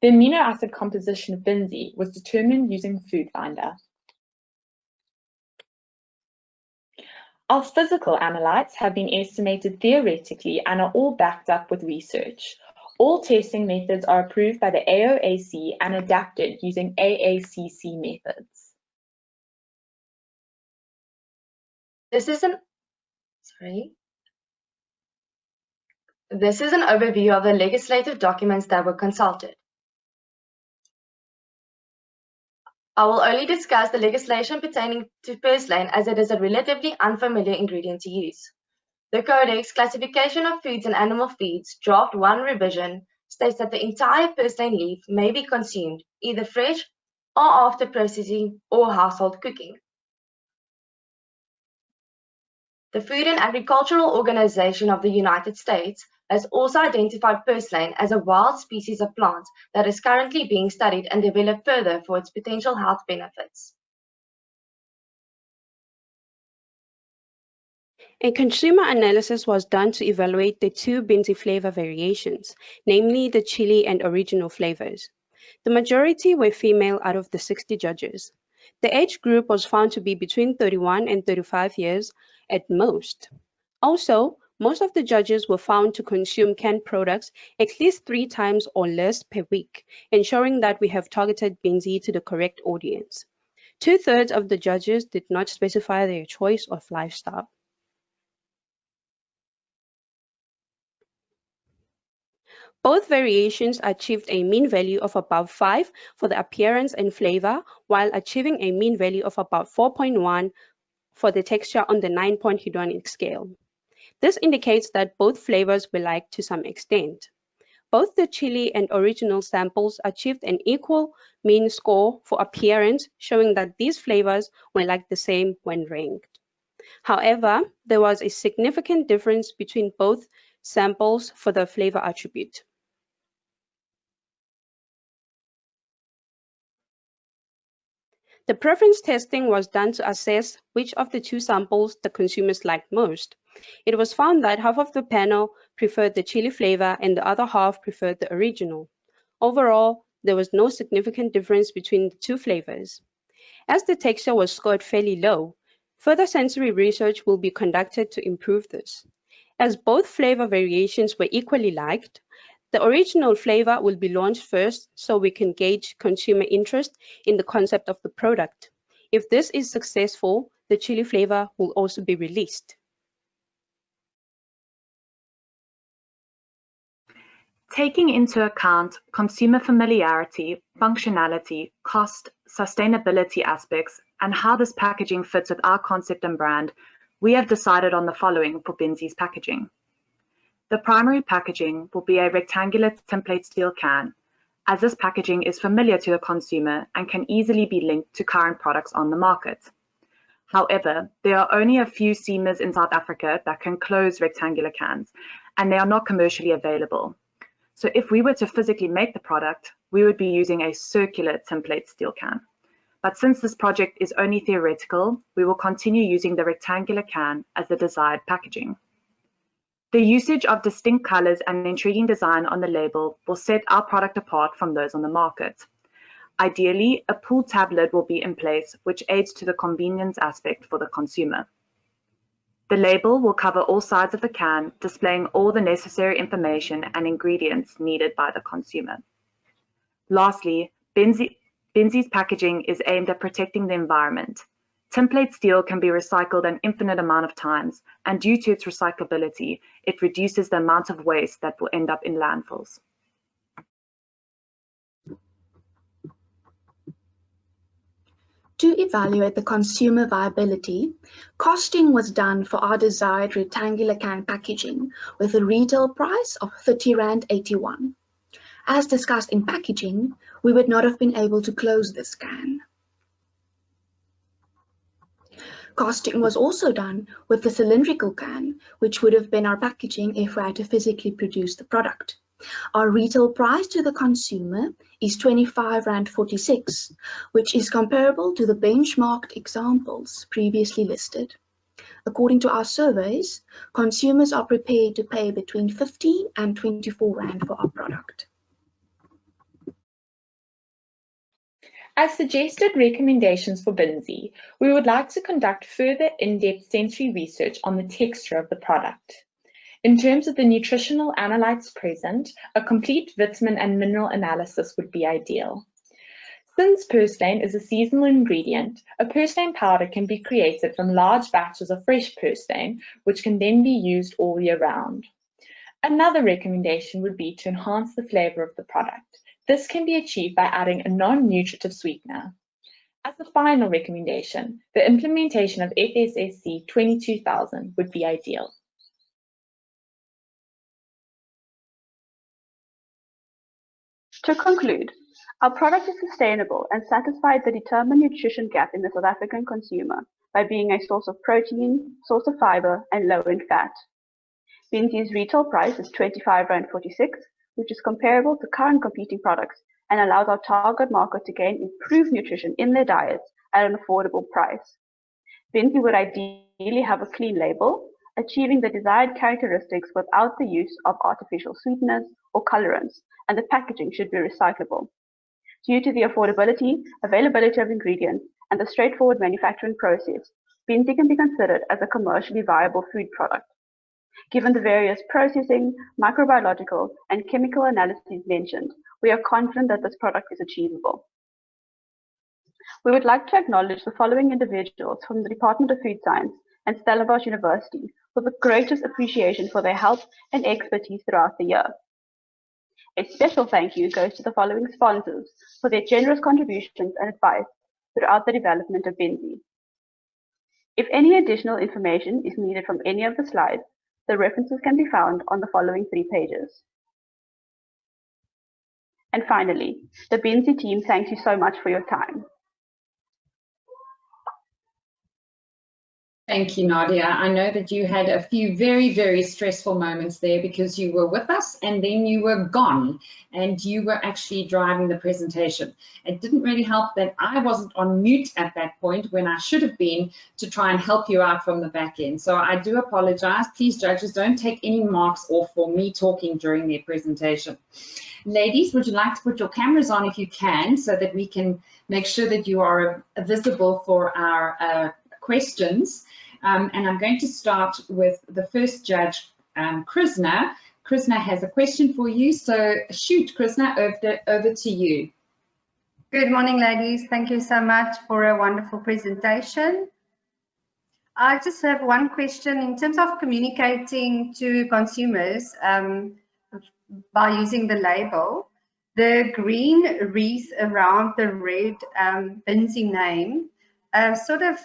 The amino acid composition of Binzi was determined using Food Finder. Our physical analytes have been estimated theoretically and are all backed up with research. All testing methods are approved by the AOAC and adapted using AACC methods. This is an overview of the legislative documents that were consulted. I will only discuss the legislation pertaining to purslane as it is a relatively unfamiliar ingredient to use. The Codex Classification of Foods and Animal Feeds, Draft 1 revision, states that the entire purslane leaf may be consumed either fresh or after processing or household cooking. The Food and Agricultural Organization of the United States has also identified purslane as a wild species of plant that is currently being studied and developed further for its potential health benefits. A consumer analysis was done to evaluate the two Binzi flavor variations, namely the chili and original flavors. The majority were female out of the 60 judges. The age group was found to be between 31 and 35 years at most. Also, most of the judges were found to consume canned products at least 3 times or less per week, ensuring that we have targeted Binzi to the correct audience. 2/3 of the judges did not specify their choice of lifestyle. Both variations achieved a mean value of above 5 for the appearance and flavor, while achieving a mean value of about 4.1 for the texture on the 9-point hedonic scale. This indicates that both flavors were liked to some extent. Both the chili and original samples achieved an equal mean score for appearance, showing that these flavors were liked the same when ranked. However, there was a significant difference between both samples for the flavor attribute. The preference testing was done to assess which of the two samples the consumers liked most. It was found that half of the panel preferred the chili flavor and the other half preferred the original. Overall, there was no significant difference between the two flavors. As the texture was scored fairly low, further sensory research will be conducted to improve this. As both flavor variations were equally liked, the original flavor will be launched first so we can gauge consumer interest in the concept of the product. If this is successful, the chili flavor will also be released. Taking into account consumer familiarity, functionality, cost, sustainability aspects, and how this packaging fits with our concept and brand, we have decided on the following for Binzi's packaging. The primary packaging will be a rectangular template steel can, as this packaging is familiar to the consumer and can easily be linked to current products on the market. However, there are only a few seamers in South Africa that can close rectangular cans, and they are not commercially available. So if we were to physically make the product, we would be using a circular template steel can. But since this project is only theoretical, we will continue using the rectangular can as the desired packaging. The usage of distinct colors and intriguing design on the label will set our product apart from those on the market. Ideally, a pull tab lid will be in place, which aids to the convenience aspect for the consumer. The label will cover all sides of the can, displaying all the necessary information and ingredients needed by the consumer. Lastly, Binzi's packaging is aimed at protecting the environment. Template steel can be recycled an infinite amount of times, and due to its recyclability, it reduces the amount of waste that will end up in landfills. To evaluate the consumer viability, costing was done for our desired rectangular can packaging with a retail price of R30.81. As discussed in packaging, we would not have been able to close this can. Costing was also done with the cylindrical can, which would have been our packaging if we had to physically produce the product. Our retail price to the consumer is R25.46, which is comparable to the benchmarked examples previously listed. According to our surveys, consumers are prepared to pay between R15 and R24 for our product. As suggested recommendations for Binzi, we would like to conduct further in-depth sensory research on the texture of the product. In terms of the nutritional analytes present, a complete vitamin and mineral analysis would be ideal. Since purslane is a seasonal ingredient, a purslane powder can be created from large batches of fresh purslane, which can then be used all year round. Another recommendation would be to enhance the flavour of the product. This can be achieved by adding a non-nutritive sweetener. As a final recommendation, the implementation of FSSC 22000 would be ideal. To conclude, our product is sustainable and satisfies the determined nutrition gap in the South African consumer by being a source of protein, source of fiber, and low in fat. Binzi's retail price is R25.46, which is comparable to current competing products and allows our target market to gain improved nutrition in their diets at an affordable price. Binzi would ideally have a clean label, achieving the desired characteristics without the use of artificial sweeteners or colorants, and the packaging should be recyclable. Due to the affordability, availability of ingredients, and the straightforward manufacturing process, Binzi can be considered as a commercially viable food product. Given the various processing, microbiological, and chemical analyses mentioned, we are confident that this product is achievable. We would like to acknowledge the following individuals from the Department of Food Science and Stellenbosch University with the greatest appreciation for their help and expertise throughout the year. A special thank you goes to the following sponsors for their generous contributions and advice throughout the development of Binzi. If any additional information is needed from any of the slides, the references can be found on the following 3 pages. And finally, the Binzi team thanks you so much for your time. Thank you, Nadia. I know that you had a few very, very stressful moments there because you were with us and then you were gone and you were actually driving the presentation. It didn't really help that I wasn't on mute at that point when I should have been to try and help you out from the back end. So I do apologize. Please, judges, don't take any marks off for me talking during their presentation. Ladies, would you like to put your cameras on if you can, so that we can make sure that you are visible for our questions? And I'm going to start with the first judge, Krishna. Krishna has a question for you, so shoot, Krishna, over to you. Good morning, ladies. Thank you so much for a wonderful presentation. I just have one question in terms of communicating to consumers by using the label. The green wreath around the red Binzi name sort of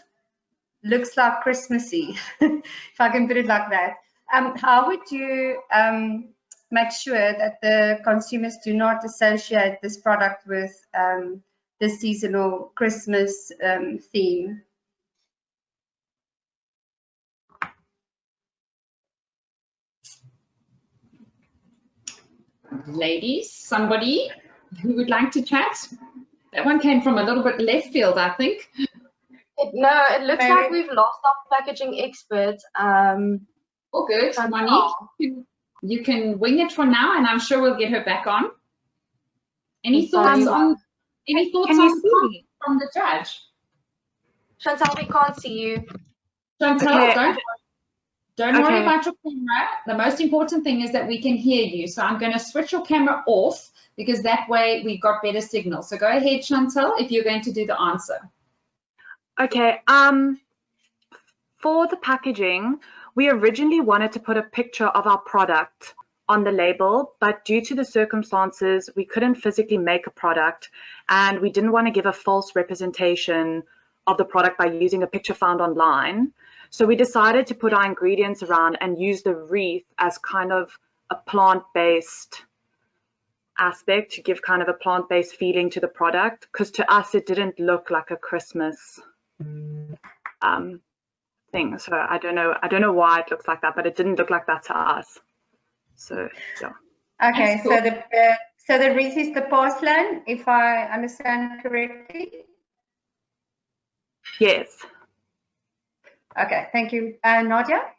looks like Christmassy, if I can put it like that. How would you make sure that the consumers do not associate this product with the seasonal Christmas theme? Ladies, somebody who would like to chat? That one came from a little bit left field, I think. No, it looks like we've lost our packaging expert. All good, Monique. You can wing it for now, and I'm sure we'll get her back on. Any thoughts on from the judge? Chantal, we can't see you. Chantal, Okay. don't worry about your camera. The most important thing is that we can hear you. So I'm going to switch your camera off, because that way we've got better signal. So go ahead, Chantal, if you're going to do the answer. Okay. For the packaging, we originally wanted to put a picture of our product on the label, but due to the circumstances, we couldn't physically make a product, and we didn't want to give a false representation of the product by using a picture found online. So we decided to put our ingredients around and use the wreath as kind of a plant-based aspect, to give kind of a plant-based feeling to the product, because to us it didn't look like a Christmas thing. So I don't know why it looks like that, but it didn't look like that to us. So yeah. Okay, so the wreath is the porcelain, if I understand correctly? Yes. Okay, thank you. Nadia?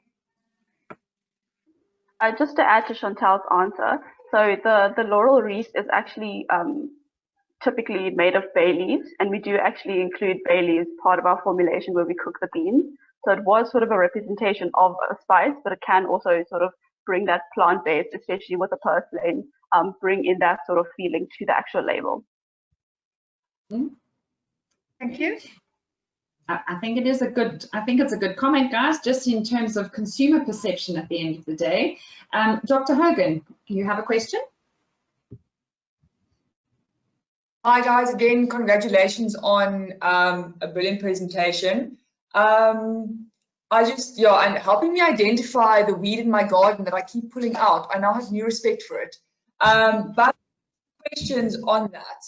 Just to add to Chantal's answer, so the laurel wreath is actually typically made of bay leaves, and we do actually include bay leaves part of our formulation where we cook the beans. So it was sort of a representation of a spice, but it can also sort of bring that plant-based, especially with the purslane, bring in that sort of feeling to the actual label. Thank you. I think it's a good comment, guys, just in terms of consumer perception at the end of the day. Dr. Hogan, you have a question? Hi guys, again, congratulations on a brilliant presentation. And helping me identify the weed in my garden that I keep pulling out. I now have new respect for it. But questions on that.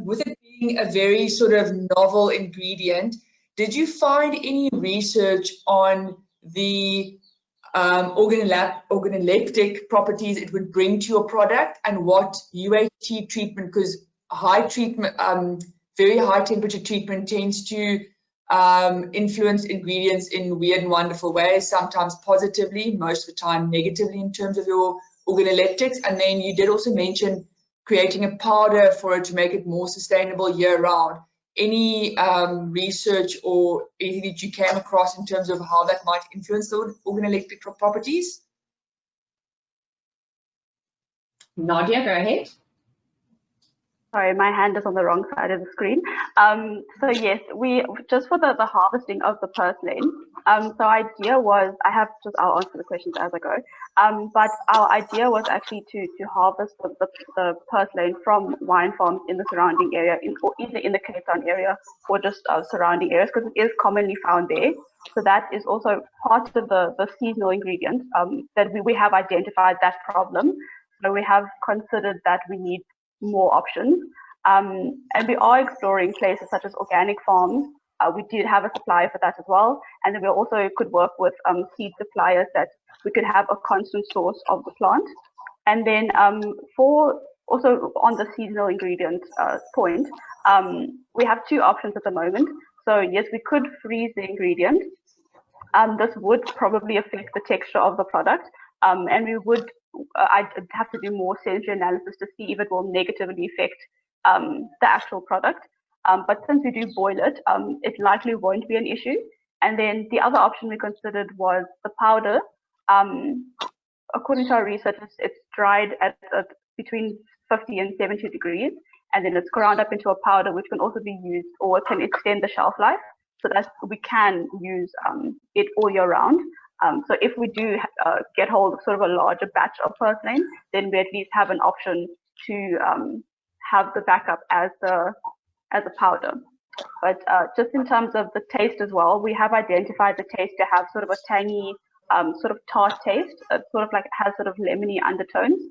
With it being a very sort of novel ingredient, did you find any research on the organoleptic properties it would bring to your product, and what UHT treatment, because very high temperature treatment tends to influence ingredients in weird and wonderful ways, sometimes positively, most of the time negatively in terms of your organoleptics. And then you did also mention creating a powder for it to make it more sustainable year round. Any research or anything that you came across in terms of how that might influence the organoleptic properties? Nadia, go ahead. Sorry, my hand is on the wrong side of the screen. So yes, we just for the harvesting of the purslane. So idea was, I'll answer the questions as I go. But our idea was actually to harvest the purslane from wine farms in the surrounding area, or either in the Cape Town area or just surrounding areas, because it is commonly found there. So that is also part of the seasonal ingredient that we have identified that problem. So we have considered that we need more options, and we are exploring places such as organic farms. We did have a supplier for that as well, and then we also could work with seed suppliers that we could have a constant source of the plant. And then for also on the seasonal ingredient point, we have two options at the moment. So yes, we could freeze the ingredient. This would probably affect the texture of the product, and we would I'd have to do more sensory analysis to see if it will negatively affect the actual product. But since we do boil it, it likely won't be an issue. And then the other option we considered was the powder. According to our research, it's dried at between 50 and 70 degrees, and then it's ground up into a powder, which can also be used or can extend the shelf life, so that we can use it all year round. So if we do get hold of sort of a larger batch of purslane, then we at least have an option to have the backup as a powder. But just in terms of the taste as well, we have identified the taste to have sort of a tangy, sort of tart taste, sort of like it has sort of lemony undertones.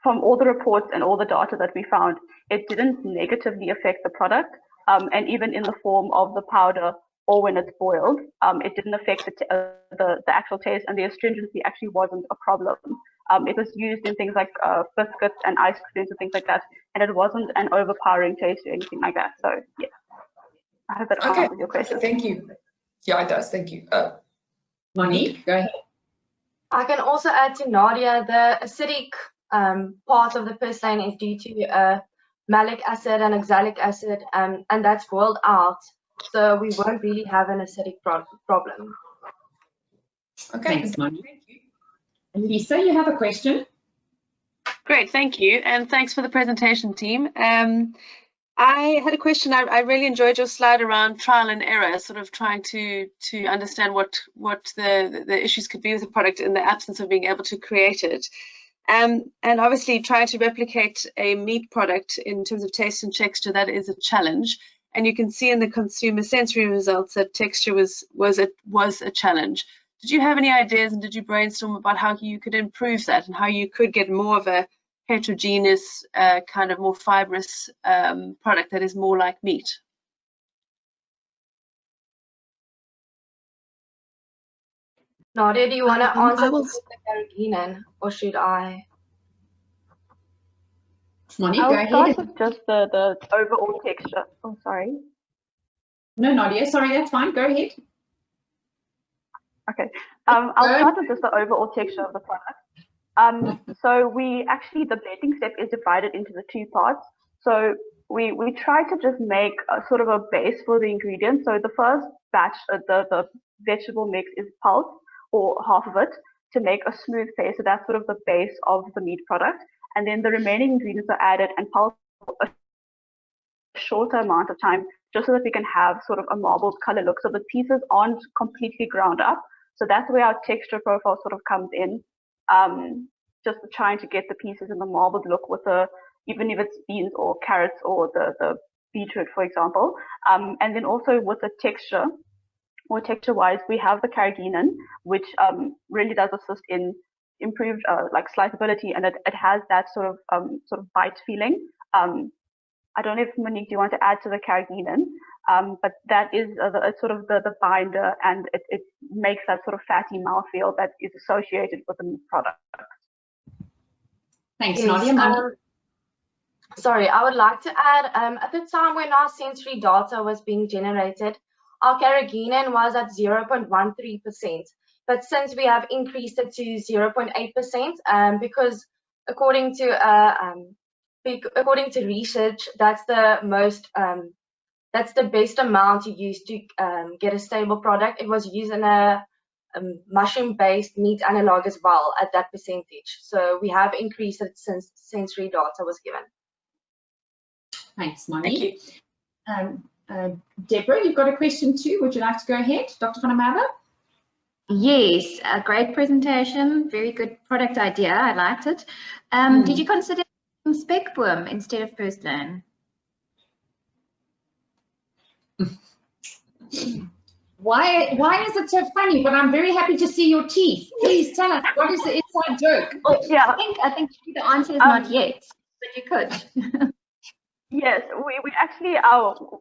From all the reports and all the data that we found, it didn't negatively affect the product, and even in the form of the powder or when it's boiled, it didn't affect the actual taste, and the astringency actually wasn't a problem. It was used in things like biscuits and ice creams and things like that, and it wasn't an overpowering taste or anything like that. So yeah, I hope that answers your question. Thank you. Yeah, it does. Thank you. Monique, go ahead. I can also add to Nadia, the acidic part of the purslane is due to malic acid and oxalic acid, and that's boiled out, so we won't really have an acidic problem. Okay, thanks, Monique. Thank you. And Lisa, you have a question? Great, thank you, and thanks for the presentation, team. I had a question. I really enjoyed your slide around trial and error, sort of trying to understand what the issues could be with the product in the absence of being able to create it. And obviously trying to replicate a meat product in terms of taste and texture, that is a challenge. And you can see in the consumer sensory results that texture was a challenge. Did you have any ideas, and did you brainstorm about how you could improve that and how you could get more of a heterogeneous, kind of more fibrous product that is more like meat? Nadia, do you want to answer the carrageenan, or should I? Monique, I'll go ahead. start with just the overall texture. Oh, sorry. No, Nadia, sorry, that's fine. Go ahead. Okay. I'll start with just the overall texture of the product. So the blending step is divided into the two parts. So we try to just make a sort of a base for the ingredients. So the first batch, the vegetable mix is pulse, or half of it, to make a smooth paste. So that's sort of the base of the meat product. And then the remaining ingredients are added and pulsed a shorter amount of time, just so that we can have sort of a marbled color look. So the pieces aren't completely ground up. So that's where our texture profile sort of comes in. Just trying to get the pieces in the marbled look with even if it's beans or carrots or the beetroot, for example. And then also with the texture, or texture-wise, we have the carrageenan, which really does assist in improved like sliceability, and it has that sort of bite feeling. I don't know if Monique, do you want to add to the carrageenan? But that is sort of the binder, and it makes that sort of fatty mouthfeel that is associated with the meat product. Thanks, Nadia. Sorry, I would like to add, at the time when our sensory data was being generated, our carrageenan was at 0.13%. But since we have increased it to 0.8%, because according to research, that's the best amount to use to get a stable product. It was used in a mushroom-based meat analog as well at that percentage. So we have increased it since sensory data was given. Thanks, Monique. Thank you. Deborah, you've got a question too. Would you like to go ahead, Dr. van der Merwe? Yes, a great presentation. Very good product idea. I liked it. Did you consider speckworm instead of purslane? Why is it so funny? But I'm very happy to see your teeth. Please tell us, what is the inside joke? Oh, yeah. I think the answer is not yet, but you could. Yes, we actually,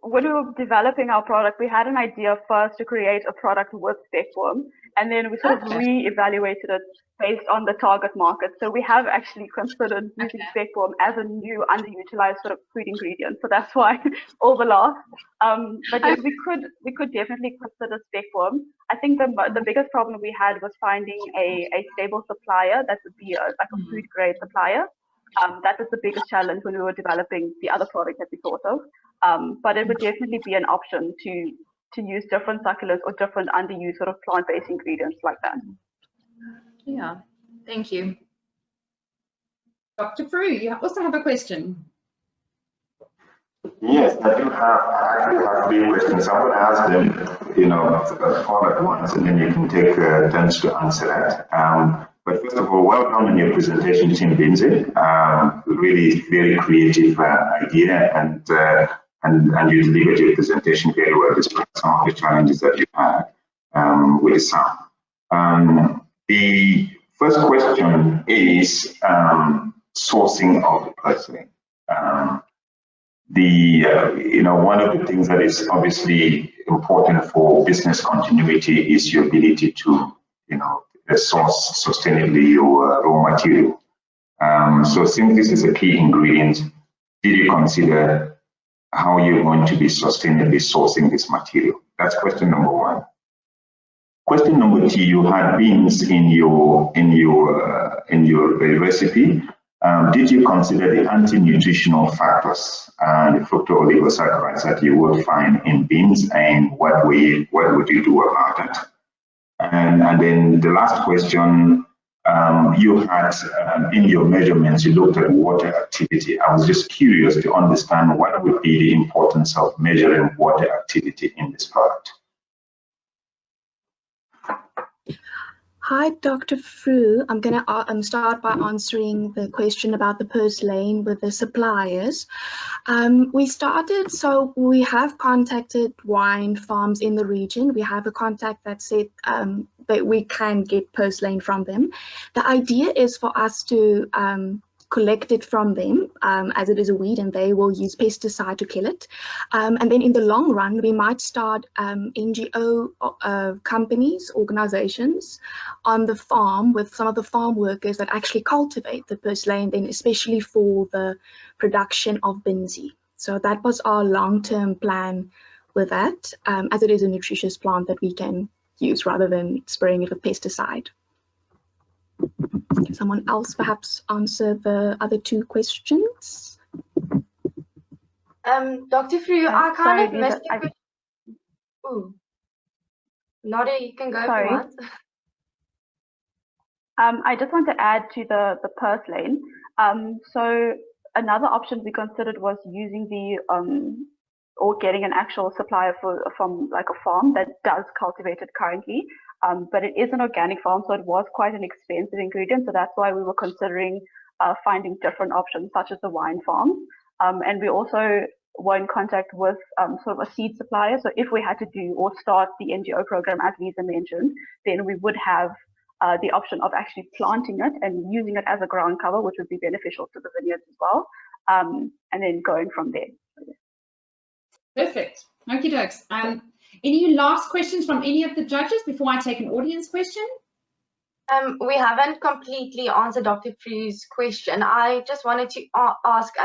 when we were developing our product, we had an idea first to create a product with speckworm, and then we sort of re-evaluated it based on the target market. So we have actually considered using speckworm as a new underutilized sort of food ingredient. So that's why all the laugh. But yes, we could definitely consider speckworm. I think the biggest problem we had was finding a stable supplier that would be like a food grade supplier. That was the biggest challenge when we were developing the other product that we thought of. But it would definitely be an option to use different succulents or different underused sort of plant-based ingredients like that. Yeah, thank you. Dr. Frew, you also have a question. Yes, I do have 3 questions. I'm going to ask them, all at once, and then you can take turns to answer that. But first of all, well done on your presentation, Team Binzi. Really very creative idea, and you delivered your presentation very well despite some of the challenges that you had with the sound. The first question is sourcing of the person. One of the things that is obviously important for business continuity is your ability to, source sustainably your raw material. So since this is a key ingredient, did you consider how you're going to be sustainably sourcing this material? That's question number 1. Question number 2, you had beans in your recipe. Did you consider the anti-nutritional factors and the fructooligosaccharides that you would find in beans, and what would you do about it? And then the last question, you had in your measurements, you looked at water activity. I was just curious to understand what would be the importance of measuring water activity in this product. Hi, Dr. Frew. I'm going to start by answering the question about the purslane with the suppliers. So we have contacted wine farms in the region. We have a contact that said that we can get purslane from them. The idea is for us to collect it from them, as it is a weed, and they will use pesticide to kill it. And then in the long run, we might start NGO companies, organizations on the farm with some of the farm workers that actually cultivate the purslane, then especially for the production of binzi. So that was our long-term plan with that, as it is a nutritious plant that we can use rather than spraying it with pesticide. Can someone else perhaps answer the other 2 questions? Dr. Frew, I kind of missed you. Ooh. Nada, you can go if you want. I just want to add to the purslane. So another option we considered was using or getting an actual supplier from like a farm that does cultivate it currently. But it is an organic farm, so it was quite an expensive ingredient. So that's why we were considering finding different options, such as the wine farms. And we also were in contact with sort of a seed supplier. So if we had to do or start the NGO program, as Lisa mentioned, then we would have the option of actually planting it and using it as a ground cover, which would be beneficial to the vineyards as well. And then going from there. Perfect. Okie dokes. Any last questions from any of the judges before I take an audience question? We haven't completely answered Dr. Frew's question. I just wanted to ask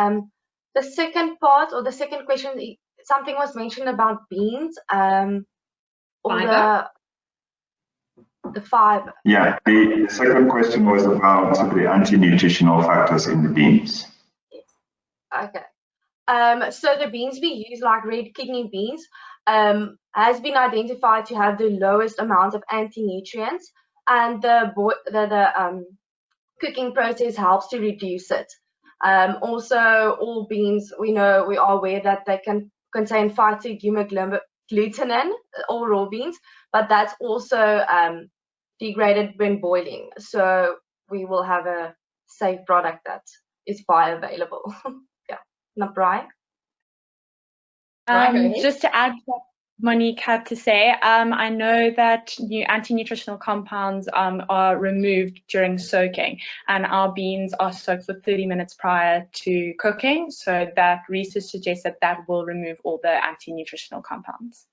the second part, or the second question, something was mentioned about beans. Or the fiber. Yeah, the second question was about the anti-nutritional factors in the beans. Yes. Okay. So the beans we use, like red kidney beans, has been identified to have the lowest amount of anti-nutrients, and the cooking process helps to reduce it. Also, all beans, we are aware that they can contain phytohemagglutinin, all raw beans, but that's also degraded when boiling. So we will have a safe product that is bioavailable. Yeah, not Brian? Just to add what Monique had to say, I know that new anti-nutritional compounds are removed during soaking, and our beans are soaked for 30 minutes prior to cooking, so that research suggests that that will remove all the anti-nutritional compounds.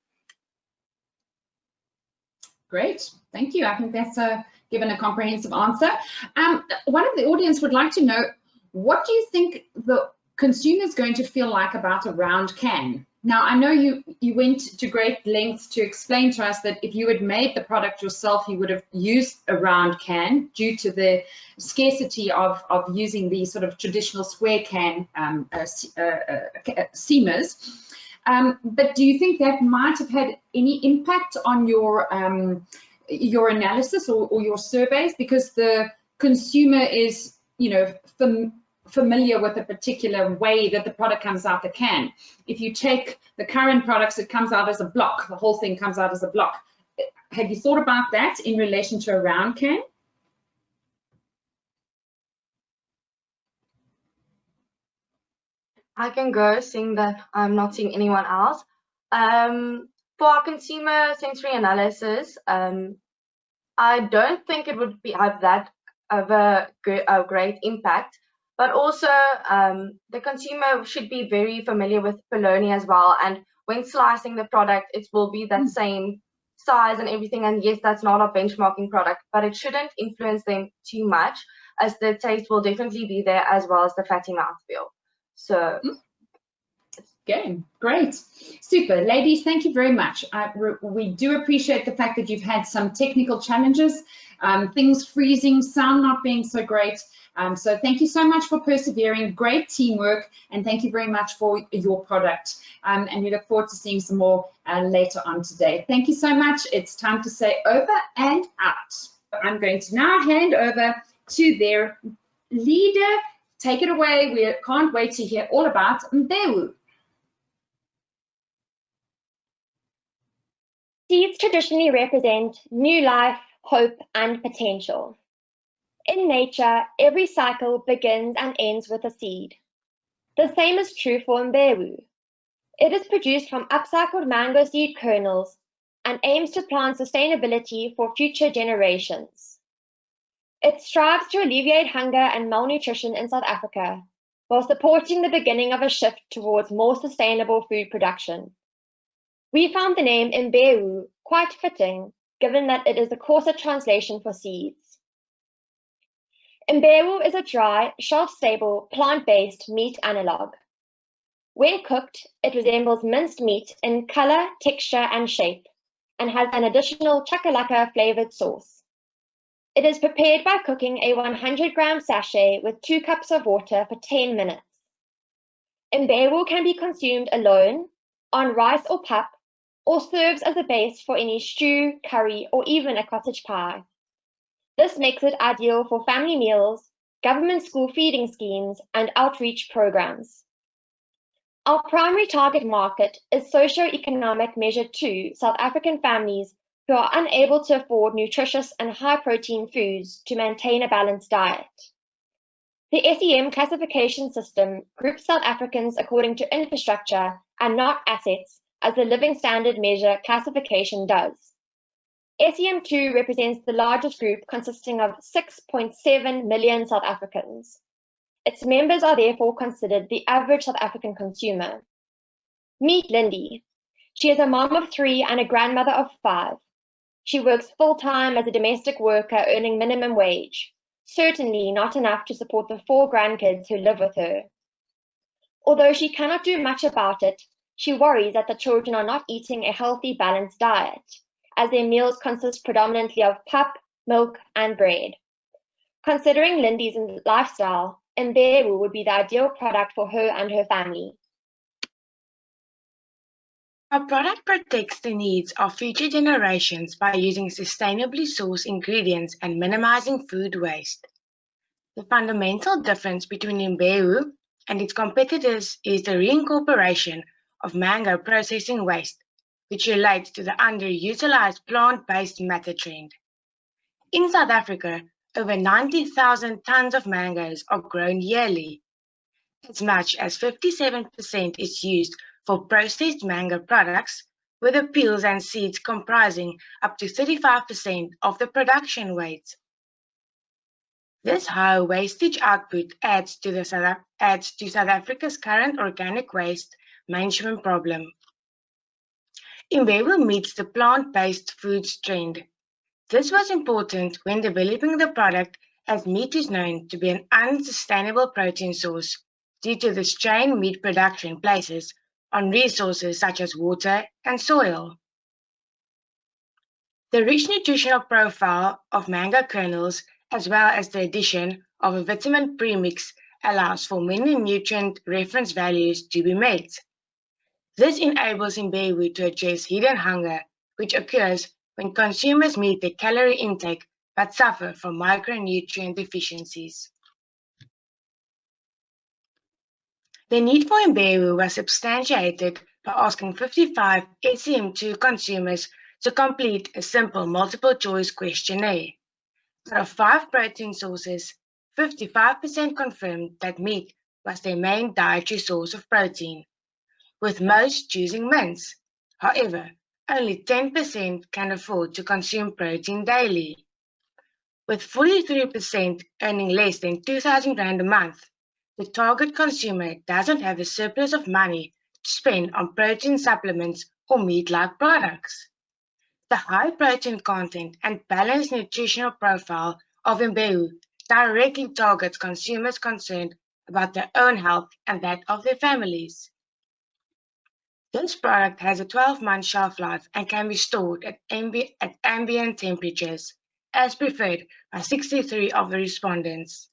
Great, thank you. I think that's given a comprehensive answer. One of the audience would like to know, what do you think the consumer is going to feel like about a round can? Now, I know you went to great lengths to explain to us that if you had made the product yourself, you would have used a round can due to the scarcity of using the sort of traditional square can seamers. But do you think that might have had any impact on your analysis or your surveys, because the consumer is, you know, familiar with a particular way that the product comes out the can? If you take the current products, it comes out as a block. The whole thing comes out as a block. Have you thought about that in relation to a round can? I can go, seeing that I'm not seeing anyone else. For our consumer sensory analysis, I don't think it would have that of a great impact. But also, the consumer should be very familiar with bologna as well. And when slicing the product, it will be that same size and everything. And yes, that's not a benchmarking product, but it shouldn't influence them too much, as the taste will definitely be there, as well as the fatty mouthfeel. So, okay, great. Super. Ladies, thank you very much. We do appreciate the fact that you've had some technical challenges, things freezing, sound not being so great. So thank you so much for persevering, great teamwork, and thank you very much for your product. And we look forward to seeing some more later on today. Thank you so much. It's time to say over and out. I'm going to now hand over to their leader. Take it away. We can't wait to hear all about Mbewu. Seeds traditionally represent new life, hope, and potential. In nature, every cycle begins and ends with a seed. The same is true for Mbewu. It is produced from upcycled mango seed kernels and aims to plant sustainability for future generations. It strives to alleviate hunger and malnutrition in South Africa, while supporting the beginning of a shift towards more sustainable food production. We found the name Mbewu quite fitting, given that it is a coarser translation for seeds. Mbewu is a dry, shelf-stable, plant-based meat analog. When cooked, it resembles minced meat in color, texture, and shape, and has an additional chakalaka flavored sauce. It is prepared by cooking a 100-gram sachet with 2 cups of water for 10 minutes. Mbewu can be consumed alone, on rice or pap, or serves as a base for any stew, curry, or even a cottage pie. This makes it ideal for family meals, government school feeding schemes, and outreach programs. Our primary target market is socio-economic measure 2 South African families who are unable to afford nutritious and high-protein foods to maintain a balanced diet. The SEM classification system groups South Africans according to infrastructure and not assets, as the Living Standard Measure classification does. SEM2 represents the largest group, consisting of 6.7 million South Africans. Its members are therefore considered the average South African consumer. Meet Lindy. She is a mom of 3 and a grandmother of 5. She works full-time as a domestic worker, earning minimum wage, certainly not enough to support the 4 grandkids who live with her. Although she cannot do much about it, she worries that the children are not eating a healthy, balanced diet, as their meals consist predominantly of pap, milk, and bread. Considering Lindy's lifestyle, Mbewu would be the ideal product for her and her family. Our product protects the needs of future generations by using sustainably sourced ingredients and minimizing food waste. The fundamental difference between Mbewu and its competitors is the reincorporation of mango processing waste, which relates to the underutilized plant-based matter trend. In South Africa, over 90,000 tons of mangoes are grown yearly. As much as 57% is used for processed mango products, with the peels and seeds comprising up to 35% of the production weight. This high wastage output adds to South Africa's current organic waste management problem. Mbewu meets the plant-based foods trend This was important when developing the product, as meat is known to be an unsustainable protein source due to the strain meat production places on resources such as water and soil. The rich nutritional profile of mango kernels, as well as the addition of a vitamin premix, allows for many nutrient reference values to be met. This enables Imbewu to address hidden hunger, which occurs when consumers meet their calorie intake but suffer from micronutrient deficiencies. The need for Imbewu was substantiated by asking 55 SCM2 consumers to complete a simple multiple-choice questionnaire. Out of 5 protein sources, 55% confirmed that meat was their main dietary source of protein, with most choosing mince. However, only 10% can afford to consume protein daily. With 43% earning less than 2,000 Rand a month, the target consumer doesn't have a surplus of money to spend on protein supplements or meat-like products. The high protein content and balanced nutritional profile of Imbewu directly targets consumers concerned about their own health and that of their families. This product has a 12-month shelf life and can be stored at ambient temperatures, as preferred by 63 of the respondents.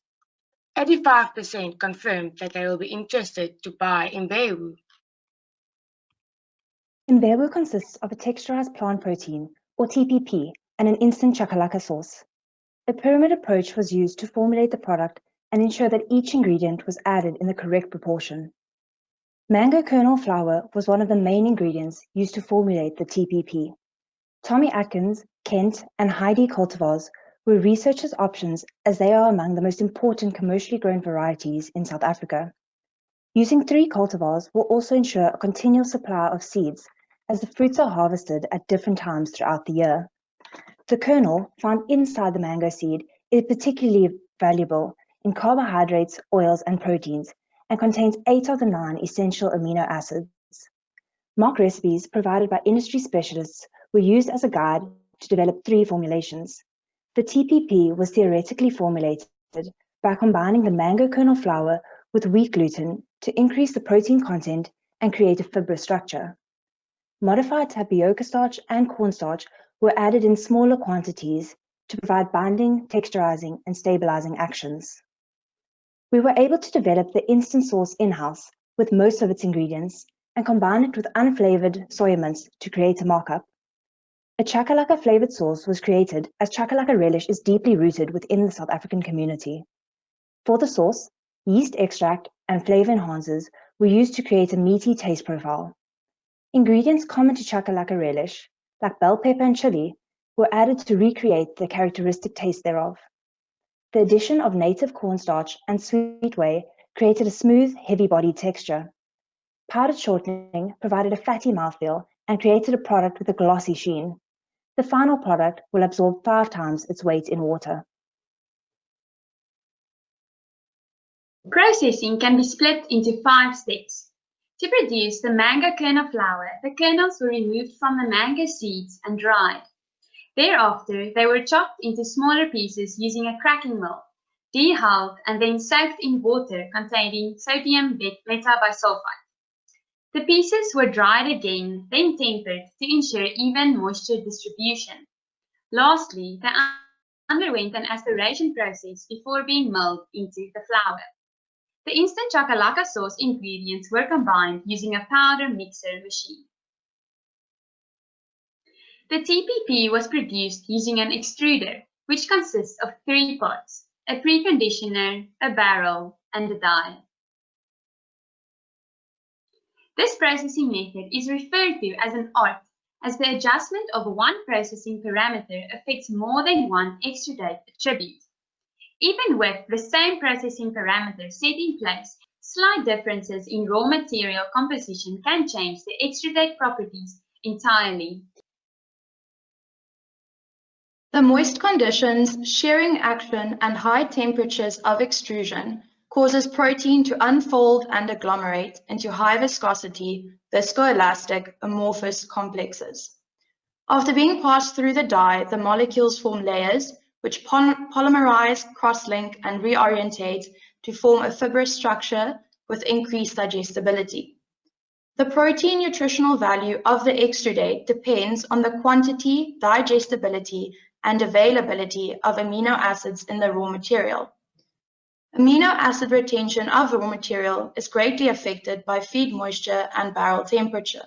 85% confirmed that they will be interested to buy Imbewu. Imbewu consists of a texturized plant protein, or TPP, and an instant chakalaka sauce. A pyramid approach was used to formulate the product and ensure that each ingredient was added in the correct proportion. Mango kernel flour was one of the main ingredients used to formulate the TPP. Tommy Atkins, Kent, and Heidi cultivars were researchers' options as they are among the most important commercially grown varieties in South Africa. Using 3 cultivars will also ensure a continual supply of seeds as the fruits are harvested at different times throughout the year. The kernel found inside the mango seed is particularly valuable in carbohydrates, oils, and proteins, and contains 8 of the 9 essential amino acids. Mock recipes provided by industry specialists were used as a guide to develop 3 formulations. The TPP was theoretically formulated by combining the mango kernel flour with wheat gluten to increase the protein content and create a fibrous structure. Modified tapioca starch and cornstarch were added in smaller quantities to provide binding, texturizing, and stabilizing actions. We were able to develop the instant sauce in-house with most of its ingredients and combine it with unflavored soya mince to create a markup. A chakalaka flavored sauce was created as chakalaka relish is deeply rooted within the South African community. For the sauce, yeast extract and flavor enhancers were used to create a meaty taste profile. Ingredients common to chakalaka relish, like bell pepper and chili, were added to recreate the characteristic taste thereof. The addition of native cornstarch and sweet whey created a smooth, heavy-bodied texture. Powdered shortening provided a fatty mouthfeel and created a product with a glossy sheen. The final product will absorb 5 times its weight in water. Processing can be split into 5 steps. To produce the mango kernel flour, the kernels were removed from the mango seeds and dried. Thereafter, they were chopped into smaller pieces using a cracking mill, dehulled, and then soaked in water containing sodium metabisulfite. The pieces were dried again, then tempered to ensure even moisture distribution. Lastly, they underwent an aspiration process before being milled into the flour. The instant chakalaka sauce ingredients were combined using a powder mixer machine. The TPP was produced using an extruder, which consists of 3 parts: a preconditioner, a barrel, and a die. This processing method is referred to as an art, as the adjustment of one processing parameter affects more than one extrudate attribute. Even with the same processing parameter set in place, slight differences in raw material composition can change the extrudate properties entirely. The moist conditions, shearing action, and high temperatures of extrusion causes protein to unfold and agglomerate into high viscosity, viscoelastic, amorphous complexes. After being passed through the dye, the molecules form layers, which polymerize, cross-link, and reorientate to form a fibrous structure with increased digestibility. The protein nutritional value of the extrudate depends on the quantity, digestibility, and availability of amino acids in the raw material. Amino acid retention of the raw material is greatly affected by feed moisture and barrel temperature.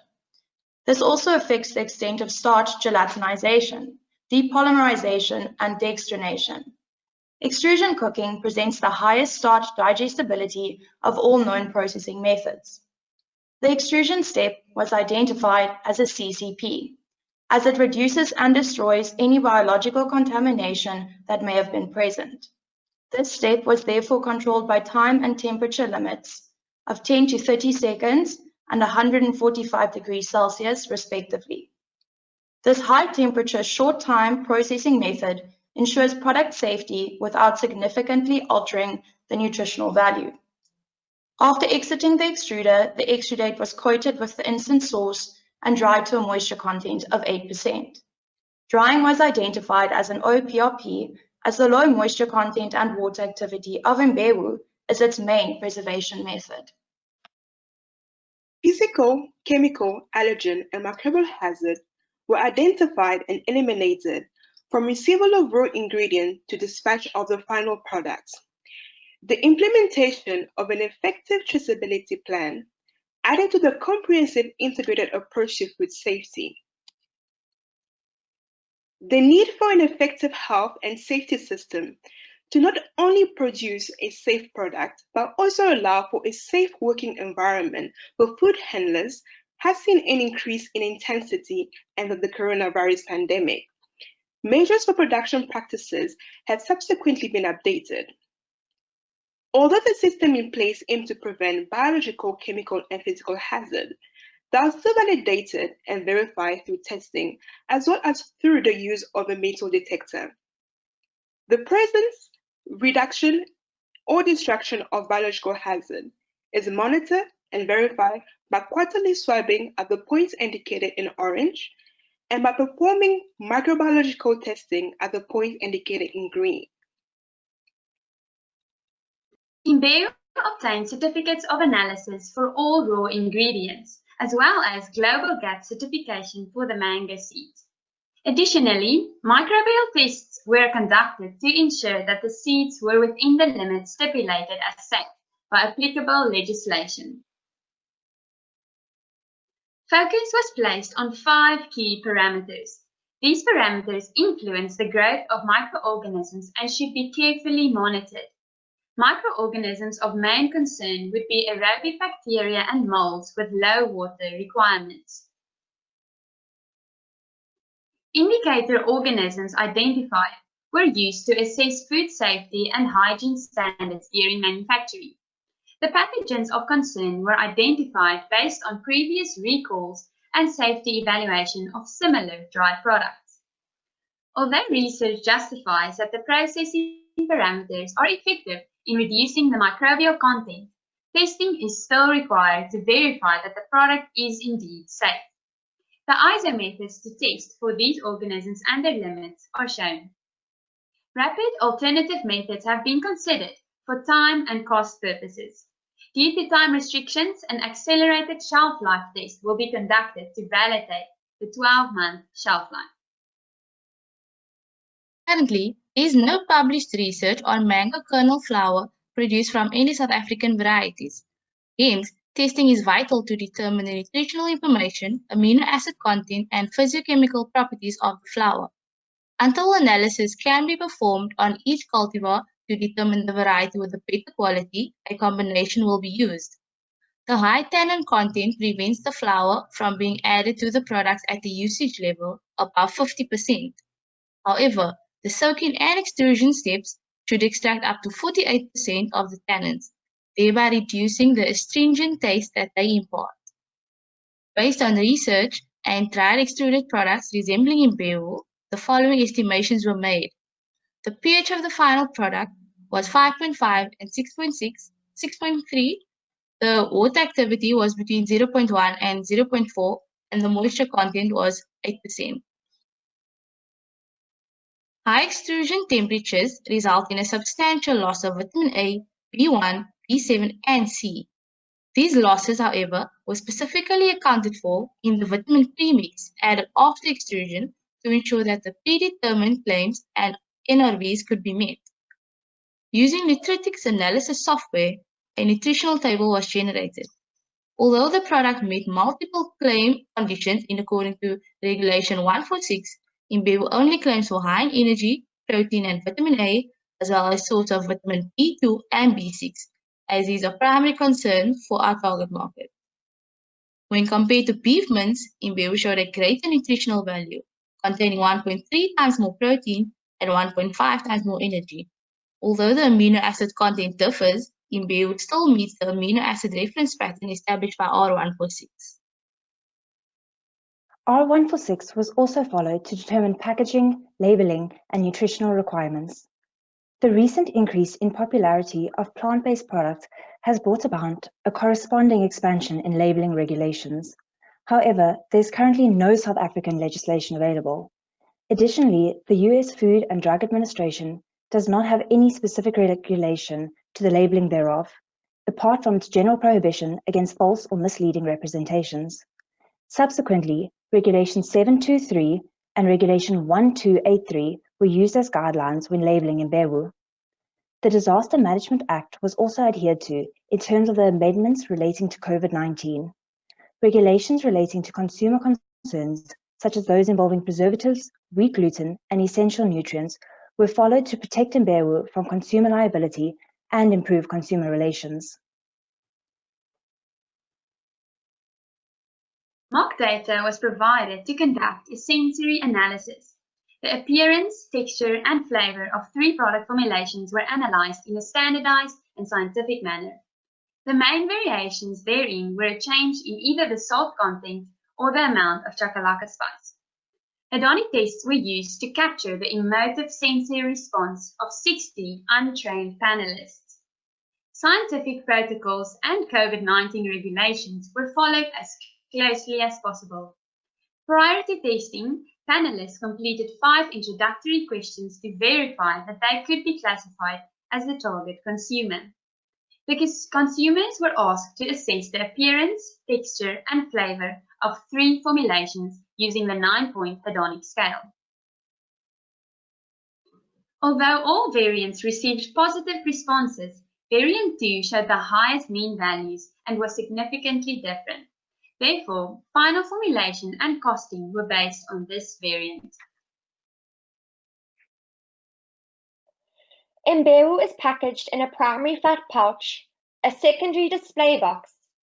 This also affects the extent of starch gelatinization, depolymerization, and dextrination. Extrusion cooking presents the highest starch digestibility of all known processing methods. The extrusion step was identified as a CCP, as it reduces and destroys any biological contamination that may have been present. This step was therefore controlled by time and temperature limits of 10 to 30 seconds and 145 degrees Celsius, respectively. This high-temperature, short-time processing method ensures product safety without significantly altering the nutritional value. After exiting the extrudate was coated with the instant sauce and dried to a moisture content of 8%. Drying was identified as an OPRP as the low moisture content and water activity of mbewu is its main preservation method. Physical, chemical, allergen, and microbial hazards were identified and eliminated from receival of raw ingredient to dispatch of the final products. The implementation of an effective traceability plan added to the comprehensive integrated approach to food safety. The need for an effective health and safety system to not only produce a safe product, but also allow for a safe working environment for food handlers has seen an increase in intensity under the coronavirus pandemic. Measures for production practices have subsequently been updated. Although the system in place aims to prevent biological, chemical, and physical hazard, they are still validated and verified through testing, as well as through the use of a metal detector. The presence, reduction, or destruction of biological hazard is monitored and verified by quarterly swabbing at the points indicated in orange and by performing microbiological testing at the point indicated in green. Mbewu obtained certificates of analysis for all raw ingredients, as well as Global GAP certification for the mango seeds. Additionally, microbial tests were conducted to ensure that the seeds were within the limits stipulated as safe by applicable legislation. Focus was placed on 5 key parameters. These parameters influence the growth of microorganisms and should be carefully monitored. Microorganisms of main concern would be aerobic bacteria and molds with low water requirements. Indicator organisms identified were used to assess food safety and hygiene standards during manufacturing. The pathogens of concern were identified based on previous recalls and safety evaluation of similar dry products. Although research justifies that the processing parameters are effective in reducing the microbial content, testing is still required to verify that the product is indeed safe. The ISO methods to test for these organisms and their limits are shown. Rapid alternative methods have been considered for time and cost purposes. Due to time restrictions, an accelerated shelf life test will be conducted to validate the 12-month shelf life. Currently, there is no published research on mango kernel flour produced from any South African varieties. Hence, testing is vital to determine the nutritional information, amino acid content, and physiochemical properties of the flour. Until analysis can be performed on each cultivar to determine the variety with a better quality, a combination will be used. The high tannin content prevents the flour from being added to the products at the usage level above 50%. However, the soaking and extrusion steps should extract up to 48% of the tannins, thereby reducing the astringent taste that they impart. Based on research and dried extruded products resembling mbewu, the following estimations were made. The pH of the final product was 5.5 and 6.3. The water activity was between 0.1 and 0.4, and the moisture content was 8%. High extrusion temperatures result in a substantial loss of vitamin A, B1, B7, and C. These losses, however, were specifically accounted for in the vitamin premix added after extrusion to ensure that the predetermined claims and NRVs could be met. Using Nutritics analysis software, a nutritional table was generated. Although the product met multiple claim conditions in according to Regulation 146, Imbewu only claims for high in energy, protein, and vitamin A, as well as source of vitamin B2 and B6, as these are primary concerns for our target market. When compared to beef mince, Imbewu showed a greater nutritional value, containing 1.3 times more protein and 1.5 times more energy. Although the amino acid content differs, Imbewu still meets the amino acid reference pattern established by R146. R146 was also followed to determine packaging, labeling, and nutritional requirements. The recent increase in popularity of plant-based products has brought about a corresponding expansion in labeling regulations. However, there's currently no South African legislation available. Additionally, the US Food and Drug Administration does not have any specific regulation to the labeling thereof, apart from its general prohibition against false or misleading representations. Subsequently, Regulation 723 and Regulation 1283 were used as guidelines when labeling Imbewu. The Disaster Management Act was also adhered to in terms of the amendments relating to COVID-19. Regulations relating to consumer concerns, such as those involving preservatives, wheat gluten, and essential nutrients, were followed to protect Imbewu from consumer liability and improve consumer relations. Mock data was provided to conduct a sensory analysis. The appearance, texture, and flavor of 3 product formulations were analyzed in a standardized and scientific manner. The main variations therein were a change in either the salt content or the amount of chakalaka spice. Hedonic tests were used to capture the emotive sensory response of 60 untrained panelists. Scientific protocols and COVID-19 regulations were followed as closely as possible. Prior to testing, panelists completed 5 introductory questions to verify that they could be classified as the target consumer. Because consumers were asked to assess the appearance, texture, and flavor of 3 formulations using the 9-point Hedonic scale. Although all variants received positive responses, variant 2 showed the highest mean values and was significantly different. Therefore, final formulation and costing were based on this variant. Imbewu is packaged in a primary flat pouch, a secondary display box,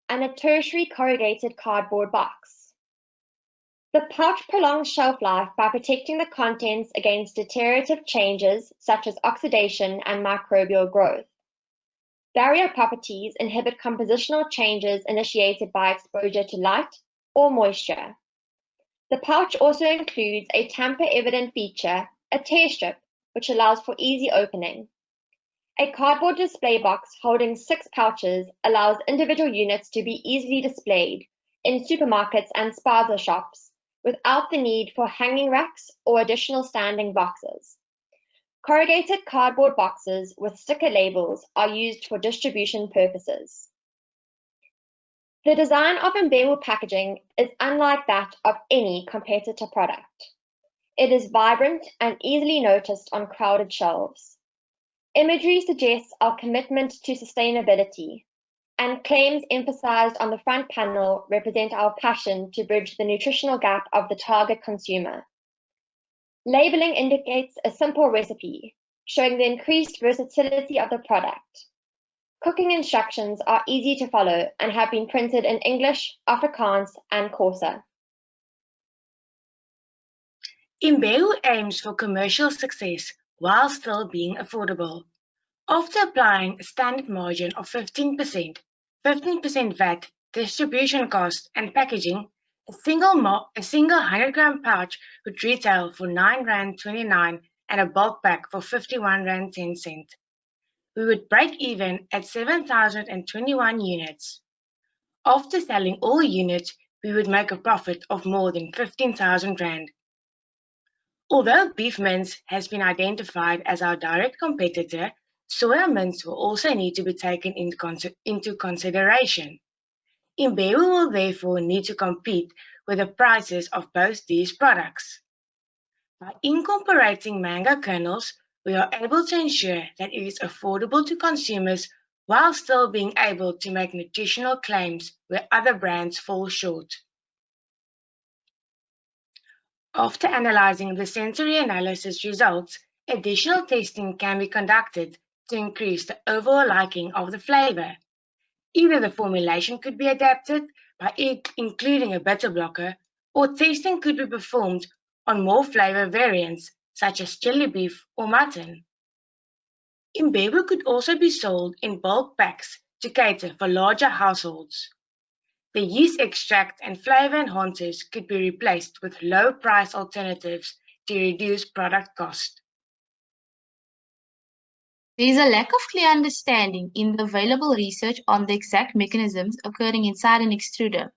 and a tertiary corrugated cardboard box. The pouch prolongs shelf life by protecting the contents against deteriorative changes such as oxidation and microbial growth. Barrier properties inhibit compositional changes initiated by exposure to light or moisture. The pouch also includes a tamper-evident feature, a tear strip, which allows for easy opening. A cardboard display box holding 6 pouches allows individual units to be easily displayed in supermarkets and spaza shops without the need for hanging racks or additional standing boxes. Corrugated cardboard boxes with sticker labels are used for distribution purposes. The design of Imbewu packaging is unlike that of any competitor product. It is vibrant and easily noticed on crowded shelves. Imagery suggests our commitment to sustainability, and claims emphasized on the front panel represent our passion to bridge the nutritional gap of the target consumer. Labeling indicates a simple recipe, showing the increased versatility of the product. Cooking instructions are easy to follow and have been printed in English, Afrikaans, and Xhosa. Imbewu aims for commercial success while still being affordable. After applying a standard margin of 15%, 15% VAT, distribution cost, and packaging, a single 100-gram pouch would retail for R9.29 and a bulk pack for R51.10. We would break even at 7,021 units. After selling all units, we would make a profit of more than 15,000 Rand. Although beef mince has been identified as our direct competitor, soya mince will also need to be taken into consideration. Imbewu will therefore need to compete with the prices of both these products. By incorporating mango kernels, we are able to ensure that it is affordable to consumers while still being able to make nutritional claims where other brands fall short. After analyzing the sensory analysis results, additional testing can be conducted to increase the overall liking of the flavor. Either the formulation could be adapted by including a bitter blocker, or testing could be performed on more flavor variants such as chili beef or mutton. Imbewu could also be sold in bulk packs to cater for larger households. The yeast extract and flavor enhancers could be replaced with low-price alternatives to reduce product cost. There is a lack of clear understanding in the available research on the exact mechanisms occurring inside an extruder.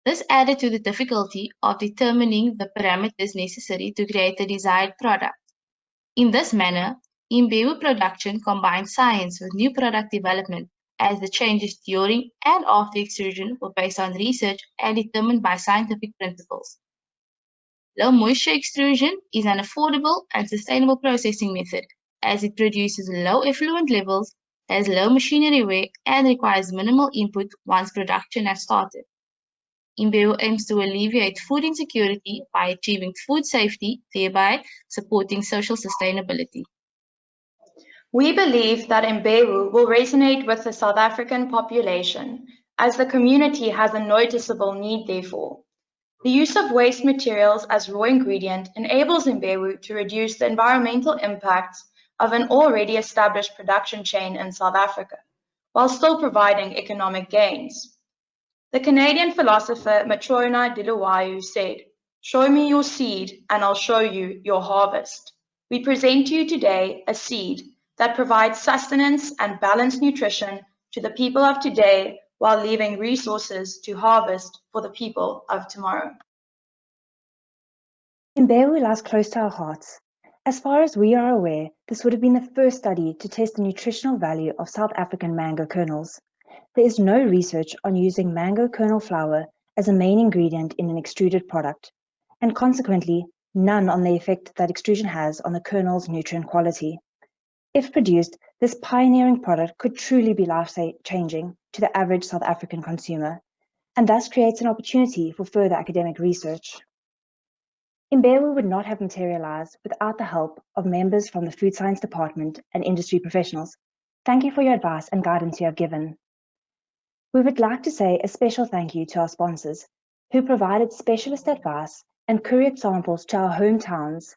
This added to the difficulty of determining the parameters necessary to create the desired product. In this manner, Imbewu production combines science with new product development, as the changes during and after extrusion were based on research and determined by scientific principles. Low moisture extrusion is an affordable and sustainable processing method, as it produces low effluent levels, has low machinery wear, and requires minimal input once production has started. Imbewu aims to alleviate food insecurity by achieving food safety, thereby supporting social sustainability. We believe that Imbewu will resonate with the South African population, as the community has a noticeable need therefore. The use of waste materials as raw ingredient enables Imbewu to reduce the environmental impacts of an already established production chain in South Africa, while still providing economic gains. The Canadian philosopher Matrona Diluwayo said, "Show me your seed and I'll show you your harvest." We present to you today a seed that provides sustenance and balanced nutrition to the people of today while leaving resources to harvest for the people of tomorrow. Imbewu lies close to our hearts. As far as we are aware, this would have been the first study to test the nutritional value of South African mango kernels. There is no research on using mango kernel flour as a main ingredient in an extruded product, and consequently, none on the effect that extrusion has on the kernel's nutrient quality. If produced, this pioneering product could truly be life-changing to the average South African consumer, and thus creates an opportunity for further academic research. Imbewu would not have materialized without the help of members from the Food Science Department and industry professionals. Thank you for your advice and guidance you have given. We would like to say a special thank you to our sponsors, who provided specialist advice and courier samples to our hometowns.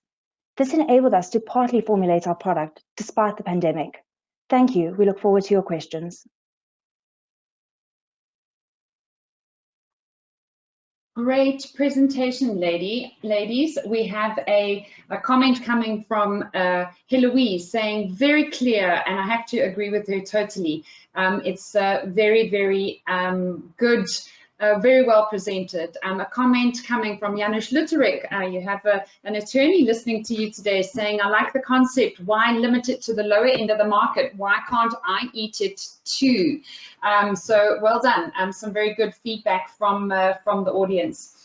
This enabled us to partly formulate our product despite the pandemic. Thank you. We look forward to your questions. Great presentation, ladies. We have a comment coming from Hluthi saying very clear, and I have to agree with her totally. It's very, very good. Very well presented. A comment coming from Janusz Luterik. You have an attorney listening to you today saying, I like the concept. Why limit it to the lower end of the market? Why can't I eat it too? So well done. Some very good feedback from the audience.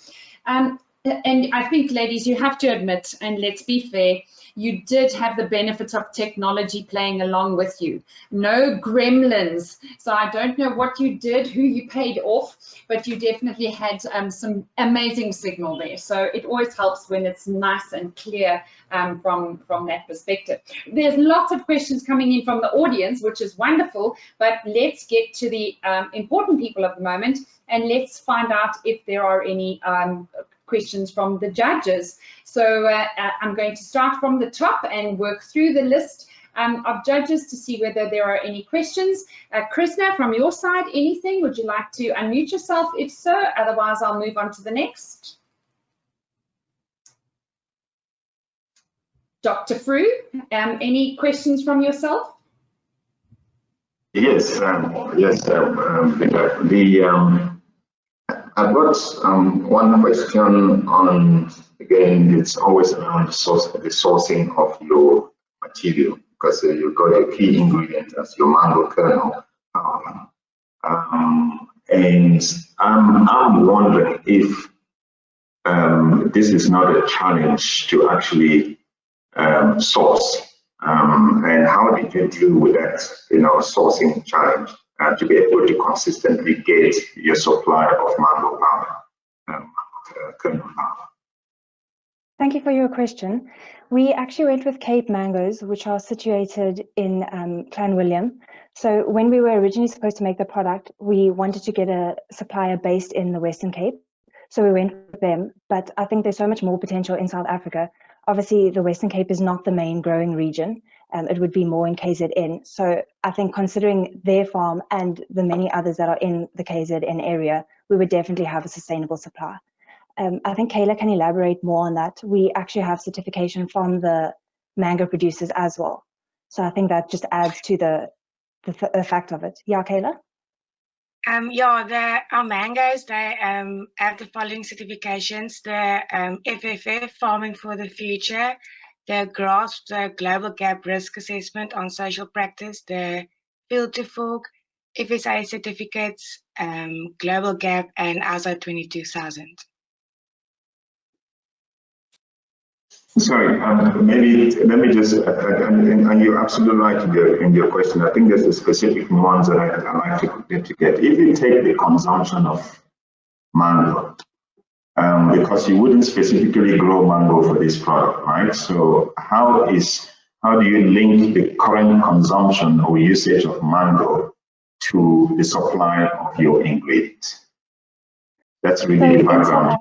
And I think, ladies, you have to admit, and let's be fair, you did have the benefits of technology playing along with you. No gremlins. So I don't know what you did, who you paid off, but you definitely had some amazing signal there. So it always helps when it's nice and clear from that perspective. There's lots of questions coming in from the audience, which is wonderful, but let's get to the important people of the moment, and let's find out if there are any questions from the judges. So I'm going to start from the top and work through the list of judges to see whether there are any questions. Krishna, from your side, anything? Would you like to unmute yourself? If so, otherwise I'll move on to the next. Dr. Frew, any questions from yourself? Yes, I've got one question on, again, it's always around the sourcing of your material, because you've got your key ingredient as your mango kernel powder. And I'm wondering if this is not a challenge to actually source, and how did you deal with that, sourcing challenge to be able to consistently get your supply of mango powder, kernel powder? Thank you for your question. We actually went with Cape mangoes, which are situated in Clanwilliam. So when we were originally supposed to make the product, we wanted to get a supplier based in the Western Cape. So we went with them, but I think there's so much more potential in South Africa. Obviously, the Western Cape is not the main growing region. It would be more in KZN. So I think considering their farm and the many others that are in the KZN area, we would definitely have a sustainable supply. I think Kayla can elaborate more on that. We actually have certification from the mango producers as well. So I think that just adds to the fact of it. Yeah, Kayla? Our mangoes, they have the following certifications: the FFF, Farming for the Future, the GRASP, the Global Gap Risk Assessment on Social Practice, the Field to Fork, FSA certificates, Global Gap, and ISO 22000. Sorry, maybe let me just, and you're absolutely right in your question. I think there's a specific ones that I like to get. If you take the consumption of mango, because you wouldn't specifically grow mango for this product, right? So how do you link the current consumption or usage of mango to the supply of your ingredients? That's really the background.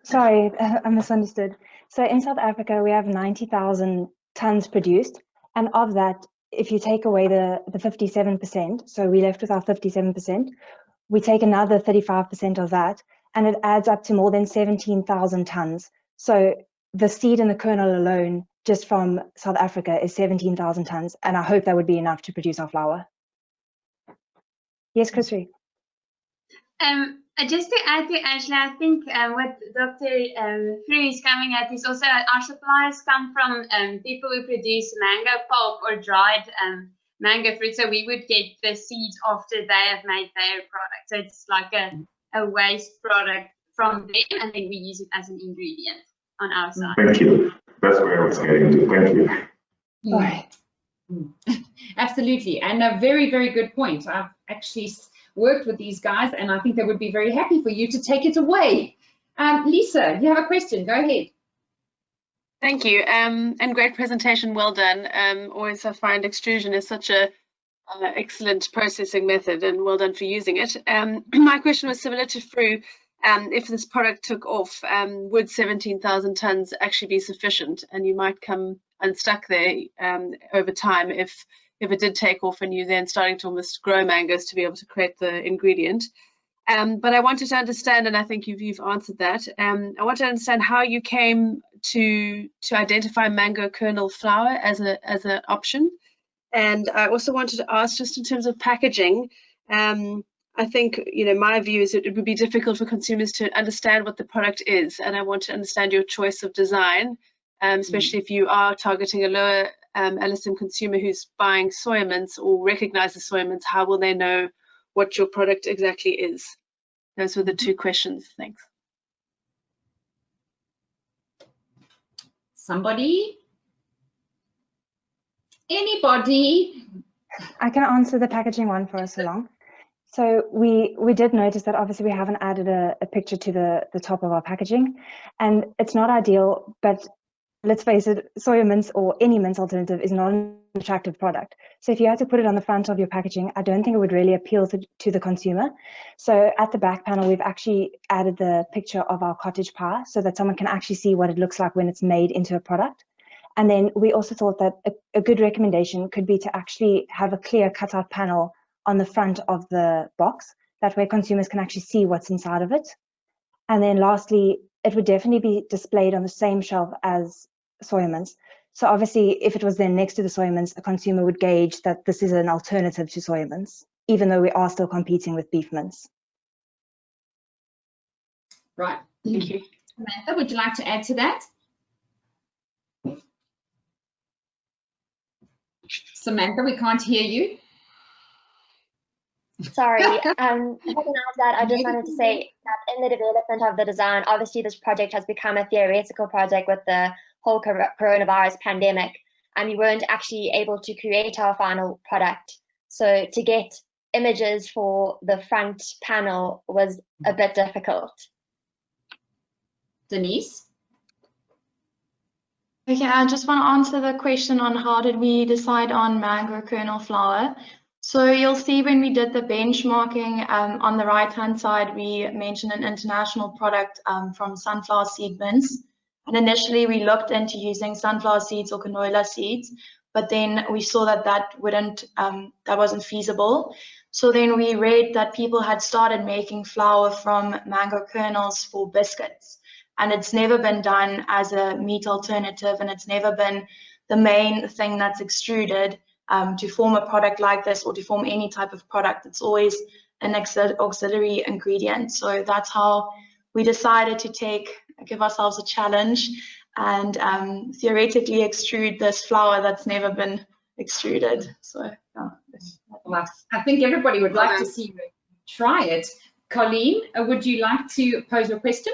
Sorry, I misunderstood. So in South Africa, we have 90,000 tons produced. And of that, if you take away the 57%, so we left with our 57%, we take another 35% of that, and it adds up to more than 17,000 tons. So the seed and the kernel alone, just from South Africa, is 17,000 tons. And I hope that would be enough to produce our flour. Yes, Chrissy? Just to add to Ashley, I think what Dr. Fru is coming at is also our suppliers come from people who produce mango pulp or dried mango fruit. So we would get the seeds after they have made their product. So it's like a waste product from them, and then we use it as an ingredient on our side. Thank you. That's where I was getting to. Thank you. Right. Absolutely. And a very, very good point. I've actually worked with these guys, and I think they would be very happy for you to take it away. Lisa, you have a question. Go ahead. Thank you. And great presentation. Well done. Always I find extrusion is such a excellent processing method, and well done for using it. My question was similar to Fru. If this product took off, would 17,000 tons actually be sufficient? And you might come unstuck there over time if it did take off and you then starting to almost grow mangoes to be able to create the ingredient. But I wanted to understand, and I think you've answered that. I want to understand how you came to identify mango kernel flour as an option. And I also wanted to ask, just in terms of packaging, I think, my view is it would be difficult for consumers to understand what the product is. And I want to understand your choice of design, especially if you are targeting a lower LSM consumer who's buying soya mince or recognizes soya mince. How will they know what your product exactly is? Those were the two questions. Thanks. Somebody? Anybody? I can answer the packaging one for us along. So we did notice that obviously we haven't added a picture to the top of our packaging, and it's not ideal, but let's face it, soya mince or any mince alternative is not an attractive product. So if you had to put it on the front of your packaging, I don't think it would really appeal to the consumer. So at the back panel, we've actually added the picture of our cottage pie so that someone can actually see what it looks like when it's made into a product. And then we also thought that a good recommendation could be to actually have a clear cutout panel on the front of the box. That way consumers can actually see what's inside of it. And then lastly, it would definitely be displayed on the same shelf as soya mince. So obviously, if it was then next to the soya mince, a consumer would gauge that this is an alternative to soya mince, even though we are still competing with beef mince. Right. Thank you. Samantha, would you like to add to that? Samantha, we can't hear you. Sorry, if I can add that, I just wanted to say that in the development of the design, obviously this project has become a theoretical project with the whole coronavirus pandemic, and we weren't actually able to create our final product. So to get images for the front panel was a bit difficult. Denise? Okay, I just want to answer the question on how did we decide on mango kernel flour. So you'll see when we did the benchmarking on the right-hand side, we mentioned an international product from sunflower seed mince. And initially we looked into using sunflower seeds or canola seeds, but then we saw that that wasn't feasible. So then we read that people had started making flour from mango kernels for biscuits. And it's never been done as a meat alternative, and it's never been the main thing that's extruded to form a product like this or to form any type of product. It's always an auxiliary ingredient. So that's how we decided to give ourselves a challenge and theoretically extrude this flour that's never been extruded. So well, I think everybody would like to see you try it. Colleen, would you like to pose your question?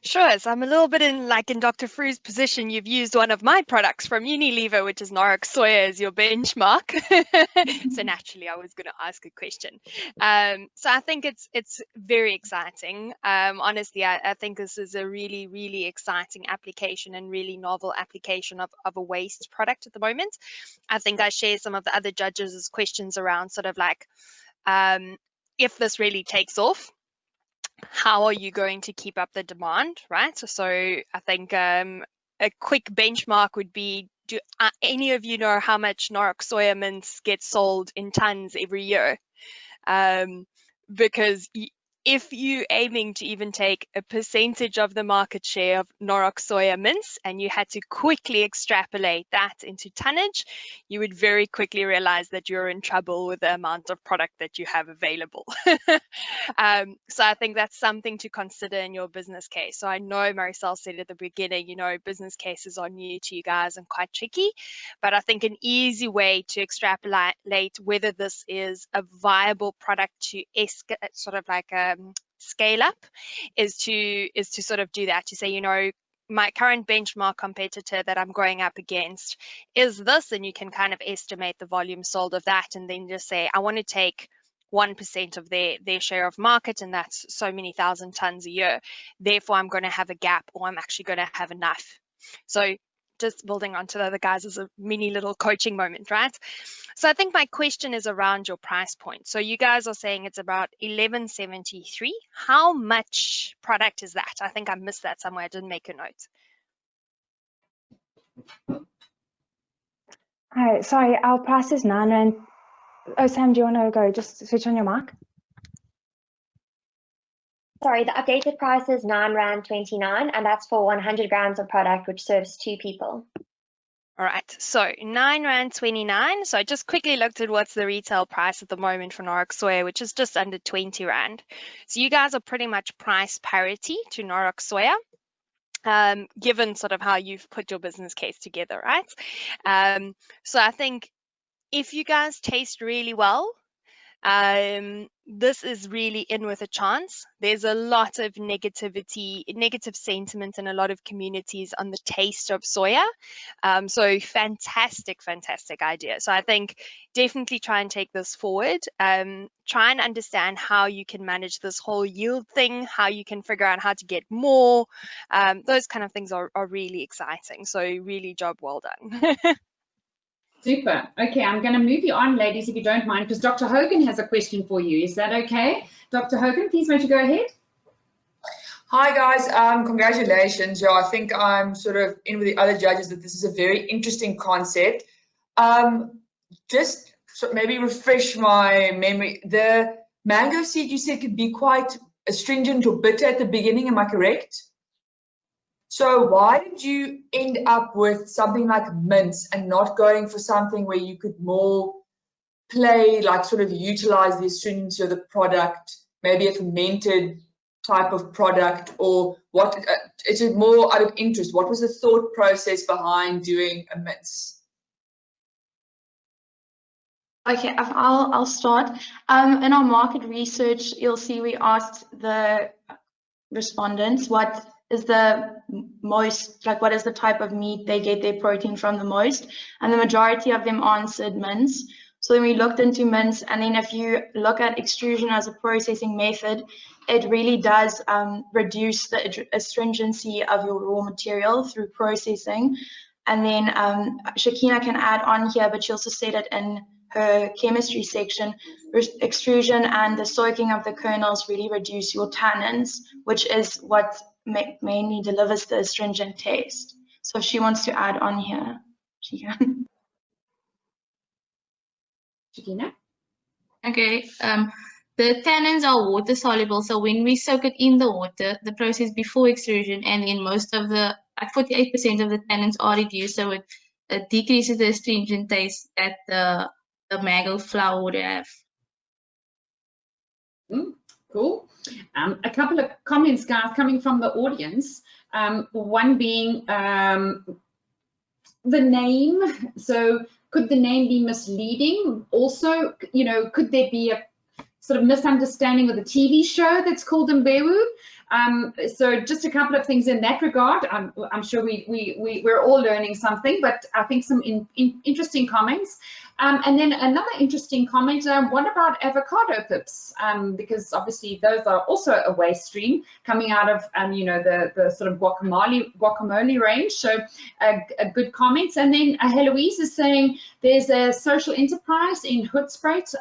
Sure, so I'm a little bit in Dr. Fru's position. You've used one of my products from Unilever, which is Norok Soya, as your benchmark. So naturally, I was going to ask a question. So I think it's very exciting. Honestly, I think this is a really, really exciting application and really novel application of a waste product at the moment. I think I share some of the other judges' questions around sort of like, if this really takes off, how are you going to keep up the demand, right? So I think a quick benchmark would be, do any of you know how much Norok soya mince gets sold in tons every year? Because if you're aiming to even take a percentage of the market share of Norok soya mince and you had to quickly extrapolate that into tonnage, you would very quickly realize that you're in trouble with the amount of product that you have available. So I think that's something to consider in your business case. So I know Maricel said at the beginning, you know, business cases are new to you guys and quite tricky, but I think an easy way to extrapolate whether this is a viable product to sort of like scale up is to sort of do that, to say, you know, my current benchmark competitor that I'm going up against is this, and you can kind of estimate the volume sold of that, and then just say, I want to take 1% of their share of market, and that's so many thousand tons a year. Therefore, I'm going to have a gap, or I'm actually going to have enough. So just building onto the other guys is a mini little coaching moment, right? So I think my question is around your price point. So you guys are saying it's about $11.73. How much product is that? I think I missed that somewhere. I didn't make a note. Hi, sorry, our price is 9 Rand. Oh, Sam, do you want to go? Just switch on your mic. Sorry, the updated price is R9.29, and that's for 100 grams of product, which serves 2 people. All right, so R9.29. So I just quickly looked at what's the retail price at the moment for Norok soya, which is just under 20 Rand. So you guys are pretty much price parity to Norok soya, given sort of how you've put your business case together, right? So I think if you guys taste really well, this is really in with a chance. There's a lot of negative sentiment in a lot of communities on the taste of soya. So fantastic idea. So I think definitely try and take this forward. Try and understand how you can manage this whole yield thing, how you can figure out how to get more. Those kind of things are really exciting. So really job well done. Super. Okay, I'm going to move you on, ladies, if you don't mind, because Dr. Hogan has a question for you. Is that okay? Dr. Hogan, please won't you go ahead? Hi, guys. Congratulations. Yeah, I think I'm sort of in with the other judges that this is a very interesting concept. Just maybe refresh my memory. The mango seed you said could be quite astringent or bitter at the beginning. Am I correct? So why did you end up with something like mince and not going for something where you could more play, like sort of utilize the astringency of the product, maybe a fermented type of product, or what? Is it more out of interest? What was the thought process behind doing a mince? Okay, I'll start. In our market research, you'll see we asked the respondents what is the most, like what is the type of meat they get their protein from the most, and the majority of them answered mince. So then we looked into mince, and then if you look at extrusion as a processing method, it really does reduce the astringency of your raw material through processing. And then Shakina can add on here, but she also said it in her chemistry section, extrusion and the soaking of the kernels really reduce your tannins, which is what mainly delivers the astringent taste. So if she wants to add on here, she can. Shakina? Okay, the tannins are water soluble, so when we soak it in the water, the process before extrusion, and then most of the, like 48% of the tannins are reduced, so it decreases the astringent taste that the mango flour would have. Cool. A couple of comments, guys, coming from the audience. One being the name. So could the name be misleading? Also, you know, could there be a sort of misunderstanding of the TV show that's called Mbewu? So just a couple of things in that regard. I'm sure we're all learning something, but I think some interesting comments. And then another interesting comment, what about avocado pips? Because obviously those are also a waste stream coming out of, you know, the sort of guacamole range. So a good comments. And then Heloise is saying there's a social enterprise in Hoedspruit.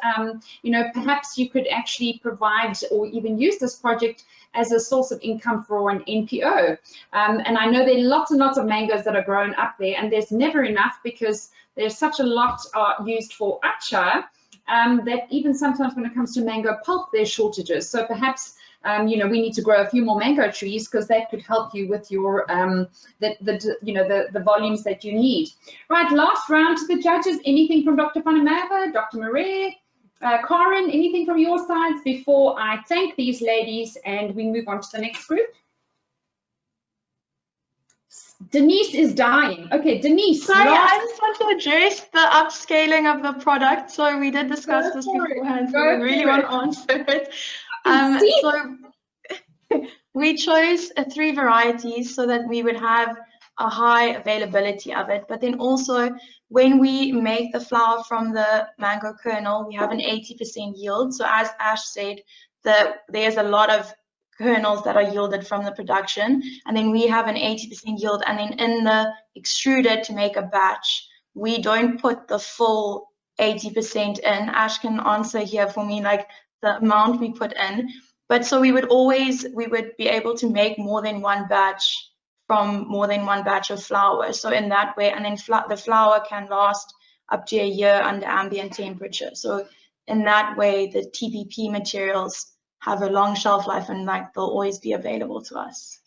You know, perhaps you could actually provide or even use this project as a source of income for an NPO. And I know there are lots and lots of mangoes that are grown up there, and there's never enough because there's such a lot used for achar that even sometimes when it comes to mango pulp, there's shortages. So perhaps, you know, we need to grow a few more mango trees because that could help you with your, the volumes that you need. Right, last round to the judges. Anything from Dr. Panamava, Dr. Marie? Karen, anything from your sides before I thank these ladies and we move on to the next group? Denise is dying. Okay, Denise. Sorry, I just want to address the upscaling of the product. So we did discuss this beforehand, so we really want to answer it. So we chose 3 varieties so that we would have a high availability of it, but then also when we make the flour from the mango kernel, we have an 80% yield. So as Ash said, there's a lot of kernels that are yielded from the production, and then we have an 80% yield, and then in the extruder to make a batch, we don't put the full 80% in. Ash can answer here for me, like the amount we put in, but so we would be able to make more than one batch from more than one batch of flour. So in that way, and then the flour can last up to a year under ambient temperature. So in that way, the TPP materials have a long shelf life and like they'll always be available to us.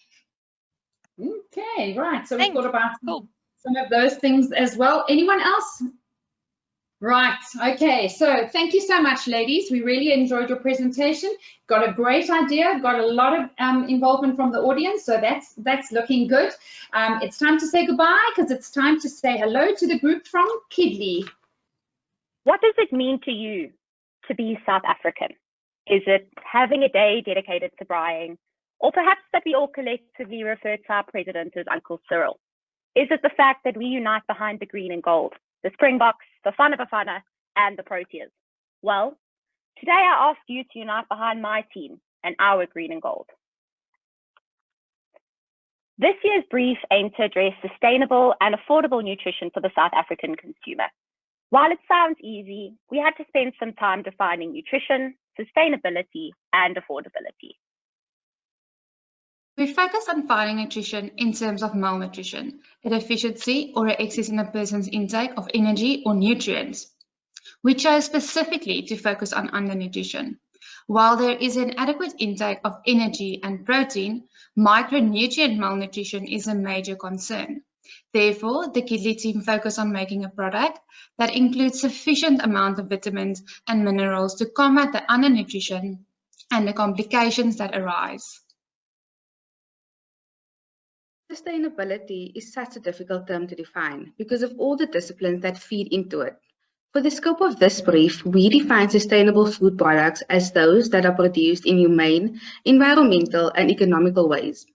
Okay, right. So we've got about some of those things as well. Anyone else? Right, okay, so thank you so much, ladies. We really enjoyed your presentation. Got a great idea, got a lot of involvement from the audience, so that's looking good. It's time to say goodbye because it's time to say hello to the group from Kidley. What does it mean to you to be South African? Is it having a day dedicated to braaiing, or perhaps that we all collectively refer to our president as Uncle Cyril? Is it the fact that we unite behind the green and gold? The Springboks, the Bafana, and the Proteas? Well, today I ask you to unite behind my team and our green and gold. This year's brief aimed to address sustainable and affordable nutrition for the South African consumer. While it sounds easy, we had to spend some time defining nutrition, sustainability, and affordability. We focus on finding nutrition in terms of malnutrition, a deficiency or an excess in a person's intake of energy or nutrients. We chose specifically to focus on undernutrition. While there is an adequate intake of energy and protein, micronutrient malnutrition is a major concern. Therefore, the Kidley team focus on making a product that includes sufficient amount of vitamins and minerals to combat the undernutrition and the complications that arise. Sustainability is such a difficult term to define because of all the disciplines that feed into it. For the scope of this brief, we define sustainable food products as those that are produced in humane, environmental, and economical ways.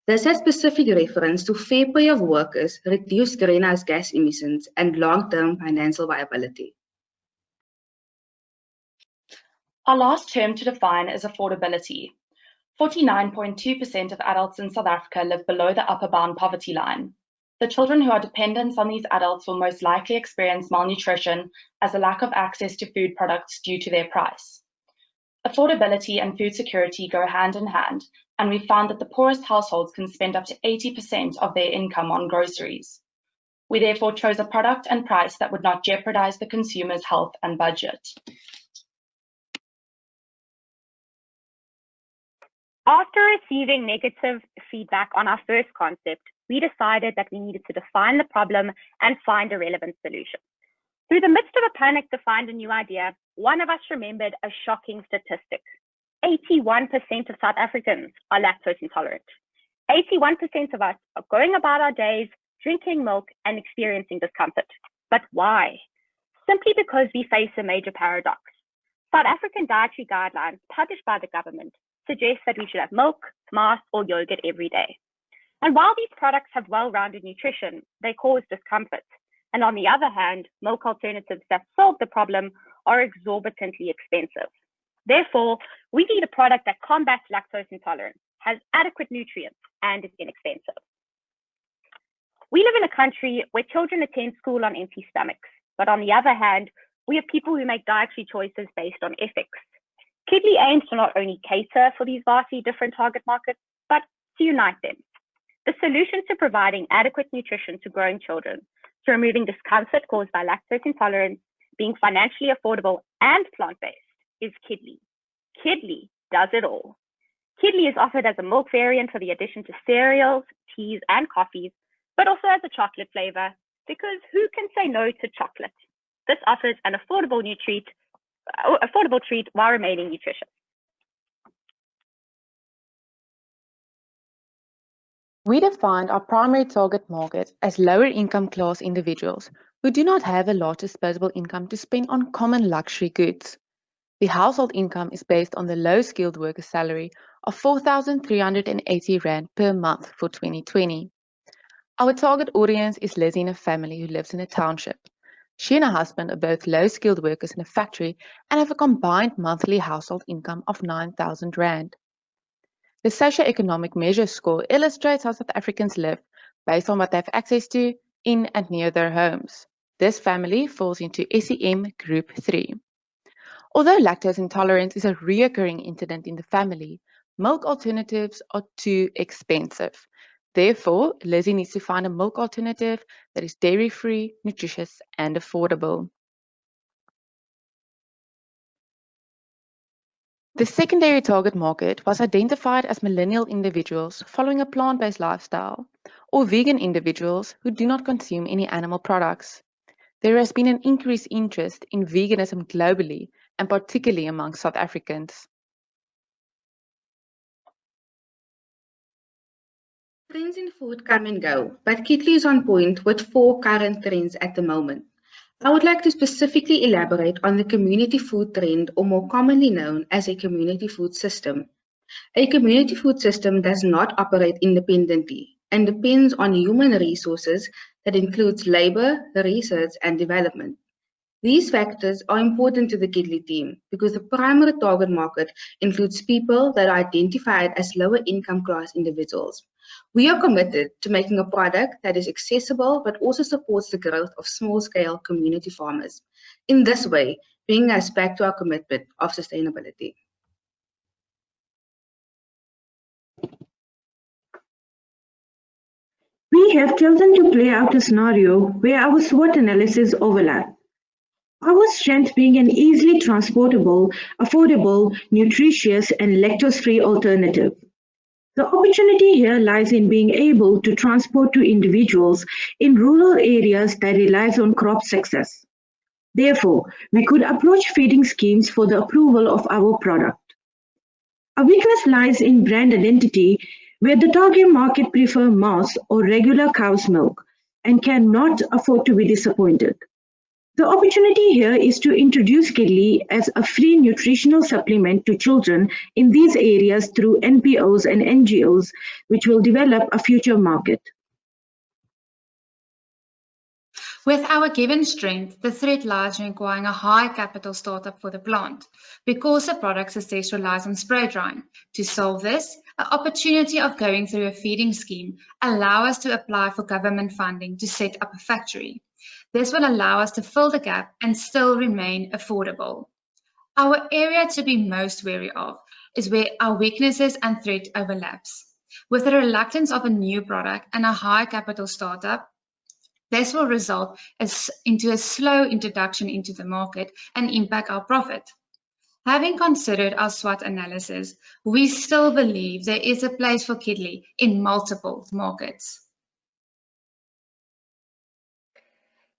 This has specific reference to fair pay of workers, reduced greenhouse gas emissions, and long-term financial viability. Our last term to define is affordability. 49.2% of adults in South Africa live below the upper bound poverty line. The children who are dependent on these adults will most likely experience malnutrition as a lack of access to food products due to their price. Affordability and food security go hand in hand, and we found that the poorest households can spend up to 80% of their income on groceries. We therefore chose a product and price that would not jeopardize the consumer's health and budget. After receiving negative feedback on our first concept, we decided that we needed to define the problem and find a relevant solution. Through the midst of a panic to find a new idea, one of us remembered a shocking statistic. 81% of South Africans are lactose intolerant. 81% of us are going about our days drinking milk and experiencing discomfort. But why? Simply because we face a major paradox. South African dietary guidelines published by the government suggest that we should have milk, mast, or yogurt every day. And while these products have well-rounded nutrition, they cause discomfort. And on the other hand, milk alternatives that solve the problem are exorbitantly expensive. Therefore, we need a product that combats lactose intolerance, has adequate nutrients, and is inexpensive. We live in a country where children attend school on empty stomachs. But on the other hand, we have people who make dietary choices based on ethics. Kidley aims to not only cater for these vastly different target markets, but to unite them. The solution to providing adequate nutrition to growing children, to removing discomfort caused by lactose intolerance, being financially affordable and plant-based, is Kidley. Kidley does it all. Kidley is offered as a milk variant for the addition to cereals, teas, and coffees, but also as a chocolate flavor, because who can say no to chocolate? This offers an affordable treat while remaining nutritious. We defined our primary target market as lower income class individuals who do not have a large disposable income to spend on common luxury goods. The household income is based on the low skilled worker salary of 4,380 Rand per month for 2020. Our target audience is Lizzie and a family who lives in a township. She and her husband are both low-skilled workers in a factory and have a combined monthly household income of 9,000 Rand. The socioeconomic measure score illustrates how South Africans live based on what they have access to in and near their homes. This family falls into SEM Group 3. Although lactose intolerance is a recurring incident in the family, milk alternatives are too expensive. Therefore, Lizzie needs to find a milk alternative that is dairy-free, nutritious, and affordable. The secondary target market was identified as millennial individuals following a plant-based lifestyle, or vegan individuals who do not consume any animal products. There has been an increased interest in veganism globally, and particularly among South Africans. Trends in food come and go, but Kidley is on point with 4 current trends at the moment. I would like to specifically elaborate on the community food trend, or more commonly known as a community food system. A community food system does not operate independently and depends on human resources that includes labor, research, and development. These factors are important to the Kidley team because the primary target market includes people that are identified as lower income class individuals. We are committed to making a product that is accessible but also supports the growth of small-scale community farmers. In this way, bringing us back to our commitment of sustainability. We have chosen to play out a scenario where our SWOT analysis overlap. Our strength being an easily transportable, affordable, nutritious, and lactose-free alternative. The opportunity here lies in being able to transport to individuals in rural areas that relies on crop success. Therefore, we could approach feeding schemes for the approval of our product. Our weakness lies in brand identity, where the target market prefer mass or regular cow's milk and cannot afford to be disappointed. The opportunity here is to introduce Kidley as a free nutritional supplement to children in these areas through NPOs and NGOs, which will develop a future market. With our given strength, the threat lies in requiring a high capital startup for the plant, because the product success relies on spray drying. To solve this, an opportunity of going through a feeding scheme allows us to apply for government funding to set up a factory. This will allow us to fill the gap and still remain affordable. Our area to be most wary of is where our weaknesses and threat overlaps. With the reluctance of a new product and a high capital startup, this will result into a slow introduction into the market and impact our profit. Having considered our SWOT analysis, we still believe there is a place for Kidley in multiple markets.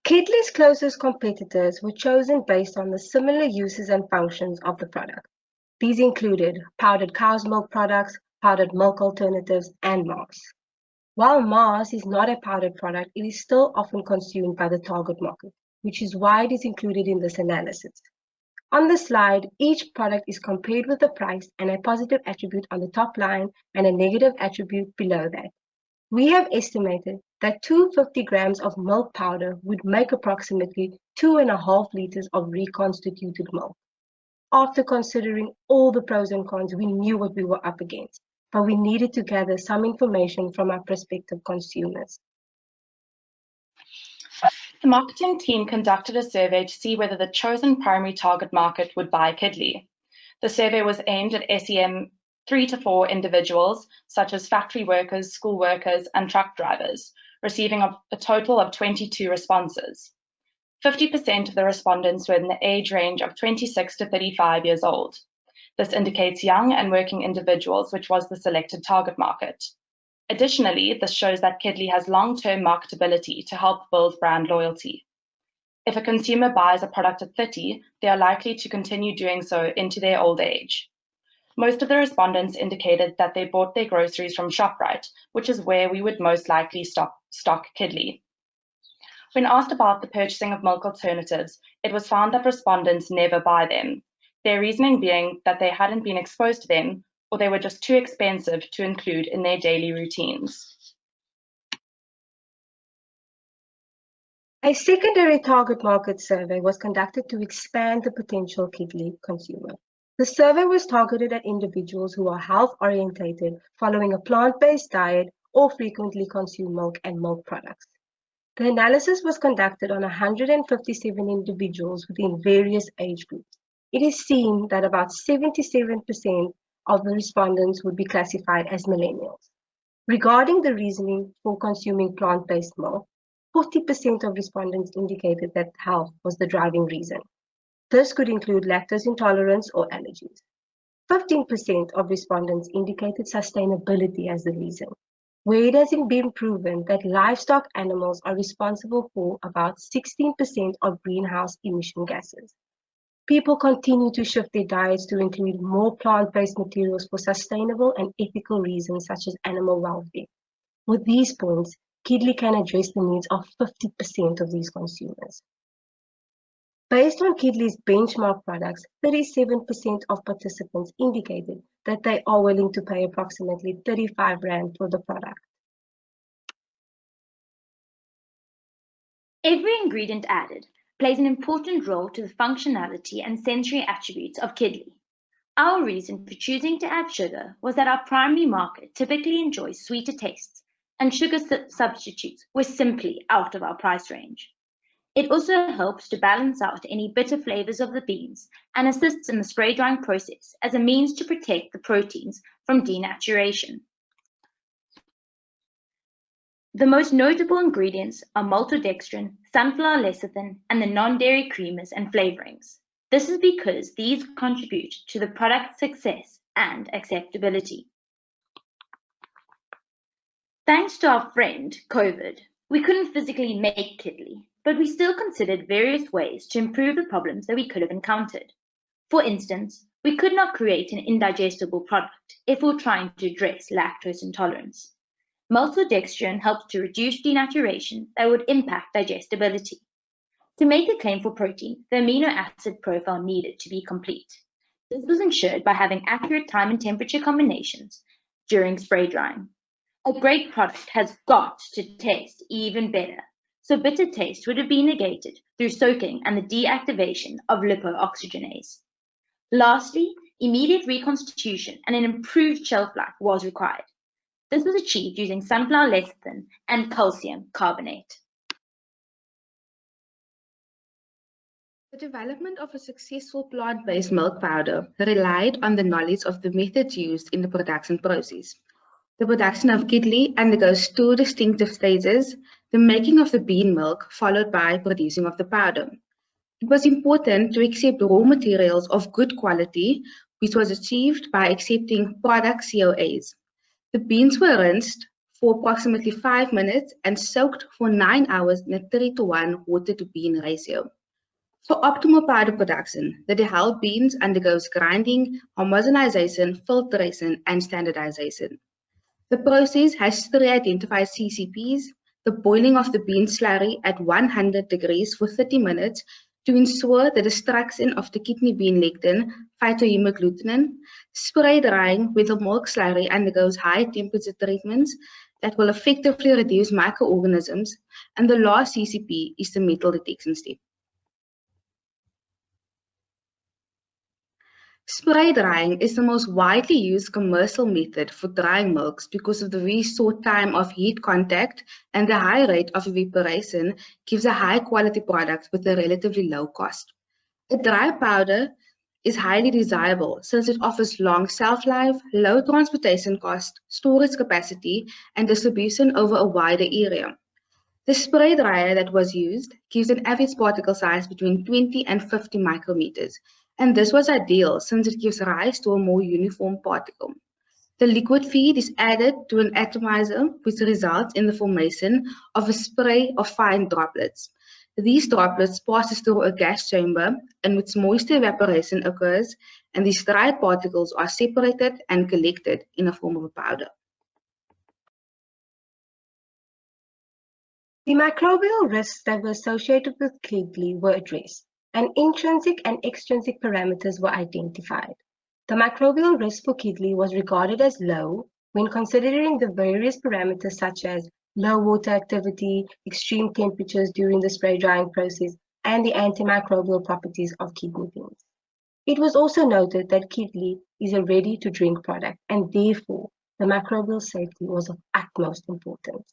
Kidley's closest competitors were chosen based on the similar uses and functions of the product. These included powdered cow's milk products, powdered milk alternatives, and mass. While mass is not a powdered product, it is still often consumed by the target market, which is why it is included in this analysis. On the slide, each product is compared with the price and a positive attribute on the top line and a negative attribute below that. We have estimated that 250 grams of milk powder would make approximately 2.5 liters of reconstituted milk. After considering all the pros and cons, we knew what we were up against, but we needed to gather some information from our prospective consumers. The marketing team conducted a survey to see whether the chosen primary target market would buy Kidley. The survey was aimed at SEM 3 to 4 individuals, such as factory workers, school workers, and truck drivers, receiving a total of 22 responses. 50% of the respondents were in the age range of 26 to 35 years old. This indicates young and working individuals, which was the selected target market. Additionally, this shows that Kidley has long-term marketability to help build brand loyalty. If a consumer buys a product at 30, they are likely to continue doing so into their old age. Most of the respondents indicated that they bought their groceries from ShopRite, which is where we would most likely stock Kidley. When asked about the purchasing of milk alternatives, it was found that respondents never buy them, their reasoning being that they hadn't been exposed to them or they were just too expensive to include in their daily routines. A secondary target market survey was conducted to expand the potential Kidley consumer. The survey was targeted at individuals who are health-orientated, following a plant-based diet, or frequently consume milk and milk products. The analysis was conducted on 157 individuals within various age groups. It is seen that about 77% of the respondents would be classified as millennials. Regarding the reasoning for consuming plant-based milk, 40% of respondents indicated that health was the driving reason. This could include lactose intolerance or allergies. 15% of respondents indicated sustainability as the reason, where it has been proven that livestock animals are responsible for about 16% of greenhouse emission gases. People continue to shift their diets to include more plant-based materials for sustainable and ethical reasons such as animal welfare. With these points, Kidley can address the needs of 50% of these consumers. Based on Kidley's benchmark products, 37% of participants indicated that they are willing to pay approximately 35 Rand for the product. Every ingredient added plays an important role to the functionality and sensory attributes of Kidley. Our reason for choosing to add sugar was that our primary market typically enjoys sweeter tastes, and sugar substitutes were simply out of our price range. It also helps to balance out any bitter flavors of the beans and assists in the spray drying process as a means to protect the proteins from denaturation. The most notable ingredients are maltodextrin, sunflower lecithin, and the non-dairy creamers and flavorings. This is because these contribute to the product's success and acceptability. Thanks to our friend, COVID, we couldn't physically make Kidley, but we still considered various ways to improve the problems that we could have encountered. For instance, We could not create an indigestible product if we were trying to address lactose intolerance. Maltodextrin helps to reduce denaturation that would impact digestibility. To make a claim for protein, the amino acid profile needed to be complete. This was ensured by having accurate time and temperature combinations during spray drying. A great product has got to taste even better, so bitter taste would have been negated through soaking and the deactivation of lipooxygenase. Lastly, immediate reconstitution and an improved shelf life was required. This was achieved using sunflower lecithin and calcium carbonate. The development of a successful plant-based milk powder relied on the knowledge of the methods used in the production process. The production of kidney undergoes two distinctive stages, the making of the bean milk followed by producing of the powder. It was important to accept raw materials of good quality, which was achieved by accepting product COAs. The beans were rinsed for approximately 5 minutes and soaked for 9 hours in a 3:1 water to bean ratio. For optimal powder production, the dehalled beans undergoes grinding, homogenization, filtration, and standardization. The process has 3 identified CCPs, the boiling of the bean slurry at 100 degrees for 30 minutes to ensure the destruction of the kidney bean lectin, phytohemagglutinin, spray drying where the milk slurry undergoes high temperature treatments that will effectively reduce microorganisms, and the last CCP is the metal detection step. Spray drying is the most widely used commercial method for drying milks because of the very short time of heat contact, and the high rate of evaporation gives a high quality product with a relatively low cost. A dry powder is highly desirable since it offers long shelf life, low transportation cost, storage capacity, and distribution over a wider area. The spray dryer that was used gives an average particle size between 20 and 50 micrometers, and this was ideal since it gives rise to a more uniform particle. The liquid feed is added to an atomizer, which results in the formation of a spray of fine droplets. These droplets pass through a gas chamber in which moisture evaporation occurs, and these dried particles are separated and collected in the form of a powder. The microbial risks that were associated with kidney were addressed, and intrinsic and extrinsic parameters were identified. The microbial risk for kidney was regarded as low when considering the various parameters such as low water activity, extreme temperatures during the spray drying process, and the antimicrobial properties of kidney beans. It was also noted that kidney is a ready-to-drink product, and therefore the microbial safety was of utmost importance.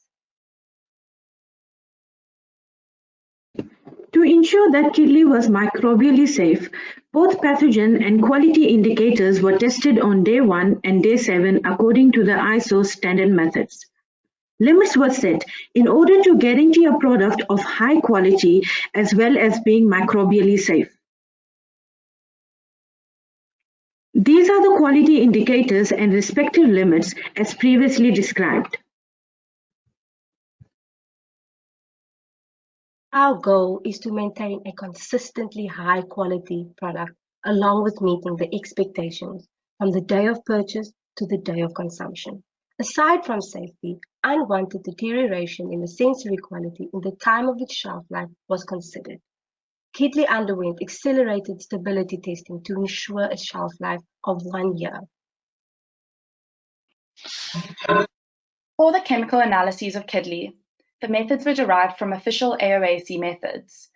To ensure that kidney was microbially safe, both pathogen and quality indicators were tested on day 1 and day 7 according to the ISO standard methods. Limits were set in order to guarantee a product of high quality as well as being microbially safe. These are the quality indicators and respective limits as previously described. Our goal is to maintain a consistently high quality product along with meeting the expectations from the day of purchase to the day of consumption. Aside from safety, unwanted deterioration in the sensory quality in the time of its shelf life was considered. Kidley underwent accelerated stability testing to ensure a shelf life of 1 year. For the chemical analyses of kidney, the methods were derived from official AOAC methods.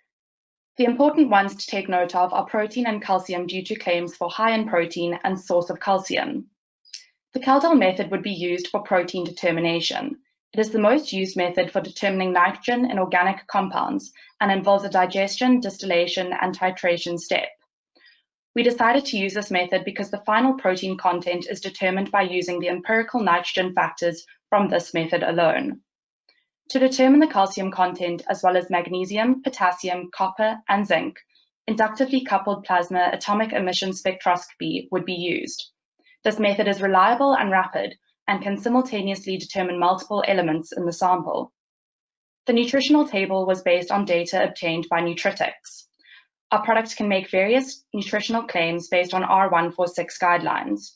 The important ones to take note of are protein and calcium due to claims for high in protein and source of calcium. The Caldwell method would be used for protein determination. It is the most used method for determining nitrogen in organic compounds and involves a digestion, distillation, and titration step. We decided to use this method because the final protein content is determined by using the empirical nitrogen factors from this method alone. To determine the calcium content, as well as magnesium, potassium, copper, and zinc, inductively coupled plasma atomic emission spectroscopy would be used. This method is reliable and rapid and can simultaneously determine multiple elements in the sample. The nutritional table was based on data obtained by Nutritics. Our products can make various nutritional claims based on R146 guidelines.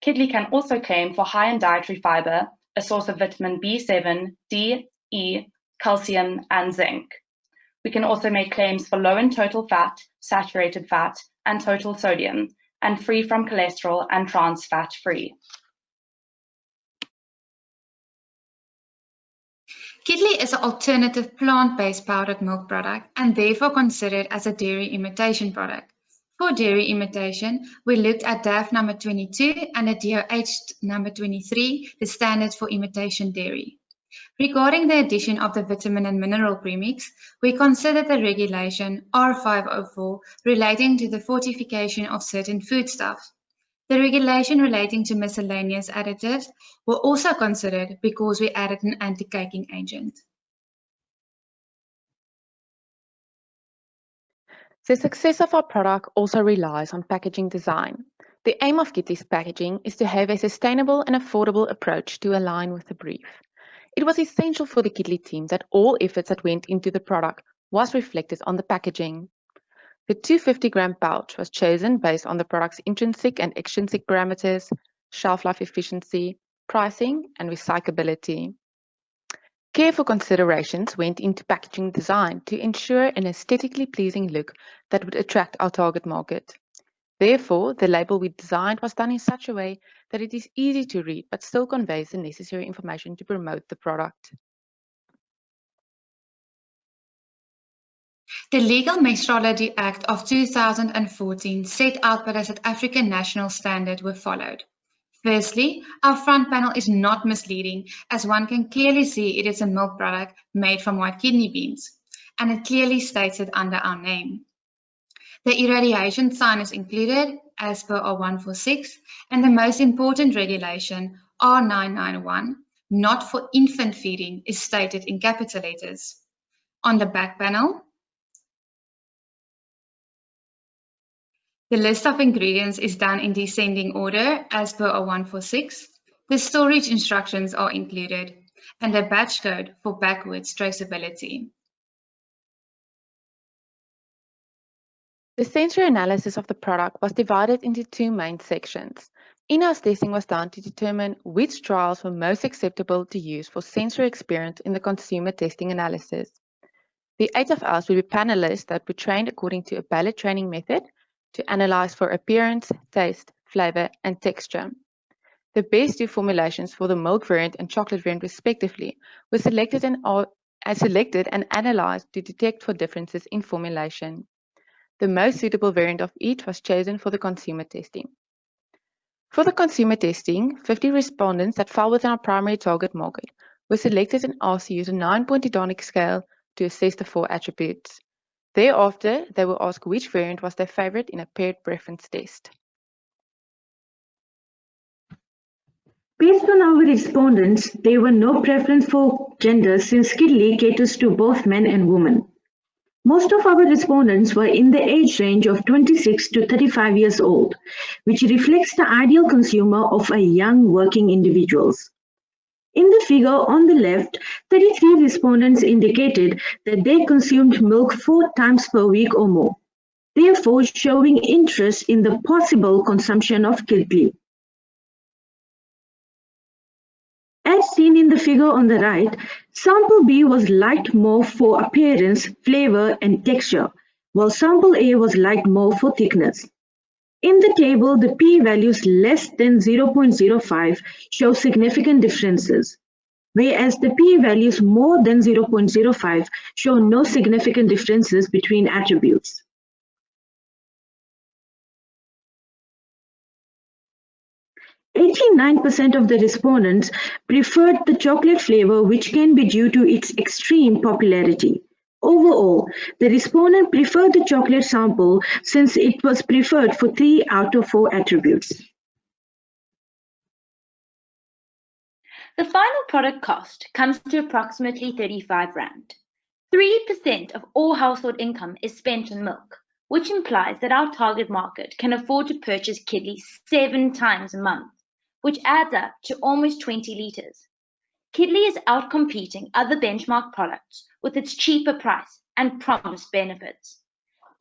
Kidley can also claim for high in dietary fiber, a source of vitamin B7, D, E, calcium, and zinc. We can also make claims for low in total fat, saturated fat, and total sodium, and free from cholesterol and trans fat free. Kidley is an alternative plant-based powdered milk product and therefore considered as a dairy imitation product. For dairy imitation, we looked at DAF number 22 and at DOH number 23, the standards for imitation dairy. Regarding the addition of the vitamin and mineral premix, we considered the regulation R504 relating to the fortification of certain foodstuffs. The regulation relating to miscellaneous additives were also considered because we added an anti-caking agent. The success of our product also relies on packaging design. The aim of Kidley's packaging is to have a sustainable and affordable approach to align with the brief. It was essential for the Kidley team that all efforts that went into the product was reflected on the packaging. The 250-gram pouch was chosen based on the product's intrinsic and extrinsic parameters, shelf life efficiency, pricing, and recyclability. Careful considerations went into packaging design to ensure an aesthetically pleasing look that would attract our target market. Therefore, the label we designed was done in such a way that it is easy to read but still conveys the necessary information to promote the product. The Legal Metrology Act of 2014 set out by the South African national standard were followed. Firstly, our front panel is not misleading, as one can clearly see it is a milk product made from white kidney beans, and it clearly states it under our name. The irradiation sign is included as per R146, and the most important regulation, R991, not for infant feeding, is stated in capital letters. On the back panel, the list of ingredients is done in descending order as per R146. The storage instructions are included, and a batch code for backwards traceability. The sensory analysis of the product was divided into two main sections. In-house testing was done to determine which trials were most acceptable to use for sensory experience in the consumer testing analysis. The 8 of us will be panelists that were trained according to a ballot training method to analyze for appearance, taste, flavour, and texture. The best two formulations for the milk variant and chocolate variant respectively were selected and analysed to detect for differences in formulation. The most suitable variant of each was chosen for the consumer testing. For the consumer testing, 50 respondents that fell within our primary target market were selected and asked to use a 9-point Hedonic scale to assess the 4 attributes. Thereafter, they were asked which variant was their favourite in a paired preference test. Based on our respondents, there were no preference for gender since Kidley caters to both men and women. Most of our respondents were in the age range of 26 to 35 years old, which reflects the ideal consumer of a young working individuals. In the figure on the left, 33 respondents indicated that they consumed milk 4 times per week or more, therefore showing interest in the possible consumption of Kidley. As seen in the figure on the right, sample B was liked more for appearance, flavour and texture, while sample A was liked more for thickness. In the table, the p-values less than 0.05 show significant differences, whereas the p-values more than 0.05 show no significant differences between attributes. "89% of the respondents preferred the chocolate flavour, which can be due to its extreme popularity. Overall, the respondent preferred the chocolate sample since it was preferred for 3 out of 4 attributes. The final product cost comes to approximately 35 Rand. 3% of all household income is spent on milk, which implies that our target market can afford to purchase Kidley 7 times a month, which adds up to almost 20 litres. Kidley is outcompeting other benchmark products with its cheaper price and promised benefits.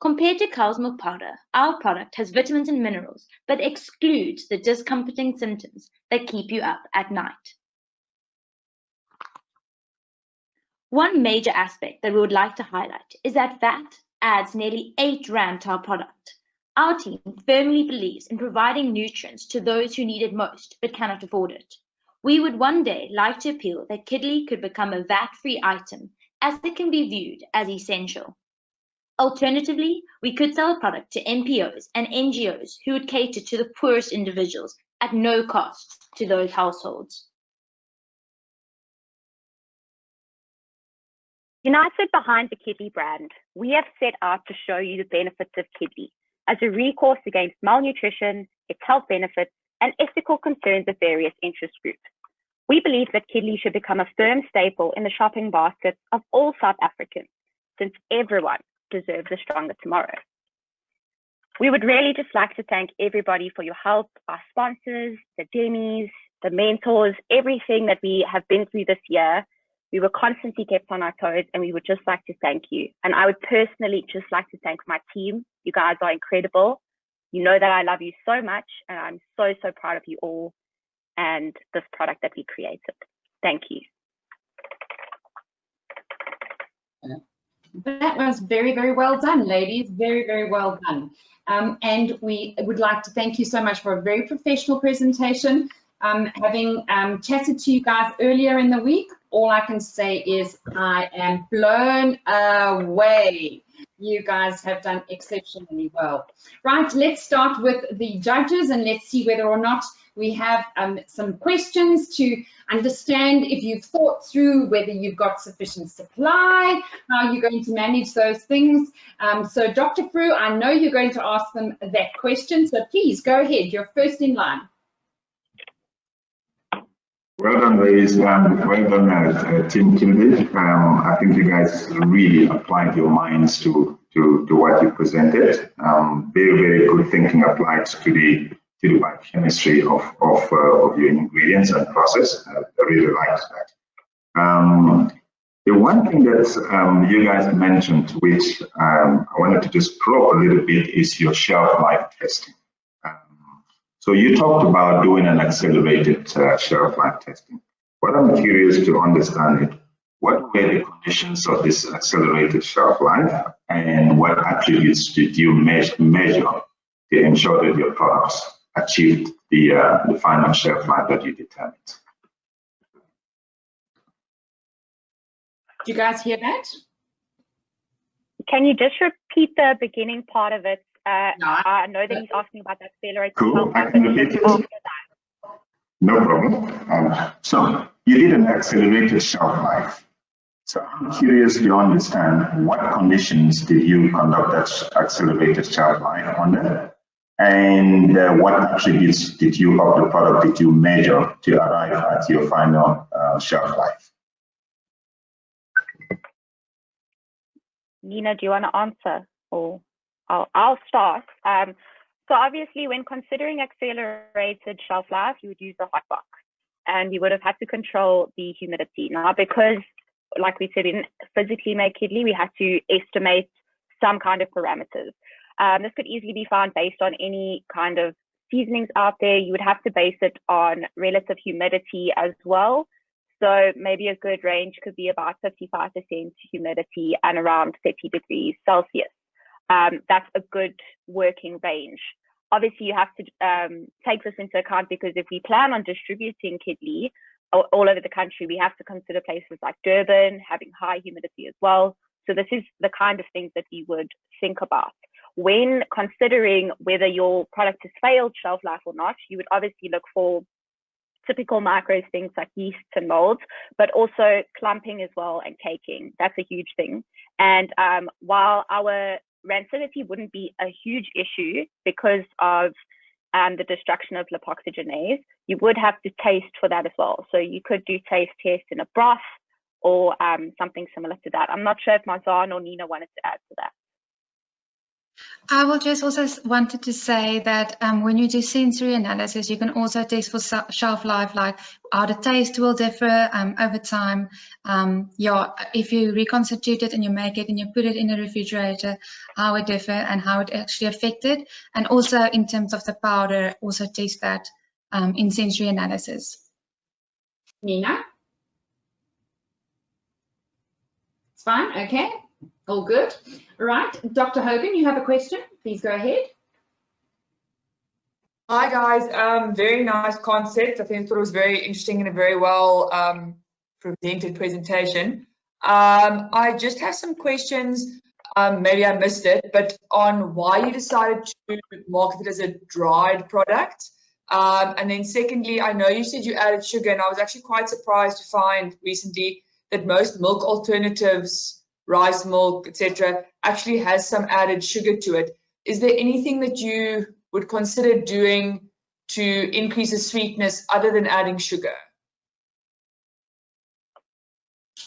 Compared to cow's milk powder, our product has vitamins and minerals, but excludes the discomforting symptoms that keep you up at night. One major aspect that we would like to highlight is that VAT adds nearly 8 Rand to our product. Our team firmly believes in providing nutrients to those who need it most but cannot afford it. We would one day like to appeal that Kidley could become a VAT-free item, as it can be viewed as essential. Alternatively, we could sell a product to NPOs and NGOs who would cater to the poorest individuals at no cost to those households. United behind the Kidley brand, we have set out to show you the benefits of Kidley as a recourse against malnutrition, its health benefits, and ethical concerns of various interest groups. We believe that Kidley should become a firm staple in the shopping baskets of all South Africans, since everyone deserves a stronger tomorrow. We would really just like to thank everybody for your help, our sponsors, the Demis, the mentors, everything that we have been through this year. We were constantly kept on our toes, and we would just like to thank you. And I would personally just like to thank my team. You guys are incredible. You know that I love you so much, and I'm so, so proud of you all and this product that we created. Thank you. That was very, very well done, ladies. Very, very well done. And we would like to thank you so much for a very professional presentation. Having chatted to you guys earlier in the week, all I can say is I am blown away. You guys have done exceptionally well. Right, let's start with the judges and let's see whether or not we have some questions to understand if you've thought through whether you've got sufficient supply, how you're going to manage those things. So Dr. Frew, I know you're going to ask them that question, so please go ahead, you're first in line. Well done, ladies. Well done, Team Kidley. I think you guys really applied your minds to what you presented. Very, very good thinking applied to the biochemistry of your ingredients and process. I really liked that. The one thing that you guys mentioned, which I wanted to just probe a little bit, is your shelf life testing. So you talked about doing an accelerated shelf life testing. What I'm curious to understand is, what were the conditions of this accelerated shelf life, and what attributes did you measure to ensure that your products achieved the final shelf life that you determined? Do you guys hear that? Can you just repeat the beginning part of it? I know that he's asking about that accelerated shelf life, but just after that. No problem. So you did an accelerated shelf life. So I'm curious to understand, what conditions did you conduct that accelerated shelf life under, and what attributes did you of the product did you measure to arrive at your final shelf life? Nina, do you want to answer, or I'll start. So obviously, when considering accelerated shelf life, you would use a hot box, and you would have had to control the humidity. Now, because, like we said, we didn't physically make Kidley, we had to estimate some kind of parameters. This could easily be found based on any kind of seasonings out there. You would have to base it on relative humidity as well. So maybe a good range could be about 55% humidity and around 30 degrees Celsius. That's a good working range. Obviously, you have to take this into account, because if we plan on distributing Kidley all over the country, we have to consider places like Durban having high humidity as well. So this is the kind of things that we would think about. When considering whether your product has failed shelf life or not, you would obviously look for typical macros, things like yeast and molds, but also clumping as well, and caking. That's a huge thing. And while our rancidity wouldn't be a huge issue because of the destruction of lipoxygenase, you would have to taste for that as well. So you could do taste tests in a broth or something similar to that. I'm not sure if Mazan or Nina wanted to add to that. I will just also wanted to say that when you do sensory analysis, you can also test for shelf life, like how the taste will differ over time. If you reconstitute it and you make it and you put it in a refrigerator, how it differ and how it actually affected. And also in terms of the powder, also test that in sensory analysis. Nina? It's fine, okay. All good. All right, Dr. Hogan, you have a question. Please go ahead. Hi guys, very nice concept. I thought it was very interesting and a very well presented presentation. I just have some questions, maybe I missed it, but on why you decided to market it as a dried product. And then secondly, I know you said you added sugar, and I was actually quite surprised to find recently that most milk alternatives, rice milk, etc., actually has some added sugar to it. Is there anything that you would consider doing to increase the sweetness other than adding sugar?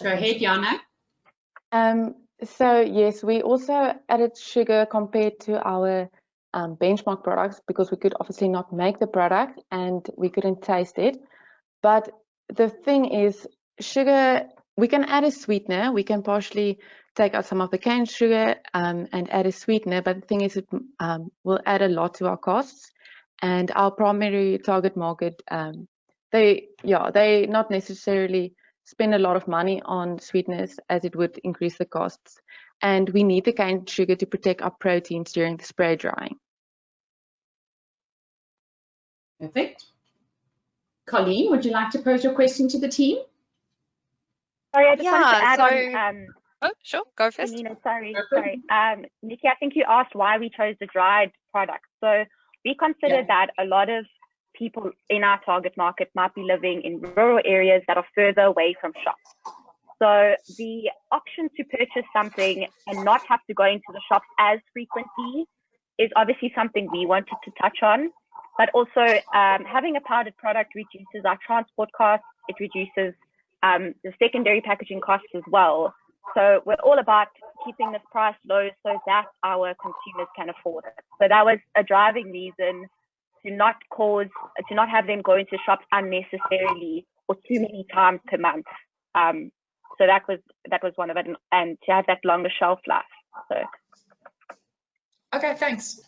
Go ahead, Jana. So yes, we also added sugar compared to our benchmark products because we could obviously not make the product and we couldn't taste it. But the thing is, sugar, we can add a sweetener. We can partially take out some of the cane sugar and add a sweetener. But the thing is, it will add a lot to our costs. And our primary target market, they not necessarily spend a lot of money on sweeteners as it would increase the costs. And we need the cane sugar to protect our proteins during the spray drying. Perfect. Colleen, would you like to pose your question to the team? Sorry, I just wanted to add on. Oh, sure, go first. Nina, sorry. Nikki, I think you asked why we chose the dried product. So we considered that a lot of people in our target market might be living in rural areas that are further away from shops. So the option to purchase something and not have to go into the shops as frequently is obviously something we wanted to touch on. But also having a powdered product reduces our transport costs. It reduces the secondary packaging costs as well. So we're all about keeping this price low so that our consumers can afford it. So that was a driving reason to not have them go into shops unnecessarily or too many times per month. So that was one of it, and to have that longer shelf life. So. Okay, thanks.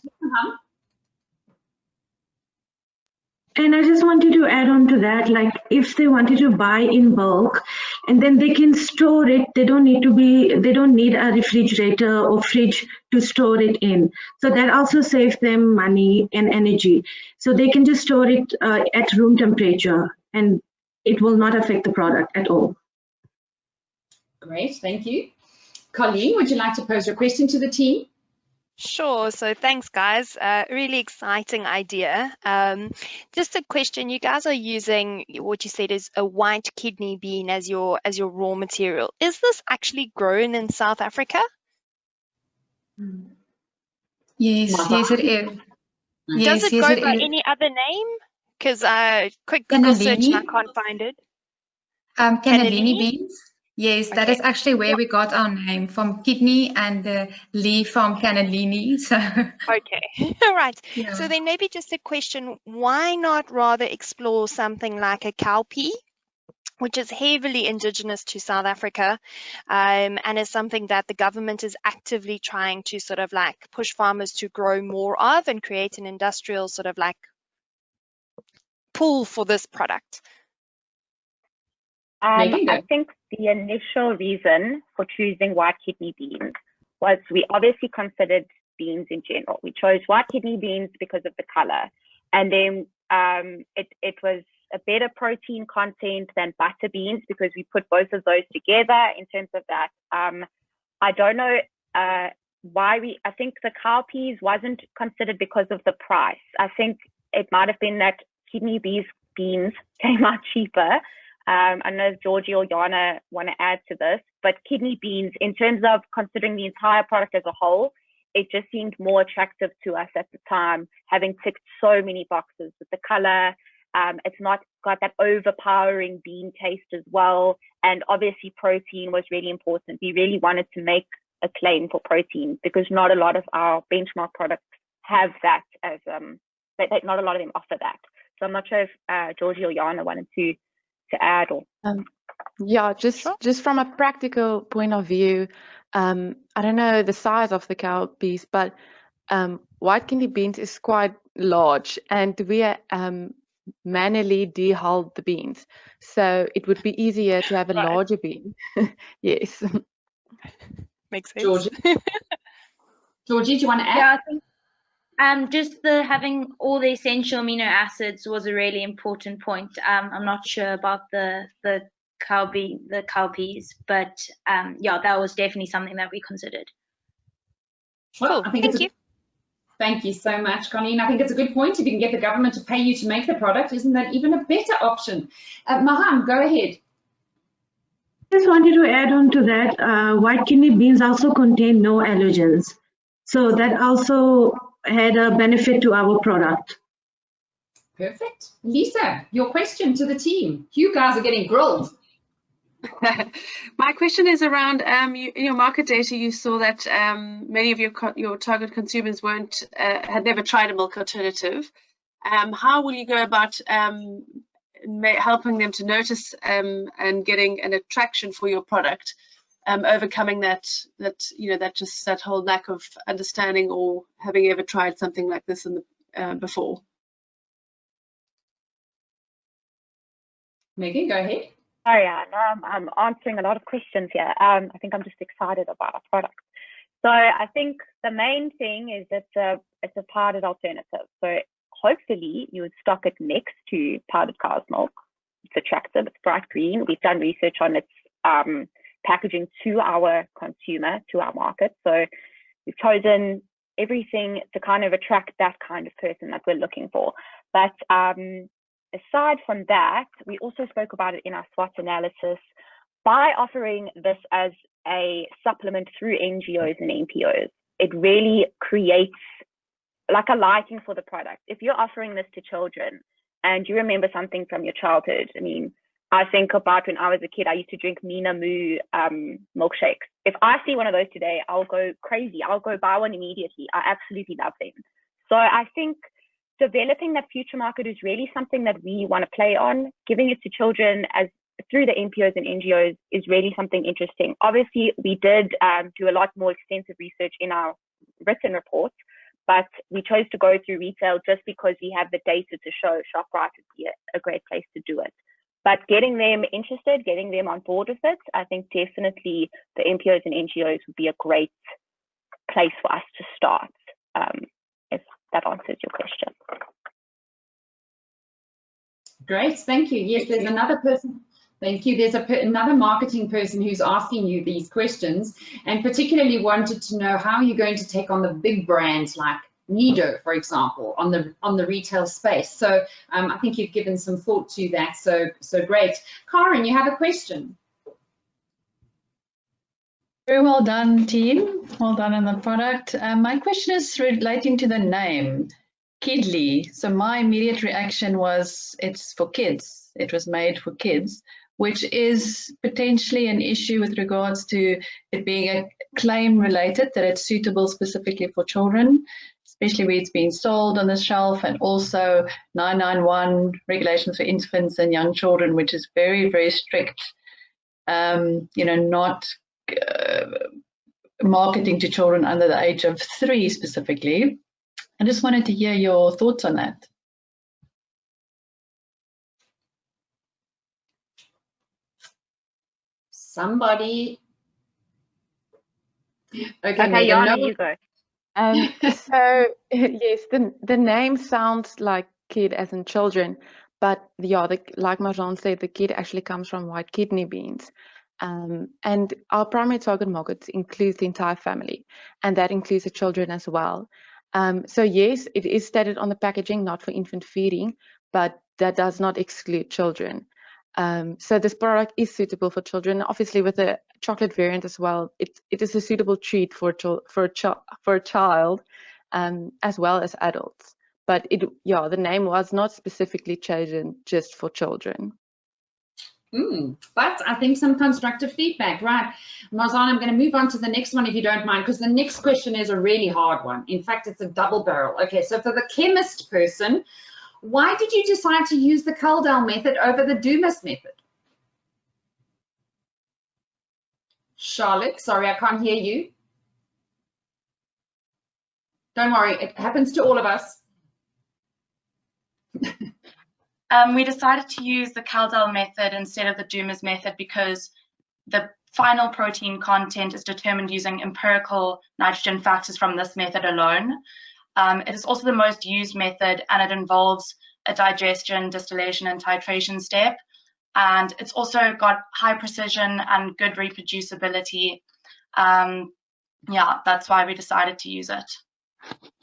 And I just wanted to add on to that, like if they wanted to buy in bulk and then they can store it, they don't need a refrigerator or fridge to store it in. So that also saves them money and energy. So they can just store it at room temperature and it will not affect the product at all. Great, thank you. Colleen, would you like to pose your question to the team? Sure. So thanks, guys. Really exciting idea. Just a question. You guys are using what you said is a white kidney bean as your raw material. Is this actually grown in South Africa? Yes, yes, it is. Does it go by any other name? Because quick Google search and I can't find it. Cannellini beans. Yes, that is actually where we got our name, from kidney and the leaf from cannellini. So. Okay, all right. Yeah. So then maybe just a question, why not rather explore something like a cowpea, which is heavily indigenous to South Africa, and is something that the government is actively trying to sort of like push farmers to grow more of and create an industrial sort of like pool for this product? I think the initial reason for choosing white kidney beans was we obviously considered beans in general. We chose white kidney beans because of the color, and then it was a better protein content than butter beans because we put both of those together in terms of that. I don't know why I think the cowpeas wasn't considered because of the price. I think it might have been that kidney beans came out cheaper. I don't know if Georgie or Jana want to add to this, but kidney beans, in terms of considering the entire product as a whole, it just seemed more attractive to us at the time, having ticked so many boxes with the color. It's not got that overpowering bean taste as well. And obviously protein was really important. We really wanted to make a claim for protein, because not a lot of our benchmark products have that as not a lot of them offer that. So I'm not sure if Georgie or Jana wanted to add or. Yeah, just from a practical point of view, I don't know the size of the cowpeas, but white kidney beans is quite large, and we manually dehull the beans, so it would be easier to have a larger bean. Yes. Makes sense. Georgie, do you want to add? Yeah, I think just having all the essential amino acids was a really important point. I'm not sure about the cowpeas, but yeah, that was definitely something that we considered. Well, I think thank you so much, Colleen. I think it's a good point. If you can get the government to pay you to make the product, isn't that even a better option? Maham, go ahead. Just wanted to add on to that, white kidney beans also contain no allergens. So that also had a benefit to our product. Perfect. Lisa, your question to the team. You guys are getting grilled. My question is around in your market data. You saw that many of your target consumers had never tried a milk alternative. How will you go about helping them to notice and getting an attraction for your product, overcoming that whole lack of understanding or having ever tried something like this before? Megan, go ahead. Sorry, I'm answering a lot of questions here. I think I'm just excited about our product. So I think the main thing is it's a powdered alternative. So hopefully you would stock it next to powdered cow's milk. It's attractive, it's bright green. We've done research on its packaging to our consumer, to our market. So we've chosen everything to kind of attract that kind of person that we're looking for. But aside from that, we also spoke about it in our SWOT analysis. By offering this as a supplement through NGOs and NPOs, it really creates like a liking for the product. If you're offering this to children and you remember something from your childhood, I mean, I think about when I was a kid, I used to drink Mina Moo milkshakes. If I see one of those today, I'll go crazy. I'll go buy one immediately. I absolutely love them. So I think developing that future market is really something that we want to play on. Giving it to children through the NPOs and NGOs is really something interesting. Obviously, we did do a lot more extensive research in our written reports, but we chose to go through retail just because we have the data to show ShopRite would be a great place to do it. But getting them interested, getting them on board with it, I think definitely the NPOs and NGOs would be a great place for us to start, if that answers your question. Great, thank you. Yes, there's another person. Thank you. There's another marketing person who's asking you these questions and particularly wanted to know how you're going to take on the big brands like Nido, for example, on the retail space. So I think you've given some thought to that. So great. Karen, you have a question. Very well done, team. Well done on the product. My question is relating to the name, Kidly. So my immediate reaction was it's for kids. It was made for kids, which is potentially an issue with regards to it being a claim related, that it's suitable specifically for children, especially where it's being sold on the shelf, and also 991 regulations for infants and young children, which is very, very strict, not marketing to children under the age of 3 specifically. I just wanted to hear your thoughts on that. Somebody. Okay, Jana, you go. So yes, the name sounds like kid as in children, but yeah, like Marjan said, the kid actually comes from white kidney beans. And our primary target market includes the entire family, and that includes the children as well. So yes, it is stated on the packaging, not for infant feeding, but that does not exclude children. So this product is suitable for children. Obviously, with the chocolate variant as well, it is a suitable treat for a child, as well as adults. But the name was not specifically chosen just for children. But I think some constructive feedback, right? Marzan, I'm going to move on to the next one if you don't mind, because the next question is a really hard one. In fact, it's a double barrel. Okay, so for the chemist person, why did you decide to use the Kaldal method over the Dumas method? Charlotte, sorry, I can't hear you. Don't worry, it happens to all of us. We decided to use the Kaldal method instead of the Dumas method because the final protein content is determined using empirical nitrogen factors from this method alone. It is also the most used method, and it involves a digestion, distillation, and titration step. And it's also got high precision and good reproducibility. Yeah, that's why we decided to use it.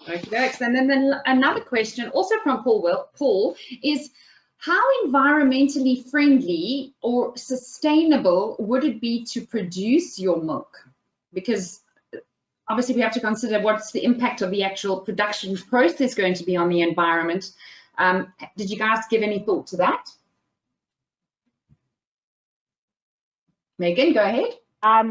Okay, and then another question, also from Paul, is how environmentally friendly or sustainable would it be to produce your milk? Because obviously we have to consider what's the impact of the actual production process going to be on the environment. Did you guys give any thought to that? Megan, go ahead.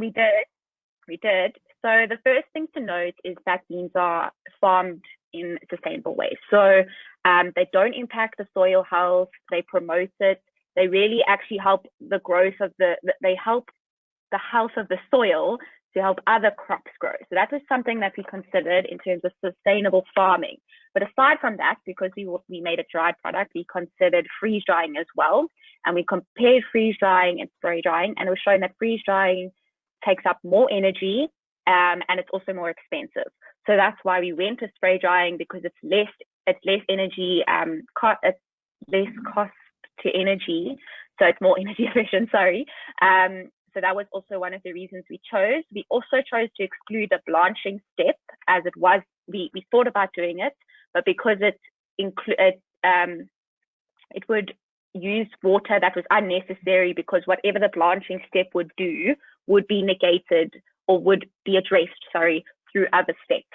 We did. So the first thing to note is that beans are farmed in sustainable ways. So they don't impact the soil health, they promote it, they really actually help the growth of they help the health of the soil to help other crops grow. So that was something that we considered in terms of sustainable farming. But aside from that, because we made a dried product, we considered freeze drying as well. And we compared freeze drying and spray drying, and it was shown that freeze drying takes up more energy and it's also more expensive. So that's why we went to spray drying, because it's less energy, it's less cost to energy, so it's more energy efficient, sorry. So that was also one of the reasons we chose. We also chose to exclude the blanching step, as it was, we thought about doing it, but because it would use water that was unnecessary, because whatever the blanching step would do would be negated or would be addressed, through other steps.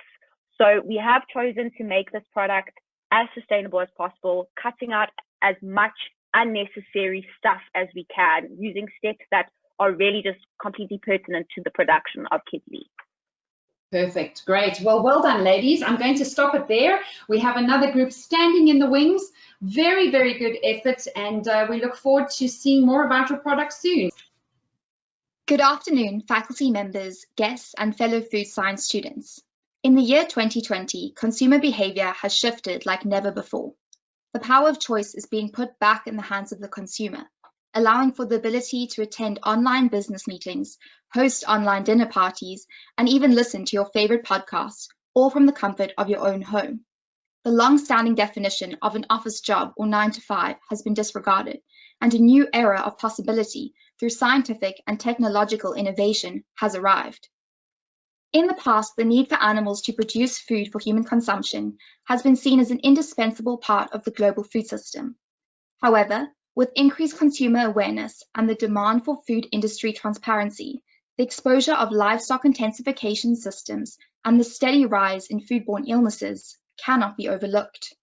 So we have chosen to make this product as sustainable as possible, cutting out as much unnecessary stuff as we can, using steps that are really just completely pertinent to the production of Kidley. Perfect, great. Well done, ladies. I'm going to stop it there. We have another group standing in the wings. Very, very good effort, and we look forward to seeing more about your product soon. Good afternoon, faculty members, guests, and fellow food science students. In the year 2020, consumer behaviour has shifted like never before. The power of choice is being put back in the hands of the consumer, allowing for the ability to attend online business meetings, host online dinner parties, and even listen to your favourite podcasts, all from the comfort of your own home. The long-standing definition of an office job or 9 to 5 has been disregarded, and a new era of possibility through scientific and technological innovation has arrived. In the past, the need for animals to produce food for human consumption has been seen as an indispensable part of the global food system. However, with increased consumer awareness and the demand for food industry transparency, the exposure of livestock intensification systems and the steady rise in foodborne illnesses cannot be overlooked.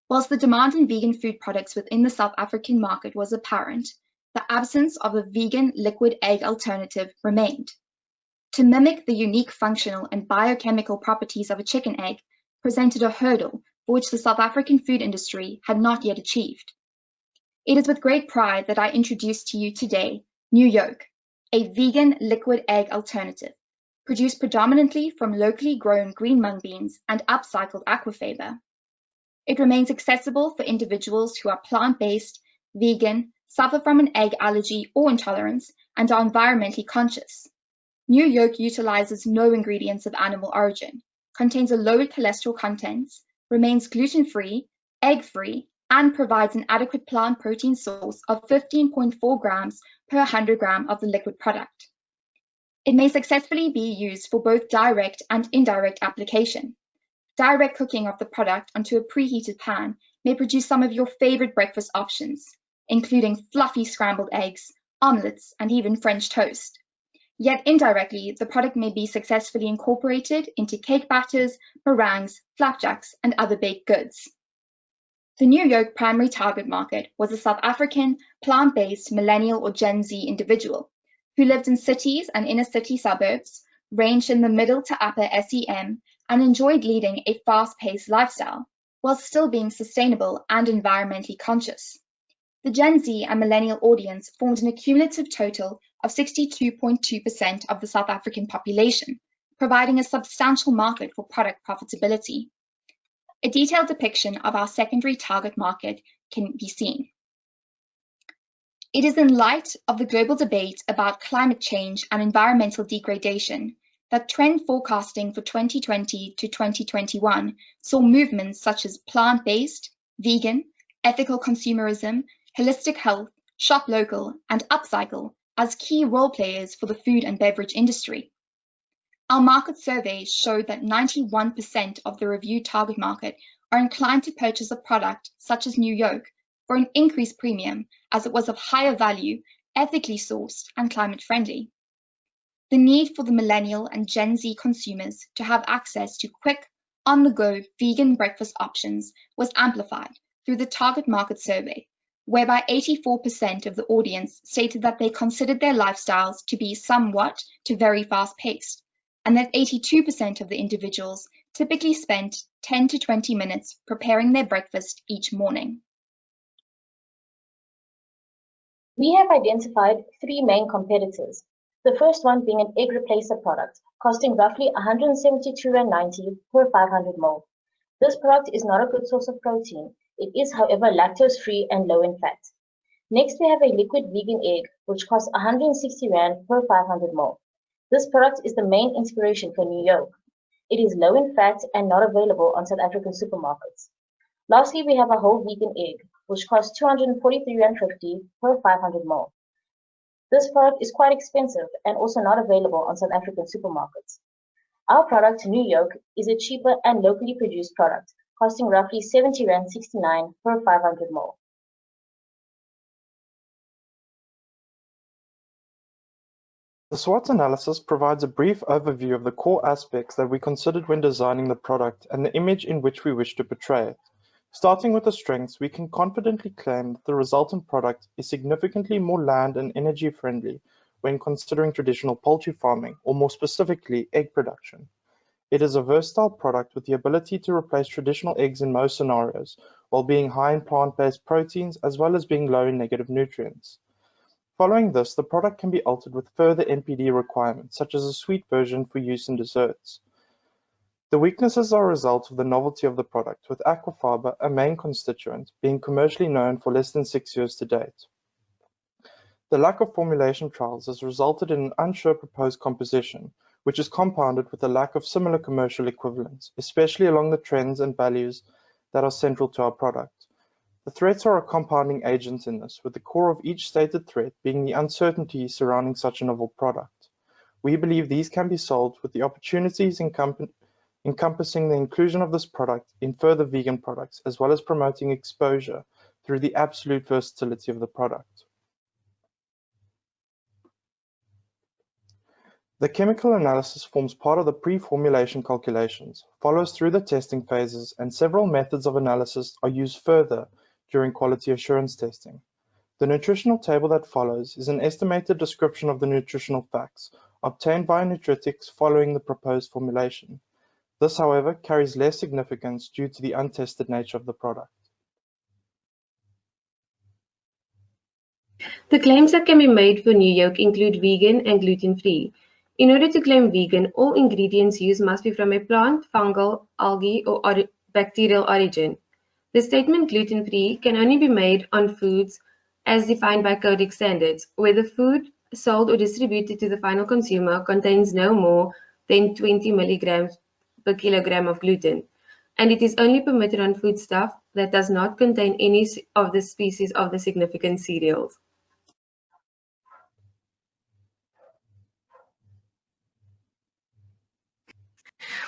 Whilst the demand in vegan food products within the South African market was apparent, the absence of a vegan liquid egg alternative remained. To mimic the unique functional and biochemical properties of a chicken egg presented a hurdle for which the South African food industry had not yet achieved. It is with great pride that I introduce to you today New Yolk, a vegan liquid egg alternative, produced predominantly from locally grown green mung beans and upcycled aquafaba. It remains accessible for individuals who are plant-based, vegan, suffer from an egg allergy or intolerance, and are environmentally conscious. New Yolk utilizes no ingredients of animal origin, contains a low cholesterol content, remains gluten-free, egg-free, and provides an adequate plant protein source of 15.4 grams per 100 gram of the liquid product. It may successfully be used for both direct and indirect application. Direct cooking of the product onto a preheated pan may produce some of your favorite breakfast options, including fluffy scrambled eggs, omelets, and even French toast. Yet indirectly, the product may be successfully incorporated into cake batters, meringues, flapjacks, and other baked goods. The New York primary target market was a South African, plant-based millennial or Gen Z individual who lived in cities and inner-city suburbs, ranged in the middle to upper SEM, and enjoyed leading a fast-paced lifestyle, while still being sustainable and environmentally conscious. The Gen Z and millennial audience formed an accumulative total of 62.2% of the South African population, providing a substantial market for product profitability. A detailed depiction of our secondary target market can be seen. It is in light of the global debate about climate change and environmental degradation that trend forecasting for 2020 to 2021 saw movements such as plant-based, vegan, ethical consumerism, holistic health, shop local, and upcycle as key role players for the food and beverage industry. Our market surveys showed that 91% of the reviewed target market are inclined to purchase a product such as New York for an increased premium as it was of higher value, ethically sourced, and climate friendly. The need for the millennial and Gen Z consumers to have access to quick, on-the-go vegan breakfast options was amplified through the target market survey, whereby 84% of the audience stated that they considered their lifestyles to be somewhat to very fast-paced, and that 82% of the individuals typically spent 10 to 20 minutes preparing their breakfast each morning. We have identified three main competitors. The first one being an egg replacer product, costing roughly R172.90 per 500 ml. This product is not a good source of protein. It is, however, lactose-free and low in fat. Next, we have a liquid vegan egg, which costs R160 per 500 ml. This product is the main inspiration for New York. It is low in fat and not available on South African supermarkets. Lastly, we have a whole vegan egg, which costs R243.50 per 500 ml. This product is quite expensive and also not available on South African supermarkets. Our product, New York, is a cheaper and locally produced product, costing roughly R70.69 per 500 ml. The SWOT analysis provides a brief overview of the core aspects that we considered when designing the product and the image in which we wish to portray it. Starting with the strengths, we can confidently claim that the resultant product is significantly more land and energy friendly when considering traditional poultry farming, or more specifically, egg production. It is a versatile product with the ability to replace traditional eggs in most scenarios, while being high in plant-based proteins as well as being low in negative nutrients. Following this, the product can be altered with further NPD requirements, such as a sweet version for use in desserts. The weaknesses are a result of the novelty of the product, with aquafiber, a main constituent, being commercially known for less than 6 years to date. The lack of formulation trials has resulted in an unsure proposed composition, which is compounded with a lack of similar commercial equivalents, especially along the trends and values that are central to our product. The threats are a compounding agent in this, with the core of each stated threat being the uncertainty surrounding such a novel product. We believe these can be solved with the opportunities encompassing the inclusion of this product in further vegan products, as well as promoting exposure through the absolute versatility of the product. The chemical analysis forms part of the pre-formulation calculations, follows through the testing phases, and several methods of analysis are used further during quality assurance testing. The nutritional table that follows is an estimated description of the nutritional facts obtained via nutritics following the proposed formulation. This, however, carries less significance due to the untested nature of the product. The claims that can be made for New York include vegan and gluten-free. In order to claim vegan, all ingredients used must be from a plant, fungal, algae, or bacterial origin. The statement gluten-free can only be made on foods as defined by Codex standards, where the food sold or distributed to the final consumer contains no more than 20 milligrams per kilogram of gluten, and it is only permitted on foodstuff that does not contain any of the species of the significant cereals.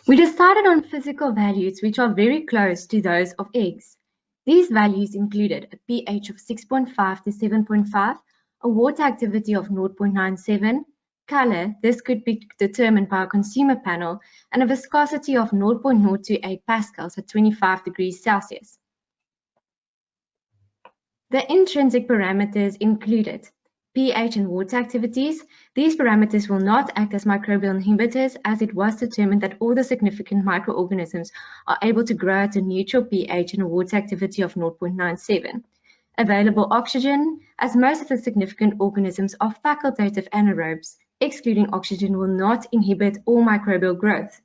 We decided on physical values which are very close to those of eggs. These values included a pH of 6.5 to 7.5, a water activity of 0.97, color, this could be determined by a consumer panel, and a viscosity of 0.028 pascals at 25 degrees Celsius. The intrinsic parameters included pH and water activities. These parameters will not act as microbial inhibitors, as it was determined that all the significant microorganisms are able to grow at a neutral pH and a water activity of 0.97. Available oxygen, as most of the significant organisms are facultative anaerobes, excluding oxygen will not inhibit all microbial growth.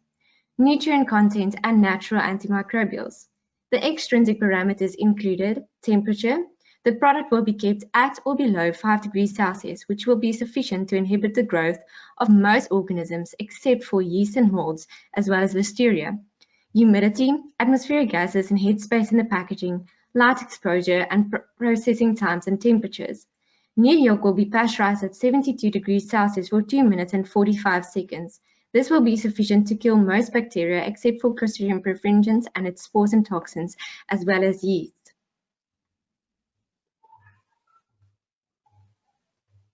Nutrient content and natural antimicrobials. The extrinsic parameters included temperature. The product will be kept at or below 5 degrees Celsius, which will be sufficient to inhibit the growth of most organisms except for yeast and molds, as well as listeria. Humidity, atmospheric gases and headspace in the packaging, light exposure and processing times and temperatures. New yolk will be pasteurized at 72 degrees Celsius for 2 minutes and 45 seconds. This will be sufficient to kill most bacteria except for Clostridium perfringens and its spores and toxins, as well as yeast.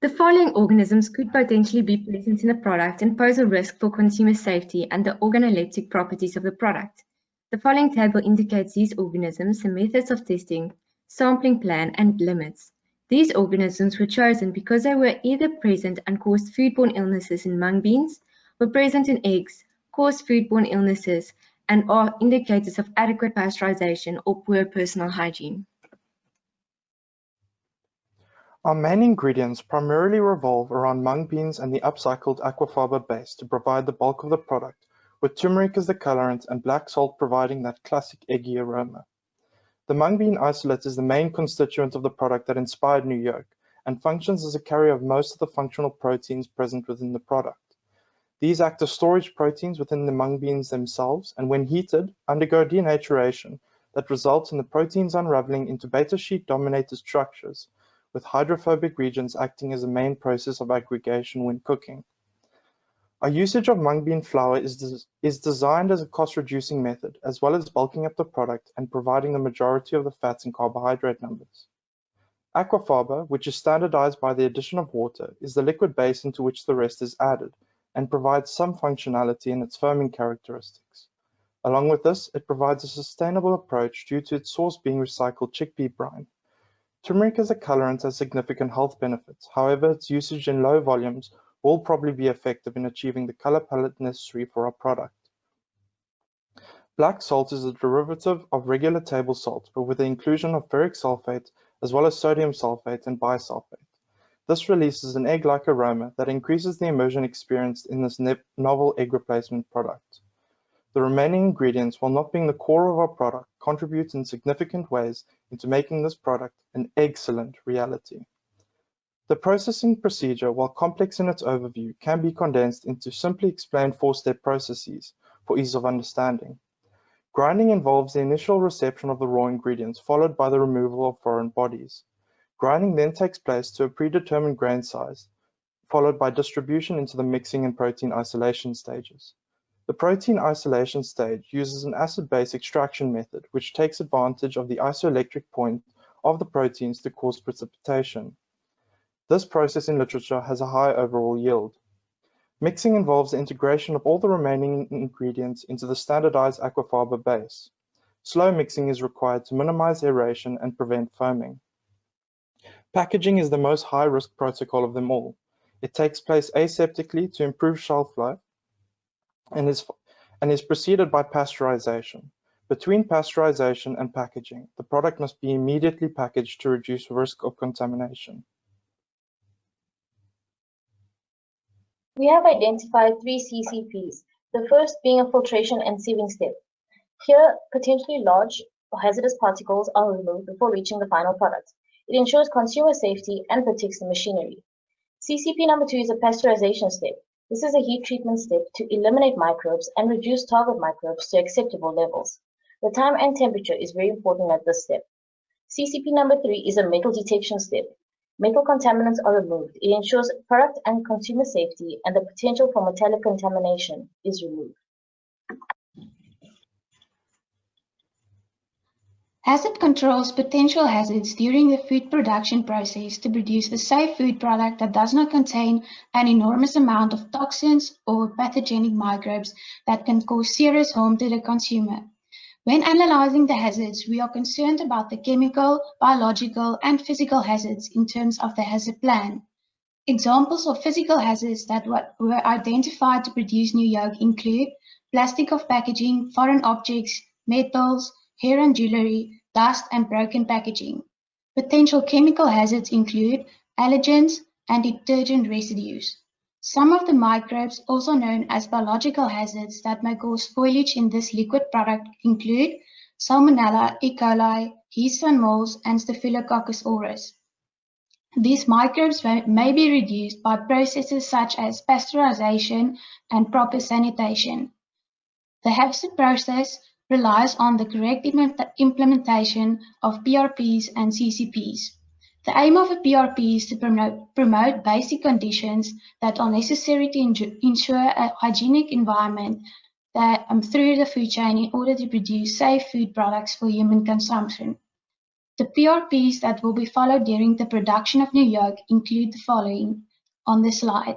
The following organisms could potentially be present in the product and pose a risk for consumer safety and the organoleptic properties of the product. The following table indicates these organisms, the methods of testing, sampling plan, and limits. These organisms were chosen because they were either present and caused foodborne illnesses in mung beans, were present in eggs, caused foodborne illnesses, and are indicators of adequate pasteurization or poor personal hygiene. Our main ingredients primarily revolve around mung beans and the upcycled aquafaba base to provide the bulk of the product, with turmeric as the colorant and black salt providing that classic eggy aroma. The mung bean isolate is the main constituent of the product that inspired New Yolk and functions as a carrier of most of the functional proteins present within the product. These act as storage proteins within the mung beans themselves, and when heated, undergo denaturation that results in the proteins unraveling into beta sheet dominated structures, with hydrophobic regions acting as a main process of aggregation when cooking. Our usage of mung bean flour is designed as a cost-reducing method, as well as bulking up the product and providing the majority of the fats and carbohydrate numbers. Aquafaba, which is standardized by the addition of water, is the liquid base into which the rest is added, and provides some functionality in its foaming characteristics. Along with this, it provides a sustainable approach due to its source being recycled chickpea brine. Turmeric as a colorant has significant health benefits. However, its usage in low volumes will probably be effective in achieving the color palette necessary for our product. Black salt is a derivative of regular table salt, but with the inclusion of ferric sulfate as well as sodium sulfate and bisulfate. This releases an egg-like aroma that increases the immersion experienced in this novel egg replacement product. The remaining ingredients, while not being the core of our product, contribute in significant ways into making this product an excellent reality. The processing procedure, while complex in its overview, can be condensed into simply explained 4-step processes for ease of understanding. Grinding involves the initial reception of the raw ingredients, followed by the removal of foreign bodies. Grinding then takes place to a predetermined grain size, followed by distribution into the mixing and protein isolation stages. The protein isolation stage uses an acid-base extraction method, which takes advantage of the isoelectric point of the proteins to cause precipitation. This process in literature has a high overall yield. Mixing involves the integration of all the remaining ingredients into the standardized aquafaba base. Slow mixing is required to minimize aeration and prevent foaming. Packaging is the most high-risk protocol of them all. It takes place aseptically to improve shelf life and is preceded by pasteurization. Between pasteurization and packaging, the product must be immediately packaged to reduce risk of contamination. We have identified 3 CCPs, the first being a filtration and sieving step. Here, potentially large or hazardous particles are removed before reaching the final product. It ensures consumer safety and protects the machinery. CCP number 2 is a pasteurization step. This is a heat treatment step to eliminate microbes and reduce target microbes to acceptable levels. The time and temperature is very important at this step. CCP number 3 is a metal detection step. Metal contaminants are removed. It ensures product and consumer safety, and the potential for metallic contamination is removed. Hazard controls potential hazards during the food production process to produce a safe food product that does not contain an enormous amount of toxins or pathogenic microbes that can cause serious harm to the consumer. When analyzing the hazards, we are concerned about the chemical, biological, and physical hazards in terms of the hazard plan. Examples of physical hazards that were identified to produce new yolk include plastic of packaging, foreign objects, metals, hair and jewelry, dust, and broken packaging. Potential chemical hazards include allergens and detergent residues. Some of the microbes, also known as biological hazards that may cause spoilage in this liquid product include Salmonella, E. coli, yeast and molds, and Staphylococcus aureus. These microbes may be reduced by processes such as pasteurization and proper sanitation. The hazard process relies on the correct implementation of PRPs and CCPs. The aim of a PRP is to promote basic conditions that are necessary to ensure a hygienic environment through the food chain in order to produce safe food products for human consumption. The PRPs that will be followed during the production of new yolk include the following on the slide.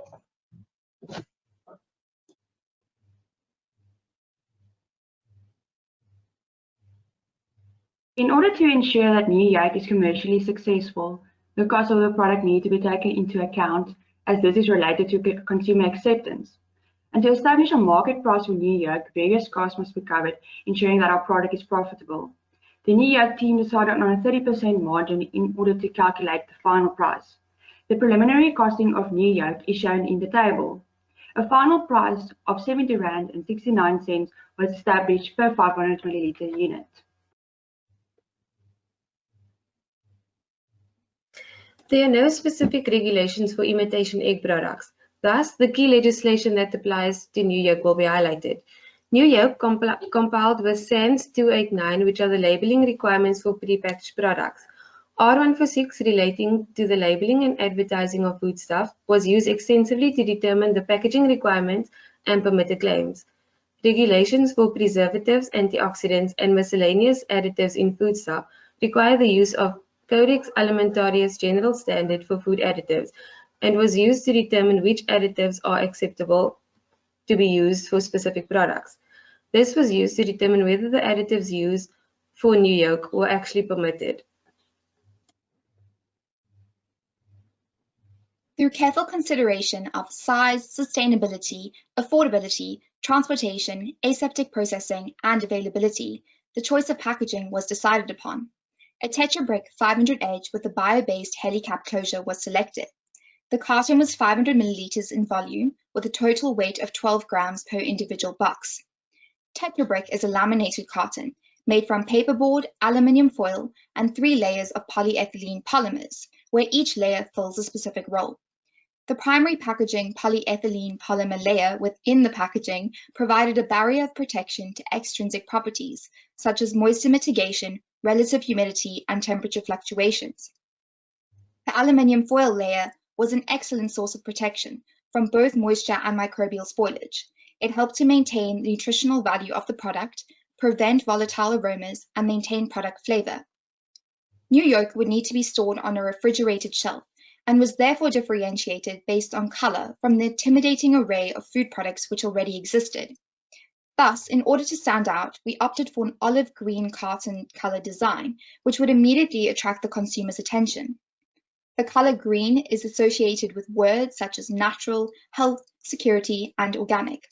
In order to ensure that new yolk is commercially successful, the cost of the product needs to be taken into account, as this is related to consumer acceptance. And to establish a market price for new yolk, various costs must be covered, ensuring that our product is profitable. The new yolk team decided on a 30% margin in order to calculate the final price. The preliminary costing of new yolk is shown in the table. A final price of R70.69 was established per 500 milliliter unit. There are no specific regulations for imitation egg products. Thus, the key legislation that applies to new yolk will be highlighted. New yolk compiled with SANS 289, which are the labeling requirements for prepackaged products. R146 relating to the labeling and advertising of foodstuff was used extensively to determine the packaging requirements and permitted claims. Regulations for preservatives, antioxidants, and miscellaneous additives in foodstuff require the use of Codex Alimentarius General Standard for food additives and was used to determine which additives are acceptable to be used for specific products. This was used to determine whether the additives used for new yolk were actually permitted. Through careful consideration of size, sustainability, affordability, transportation, aseptic processing, and availability, the choice of packaging was decided upon. A Tetra Brick 500H with a bio-based heli-cap closure was selected. The carton was 500 milliliters in volume with a total weight of 12 grams per individual box. Tetra Brick is a laminated carton made from paperboard, aluminium foil, and 3 layers of polyethylene polymers, where each layer fills a specific role. The primary packaging polyethylene polymer layer within the packaging provided a barrier of protection to extrinsic properties, such as moisture mitigation, relative humidity, and temperature fluctuations. The aluminium foil layer was an excellent source of protection from both moisture and microbial spoilage. It helped to maintain the nutritional value of the product, prevent volatile aromas, and maintain product flavor. New yolk would need to be stored on a refrigerated shelf and was therefore differentiated based on color from the intimidating array of food products which already existed. Thus, in order to stand out, we opted for an olive green carton color design, which would immediately attract the consumer's attention. The color green is associated with words such as natural, health, security, and organic.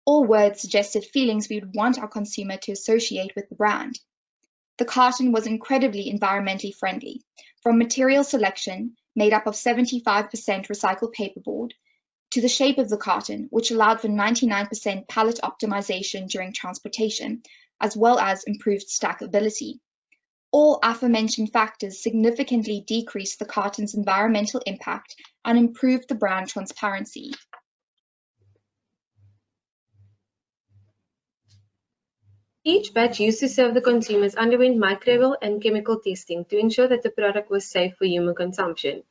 All words suggested feelings we would want our consumer to associate with the brand. The carton was incredibly environmentally friendly, from material selection, made up of 75% recycled paperboard, to the shape of the carton, which allowed for 99% pallet optimization during transportation, as well as improved stackability. All aforementioned factors significantly decreased the carton's environmental impact and improved the brand transparency. Each batch used to serve the consumers underwent microbial and chemical testing to ensure that the product was safe for human consumption.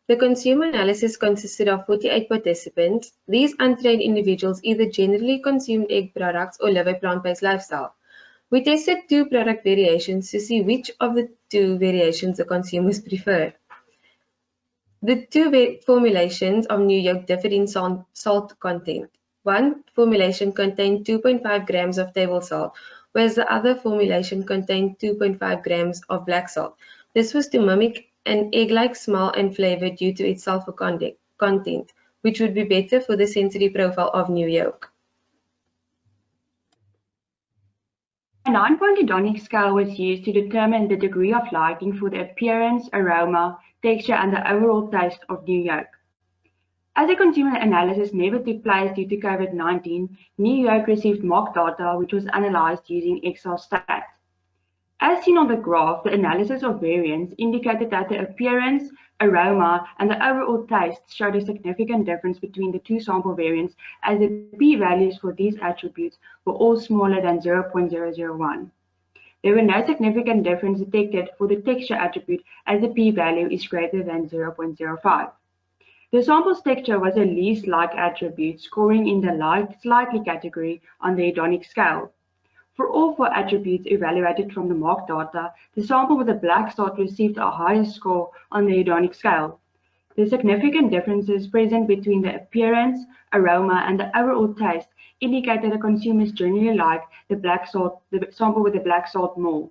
The consumer analysis consisted of 48 participants. These untrained individuals either generally consumed egg products or live a plant-based lifestyle. We tested 2 product variations to see which of the 2 variations the consumers preferred. The 2 formulations of new yolk differed in salt content. One formulation contained 2.5 grams of table salt, whereas the other formulation contained 2.5 grams of black salt. This was to mimic an egg-like smell and flavor due to its sulfur content, which would be better for the sensory profile of new yolk. A 9-point Hedonic scale was used to determine the degree of liking for the appearance, aroma, texture, and the overall taste of new yolk. As a consumer analysis never took place due to COVID-19, new yolk received mock data which was analyzed using Excel stats. As seen on the graph, the analysis of variance indicated that the appearance, aroma, and the overall taste showed a significant difference between the two sample variants, as the p-values for these attributes were all smaller than 0.001. There were no significant difference detected for the texture attribute, as the p-value is greater than 0.05. The sample's texture was a least like attribute, scoring in the slightly category on the Hedonic scale. For all 4 attributes evaluated from the mock data, the sample with the black salt received a higher score on the Hedonic scale. The significant differences present between the appearance, aroma, and the overall taste indicated that consumers generally like the sample with the black salt more.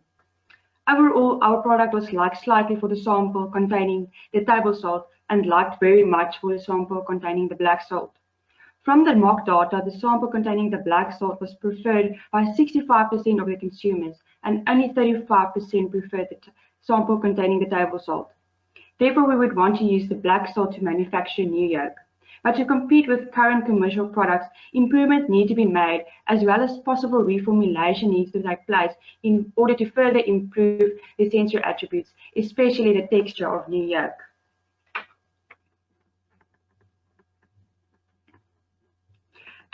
Overall, our product was liked slightly for the sample containing the table salt and liked very much for the sample containing the black salt. From the mock data, the sample containing the black salt was preferred by 65% of the consumers, and only 35% preferred the sample containing the table salt. Therefore, we would want to use the black salt to manufacture new yolk. But to compete with current commercial products, improvements need to be made, as well as possible reformulation needs to take place in order to further improve the sensory attributes, especially the texture of new yolk.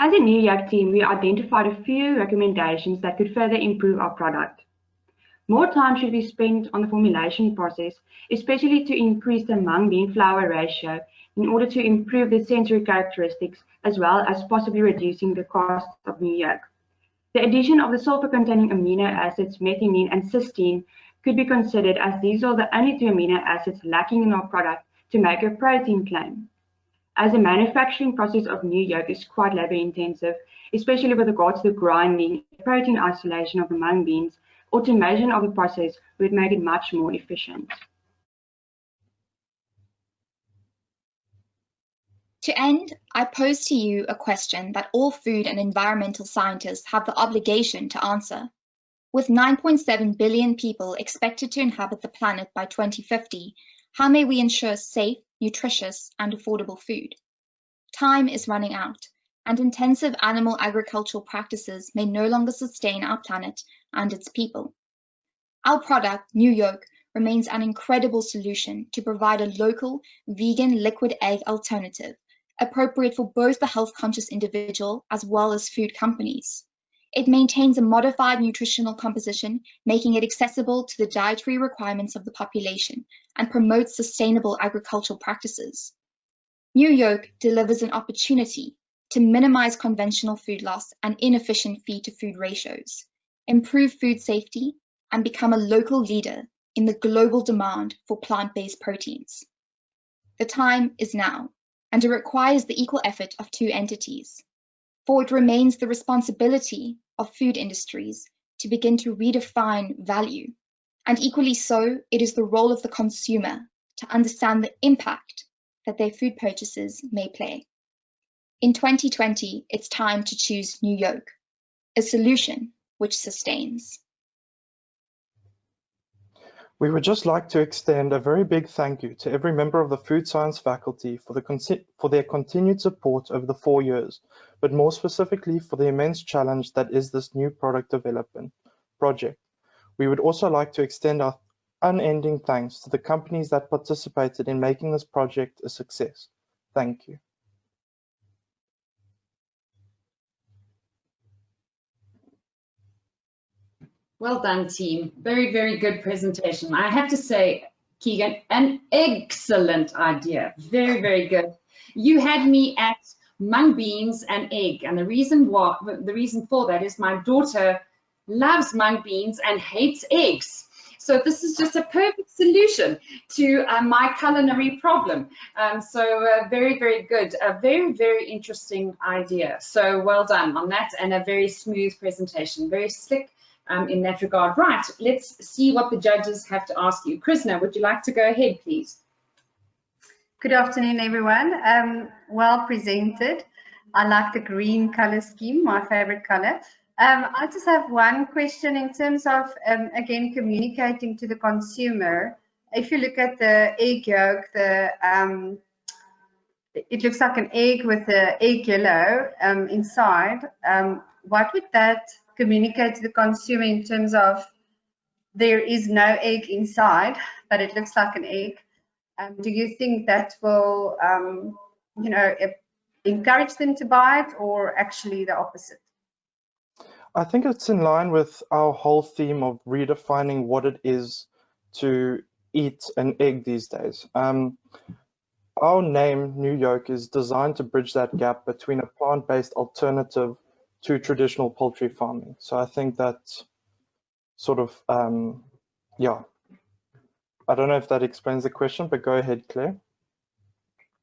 As a new yolk team, we identified a few recommendations that could further improve our product. More time should be spent on the formulation process, especially to increase the mung bean flour ratio in order to improve the sensory characteristics, as well as possibly reducing the cost of new yolk. The addition of the sulfur-containing amino acids methionine and cysteine could be considered, as these are the only 2 amino acids lacking in our product to make a protein claim. As the manufacturing process of new yolk is quite labor-intensive, especially with regards to the grinding, protein isolation of the mung beans, automation of the process would make it much more efficient. To end, I pose to you a question that all food and environmental scientists have the obligation to answer. With 9.7 billion people expected to inhabit the planet by 2050, how may we ensure safe, nutritious, and affordable food? Time is running out, and intensive animal agricultural practices may no longer sustain our planet and its people. Our product, new yolk, remains an incredible solution to provide a local, vegan liquid egg alternative, appropriate for both the health-conscious individual as well as food companies. It maintains a modified nutritional composition, making it accessible to the dietary requirements of the population, and promotes sustainable agricultural practices. New yolk delivers an opportunity to minimize conventional food loss and inefficient feed-to-food ratios, improve food safety, and become a local leader in the global demand for plant-based proteins. The time is now, and it requires the equal effort of 2 entities. For it remains the responsibility of food industries to begin to redefine value, and equally so, it is the role of the consumer to understand the impact that their food purchases may play. In 2020, it's time to choose new yolk, a solution which sustains. We would just like to extend a very big thank you to every member of the Food Science faculty for their continued support over the 4 years, but more specifically for the immense challenge that is this new product development project. We would also like to extend our unending thanks to the companies that participated in making this project a success. Thank you. Well done, team. Very, very good presentation. I have to say, Keegan, an excellent idea. Very, very good. You had me at mung beans and egg, and the reason for that is my daughter loves mung beans and hates eggs. So this is just a perfect solution to my culinary problem. Very, very good. A very, very interesting idea. So well done on that, and a very smooth presentation. Very slick, in that regard. Right, let's see what the judges have to ask you. Krishna, would you like to go ahead, please? Good afternoon, everyone. Well presented. I like the green color scheme, my favorite color. I just have one question in terms of, again, communicating to the consumer. If you look at the egg yolk, it looks like an egg with the egg yellow inside. What would that communicate to the consumer in terms of there is no egg inside, but it looks like an egg? Do you think that will, you know, encourage them to buy it, or actually the opposite? I think it's in line with our whole theme of redefining what it is to eat an egg these days. Our name, New Yolk, is designed to bridge that gap between a plant-based alternative to traditional poultry farming. So I think that sort of, yeah. I don't know if that explains the question, but go ahead, Claire.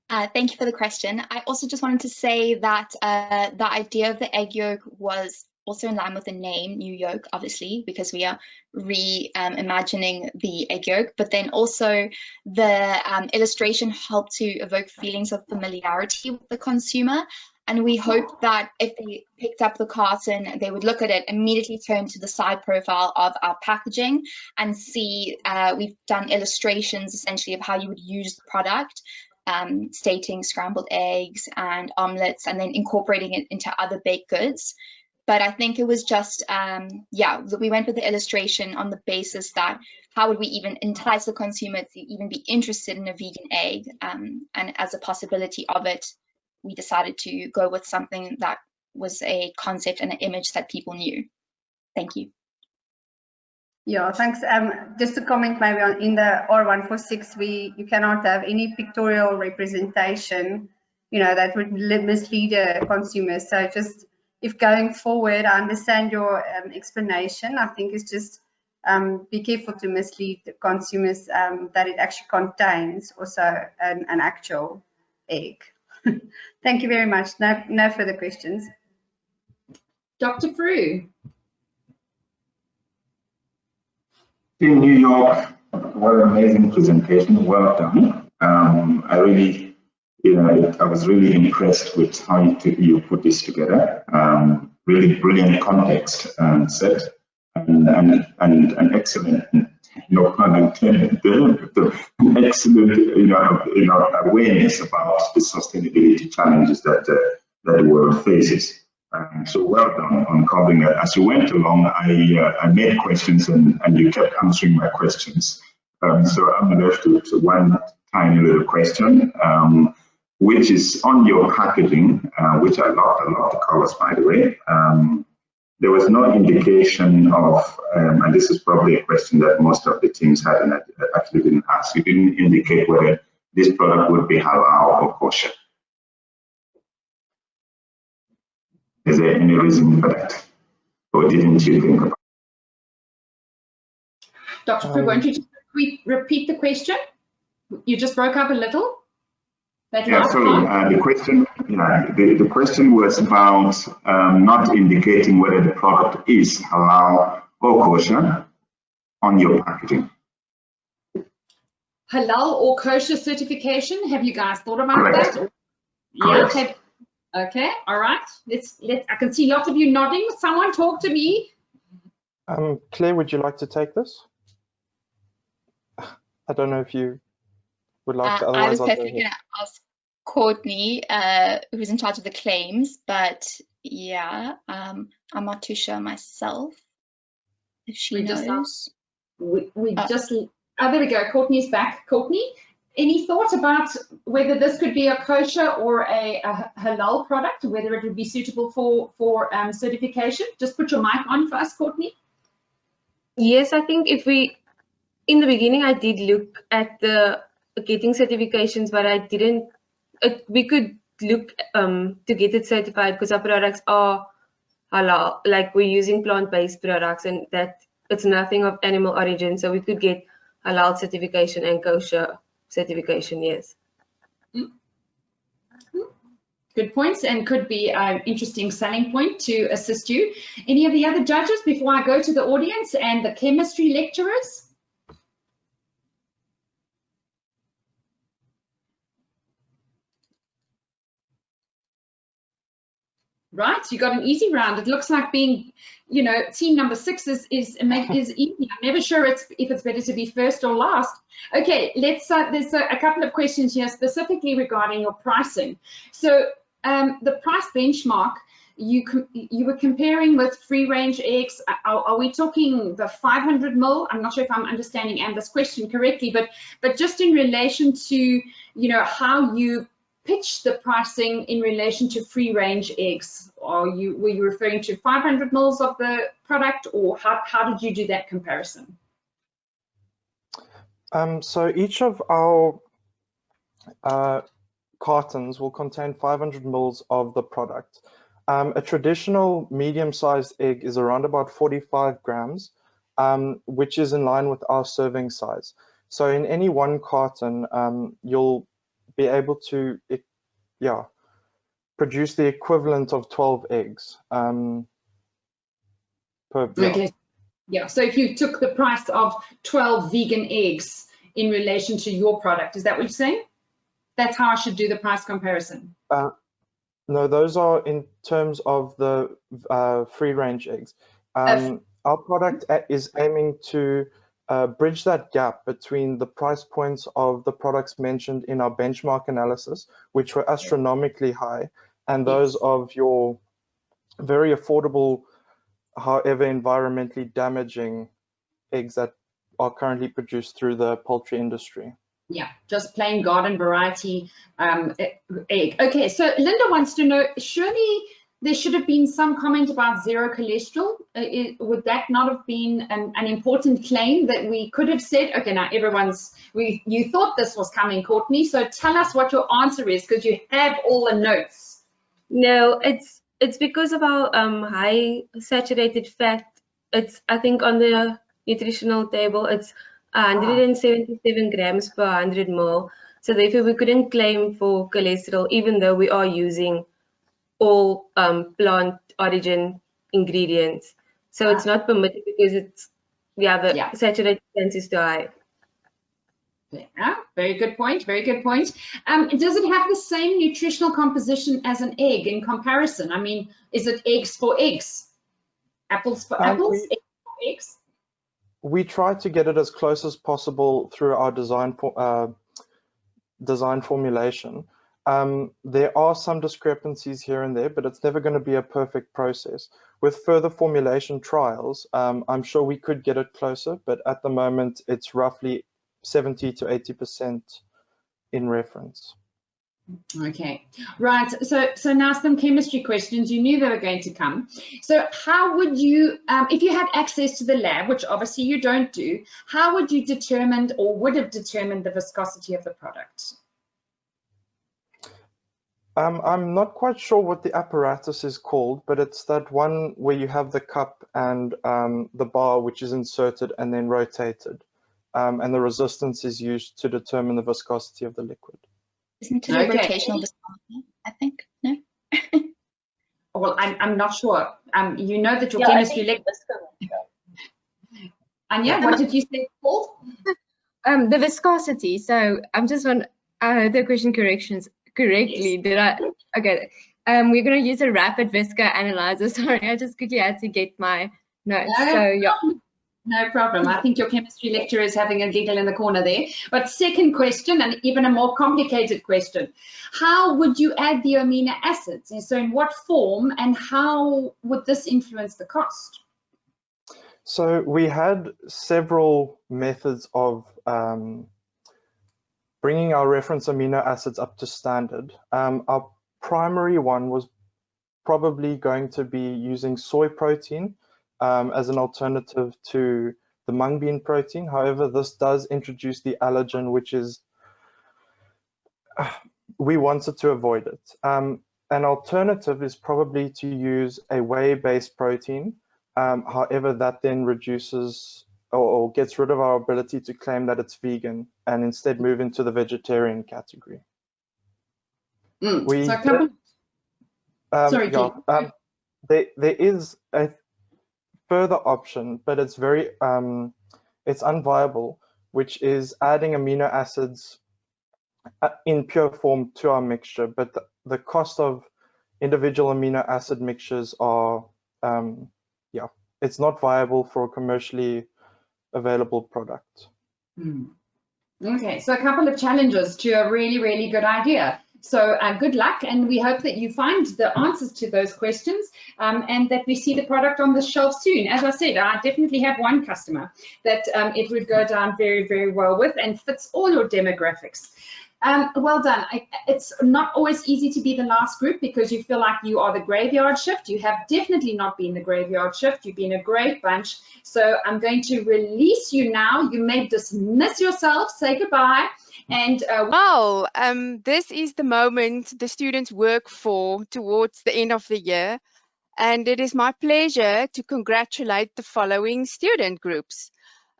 Thank you for the question. I also just wanted to say that the idea of the egg yolk was also in line with the name New Yolk, obviously, because we are reimagining the egg yolk, but then also the illustration helped to evoke feelings of familiarity with the consumer. And we hope that if they picked up the carton, they would look at it, immediately turn to the side profile of our packaging and see we've done illustrations essentially of how you would use the product, stating scrambled eggs and omelets, and then incorporating it into other baked goods. But I think it was just, yeah, we went with the illustration on the basis that how would we even entice the consumer to even be interested in a vegan egg? And as a possibility of it, we decided to go with something that was a concept and an image that people knew. Thank you. Yeah, thanks. Just to comment maybe on in the R146, you cannot have any pictorial representation, you know, that would mislead a consumer. So just if going forward, I understand your explanation. I think it's just be careful to mislead the consumers that it actually contains also an actual egg. Thank you very much. No further questions. Dr. Frew. In New York, what an amazing presentation. Well done. I really, I was really impressed with how you put this together. Really brilliant context and set, and excellent, no pun intended, excellent, awareness about the sustainability challenges that the world faces. So well done on covering that. As you went along, I made questions and you kept answering my questions. So I'm left to one tiny little question, which is on your packaging, which I love the colors, by the way. There was no indication of, and this is probably a question that most of the teams had and I actually didn't ask. You didn't indicate whether this product would be halal or kosher. Is there any reason for that? Or didn't you think about it? Dr. Frew, won't you just repeat the question? You just broke up a little. Yeah, sorry. The question, the question was about not indicating whether the product is halal or kosher on your packaging. Halal or kosher certification? Have you guys thought about Correct. that? Correct. Yeah. Okay. All right. Let's. I can see lots of you nodding. Someone talk to me. Claire, would you like to take this? I don't know if you would like to. I was personally going to ask Courtney, who's in charge of the claims, but yeah, I'm not too sure myself if she knows. Oh, there we go. Courtney's back. Courtney, any thought about whether this could be a kosher or a halal product, whether it would be suitable for certification? Just put your mic on for us, Courtney. Yes, I think if we, in the beginning, I did look at the getting certifications, but I didn't. We could look to get it certified because our products are halal, like we're using plant-based products, and that it's nothing of animal origin, so we could get halal certification and kosher certification. Yes. Good points, and could be an interesting selling point to assist you. Any of the other judges before I go to the audience and the chemistry lecturers? Right, you got an easy round. It looks like being, you know, team number 6 is easy. I'm never sure if it's better to be first or last. Okay, let's. There's a couple of questions here specifically regarding your pricing. So the price benchmark you were comparing with free range eggs. Are we talking the 500 ml? I'm not sure if I'm understanding Amber's question correctly, but just in relation to, you know, how you pitch the pricing in relation to free range eggs. Were you referring to 500 mils of the product, or how did you do that comparison? So each of our cartons will contain 500 mils of the product. A traditional medium-sized egg is around about 45 grams, which is in line with our serving size. So in any one carton, you'll be able to, produce the equivalent of 12 eggs. Okay. Yeah, so if you took the price of 12 vegan eggs in relation to your product, is that what you're saying? That's how I should do the price comparison? No, those are in terms of the free range eggs. Our product is aiming to bridge that gap between the price points of the products mentioned in our benchmark analysis, which were astronomically high, and those of your very affordable, however environmentally damaging eggs that are currently produced through the poultry industry. Yeah, just plain garden variety egg. Okay, so Linda wants to know, surely there should have been some comment about zero cholesterol. Would that not have been an important claim that we could have said? Okay, now you thought this was coming, Courtney, so tell us what your answer is, because you have all the notes. No, it's because of our high saturated fat. It's, I think, on the nutritional table, it's 177 grams per 100 ml. So therefore, we couldn't claim for cholesterol, even though we are using all plant origin ingredients. So it's not permitted because it's, the saturated fat is too high. Yeah, very good point, very good point. Does it have the same nutritional composition as an egg in comparison? I mean, is it eggs for eggs? Apples for apples, eggs for eggs? We try to get it as close as possible through our design formulation. There are some discrepancies here and there, but it's never going to be a perfect process. With further formulation trials, I'm sure we could get it closer, but at the moment it's roughly 70 to 80% in reference. Okay, right. So now some chemistry questions. You knew they were going to come. So how would you, if you had access to the lab, which obviously you don't do, how would you determine or would have determined the viscosity of the product? I'm not quite sure what the apparatus is called, but it's that one where you have the cup and the bar, which is inserted and then rotated, and the resistance is used to determine the viscosity of the liquid. Isn't it a rotational viscosity, I think? No? Well, I'm not sure. You know that your chemistry lecturer. Anya, what did you say, Paul? The viscosity. So I'm just on the question correctly. Yes. Did I? Okay. We're going to use a rapid visco analyzer. Sorry, I just quickly had to get my notes. No problem. I think your chemistry lecturer is having a giggle in the corner there. But second question, and even a more complicated question. How would you add the amino acids? And so in what form, and how would this influence the cost? So we had several methods of bringing our reference amino acids up to standard. Our primary one was probably going to be using soy protein as an alternative to the mung bean protein. However, this does introduce the allergen, which is, we wanted to avoid it. An alternative is probably to use a whey-based protein. However, that then reduces or gets rid of our ability to claim that it's vegan and instead move into the vegetarian category. Sorry, Yeah, there is a further option, but it's very it's unviable, which is adding amino acids in pure form to our mixture, but the cost of individual amino acid mixtures are yeah, it's not viable for a commercially available product. Okay, so a couple of challenges to a really, really good idea. So good luck, and we hope that you find the answers to those questions and that we see the product on the shelf soon. As I said, I definitely have one customer that it would go down very, very well with and fits all your demographics. Well done. It's not always easy to be the last group because you feel like you are the graveyard shift. You have definitely not been the graveyard shift. You've been a great bunch. So I'm going to release you now. You may dismiss yourself, say goodbye. And well, this is the moment the students work for towards the end of the year. And it is my pleasure to congratulate the following student groups.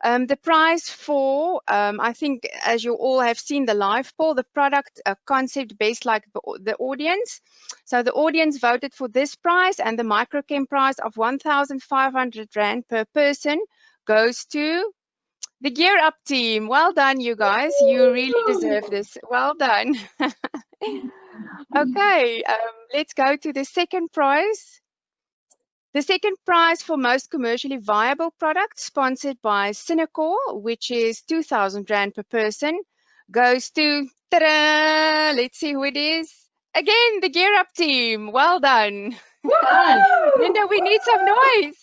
The prize for, I think, as you all have seen the live poll, the product concept based like the audience. So the audience voted for this prize, and the Microchem prize of 1,500 Rand per person goes to the Gear Up team. Well done, you guys. You really deserve this. Well done. Okay, let's go to the second prize. The second prize for most commercially viable product, sponsored by Synacor, which is 2,000 Rand per person, goes to, ta-da! Let's see who it is. Again, the Gear Up team. Well done. Linda, we need some noise.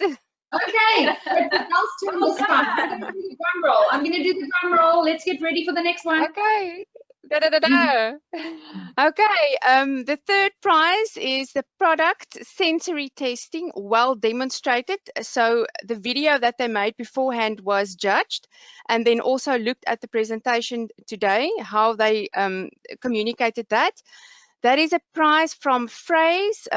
Okay, it's turn this time. I'm going to do the drum roll. I'm going to do the drum roll. Let's get ready for the next one. Okay. Da, da, da, da. Okay, the third prize is the product sensory testing, well demonstrated. So the video that they made beforehand was judged, and then also looked at the presentation today, how they communicated that. That is a prize from Phrase,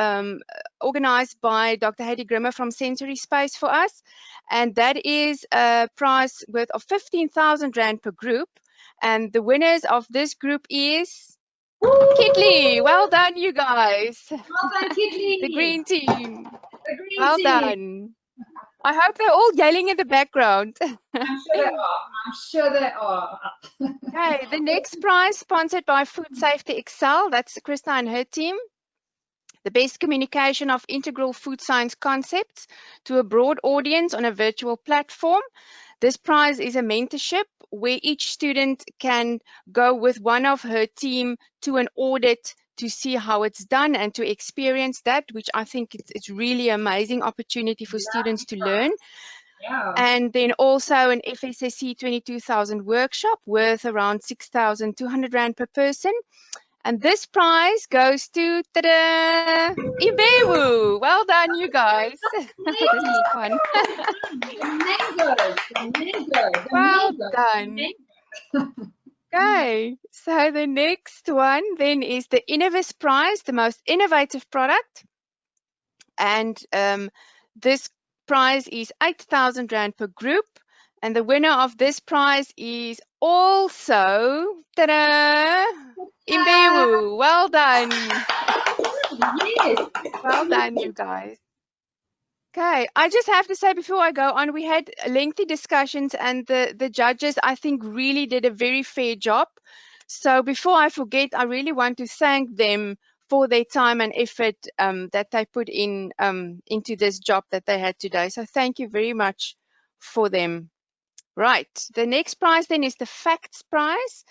organized by Dr. Heidi Grimmer from Sensory Space for us. And that is a prize worth of 15,000 Rand per group. And the winners of this group is Kidley. Well done, you guys. Well done, Kidley. The green team. The green well team. done. I hope they're all yelling in the background. I'm sure they are. I'm sure they are. Okay, the next prize sponsored by Food Safety Excel. That's Krista and her team. The best communication of integral food science concepts to a broad audience on a virtual platform. This prize is a mentorship where each student can go with one of her team to an audit to see how it's done and to experience that, which I think it's really an amazing opportunity for students to learn. Yeah. And then also an FSSC 22,000 workshop worth around 6,200 Rand per person. And this prize goes to, ta-da, Ibewu. Well done, you guys. This is fun. Well done. Okay, so the next one then is the Innovis prize, the most innovative product. And this prize is 8,000 Rand per group. And the winner of this prize is also, ta-da, Imbewu. Well done. Yes. Well done, you guys. Okay, I just have to say before I go on, we had lengthy discussions and the judges, I think, really did a very fair job. So before I forget, I really want to thank them for their time and effort that they put in into this job that they had today. So thank you very much for them. Right, the next prize then is the Facts Prize,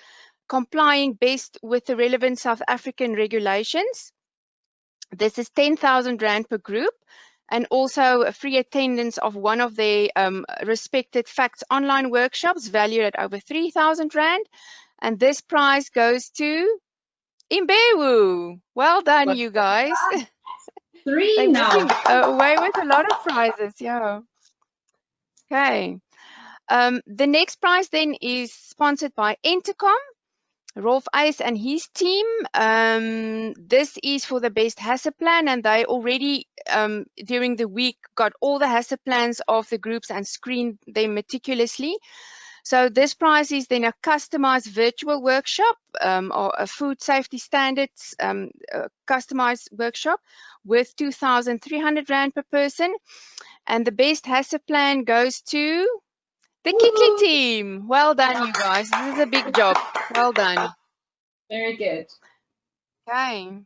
complying best with the relevant South African regulations. This is 10,000 Rand per group, and also a free attendance of one of their respected Facts online workshops valued at over 3,000 Rand. And this prize goes to Imbewu. Well done, you guys. Three now. Away with a lot of prizes, yeah. Okay. The next prize then is sponsored by Intercom, Rolf Eis and his team. This is for the best HACCP plan, and they already during the week got all the HACCP plans of the groups and screened them meticulously. So this prize is then a customized virtual workshop or a food safety standards customized workshop with 2,300 Rand per person. And the best HACCP plan goes to the Kitli team. Well done, you guys. This is a big job. Well done. Very good. Okay.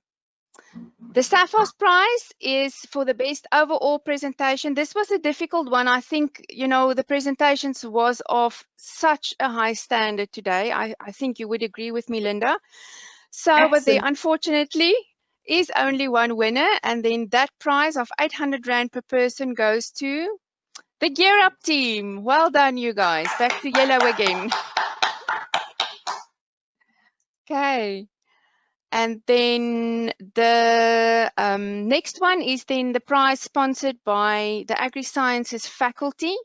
The SAFOS prize is for the best overall presentation. This was a difficult one. I think, you know, the presentations was of such a high standard today. I think you would agree with me, Linda. So, but there unfortunately is only one winner, and then that prize of 800 Rand per person goes to the Gear Up team. Well done, you guys. Back to yellow again. Okay. And then the next one is then the prize sponsored by the Agri-Sciences faculty.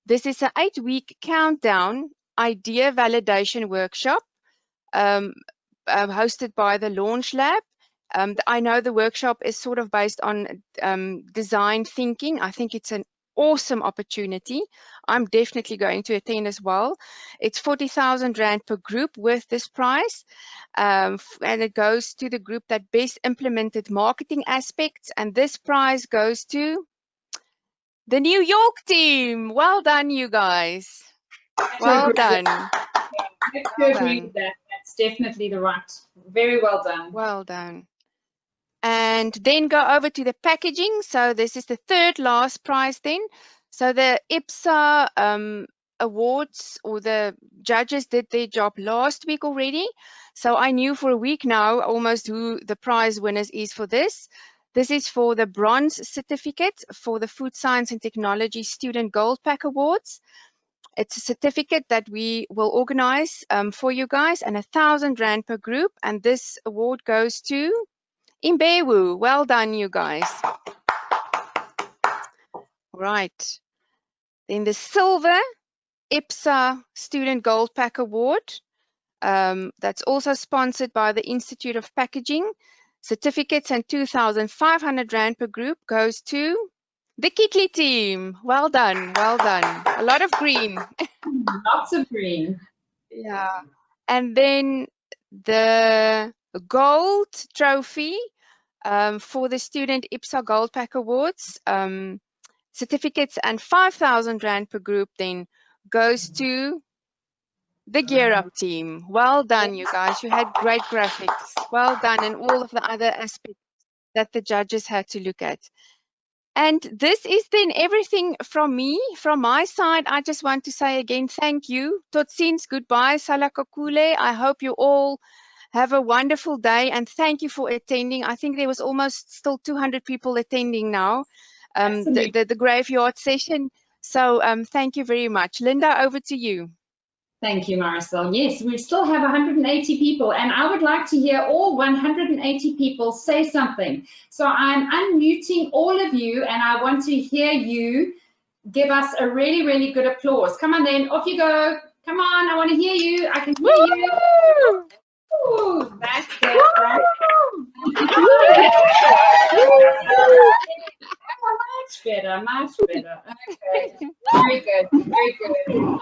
This is an 8-week countdown idea validation workshop hosted by the Launch Lab. I know the workshop is sort of based on design thinking. I think it's an awesome opportunity. I'm definitely going to attend as well. It's 40,000 Rand per group with this prize. And it goes to the group that best implemented marketing aspects. And this prize goes to the New York team. Well done, you guys. Well done. I agree with that. That's definitely the right. Very well done. Well done. And then go over to the packaging. So this is the third last prize then. So the IPSA awards, or the judges did their job last week already. So I knew for a week now almost who the prize winners is for this. This is for the bronze certificate for the Food Science and Technology Student Gold Pack Awards. It's a certificate that we will organize for you guys, and 1,000 Rand per group. And this award goes to Imbewu. Well done, you guys. Right. Then the silver IPSA Student Gold Pack Award. That's also sponsored by the Institute of Packaging. Certificates and 2,500 Rand per group goes to the Kitli team. Well done. Well done. A lot of green. Lots of green. Yeah. And then the gold trophy for the Student IPSA Gold Pack Awards, certificates and 5,000 Rand per group then goes to the Gear Up team. Well done, you guys. You had great graphics. Well done, and all of the other aspects that the judges had to look at. And this is then everything from me. From my side, I just want to say again, thank you. Tot ziens, goodbye, salakakule. I hope you all have a wonderful day, and thank you for attending. I think there was almost still 200 people attending now, the graveyard session. So thank you very much. Linda, over to you. Thank you, Maricel. Yes, we still have 180 people, and I would like to hear all 180 people say something. So I'm unmuting all of you, and I want to hear you give us a really, really good applause. Come on then, off you go. Come on, I want to hear you. I can hear you. Ooh, that's good, right? Much better, much better. Okay, very good, very good.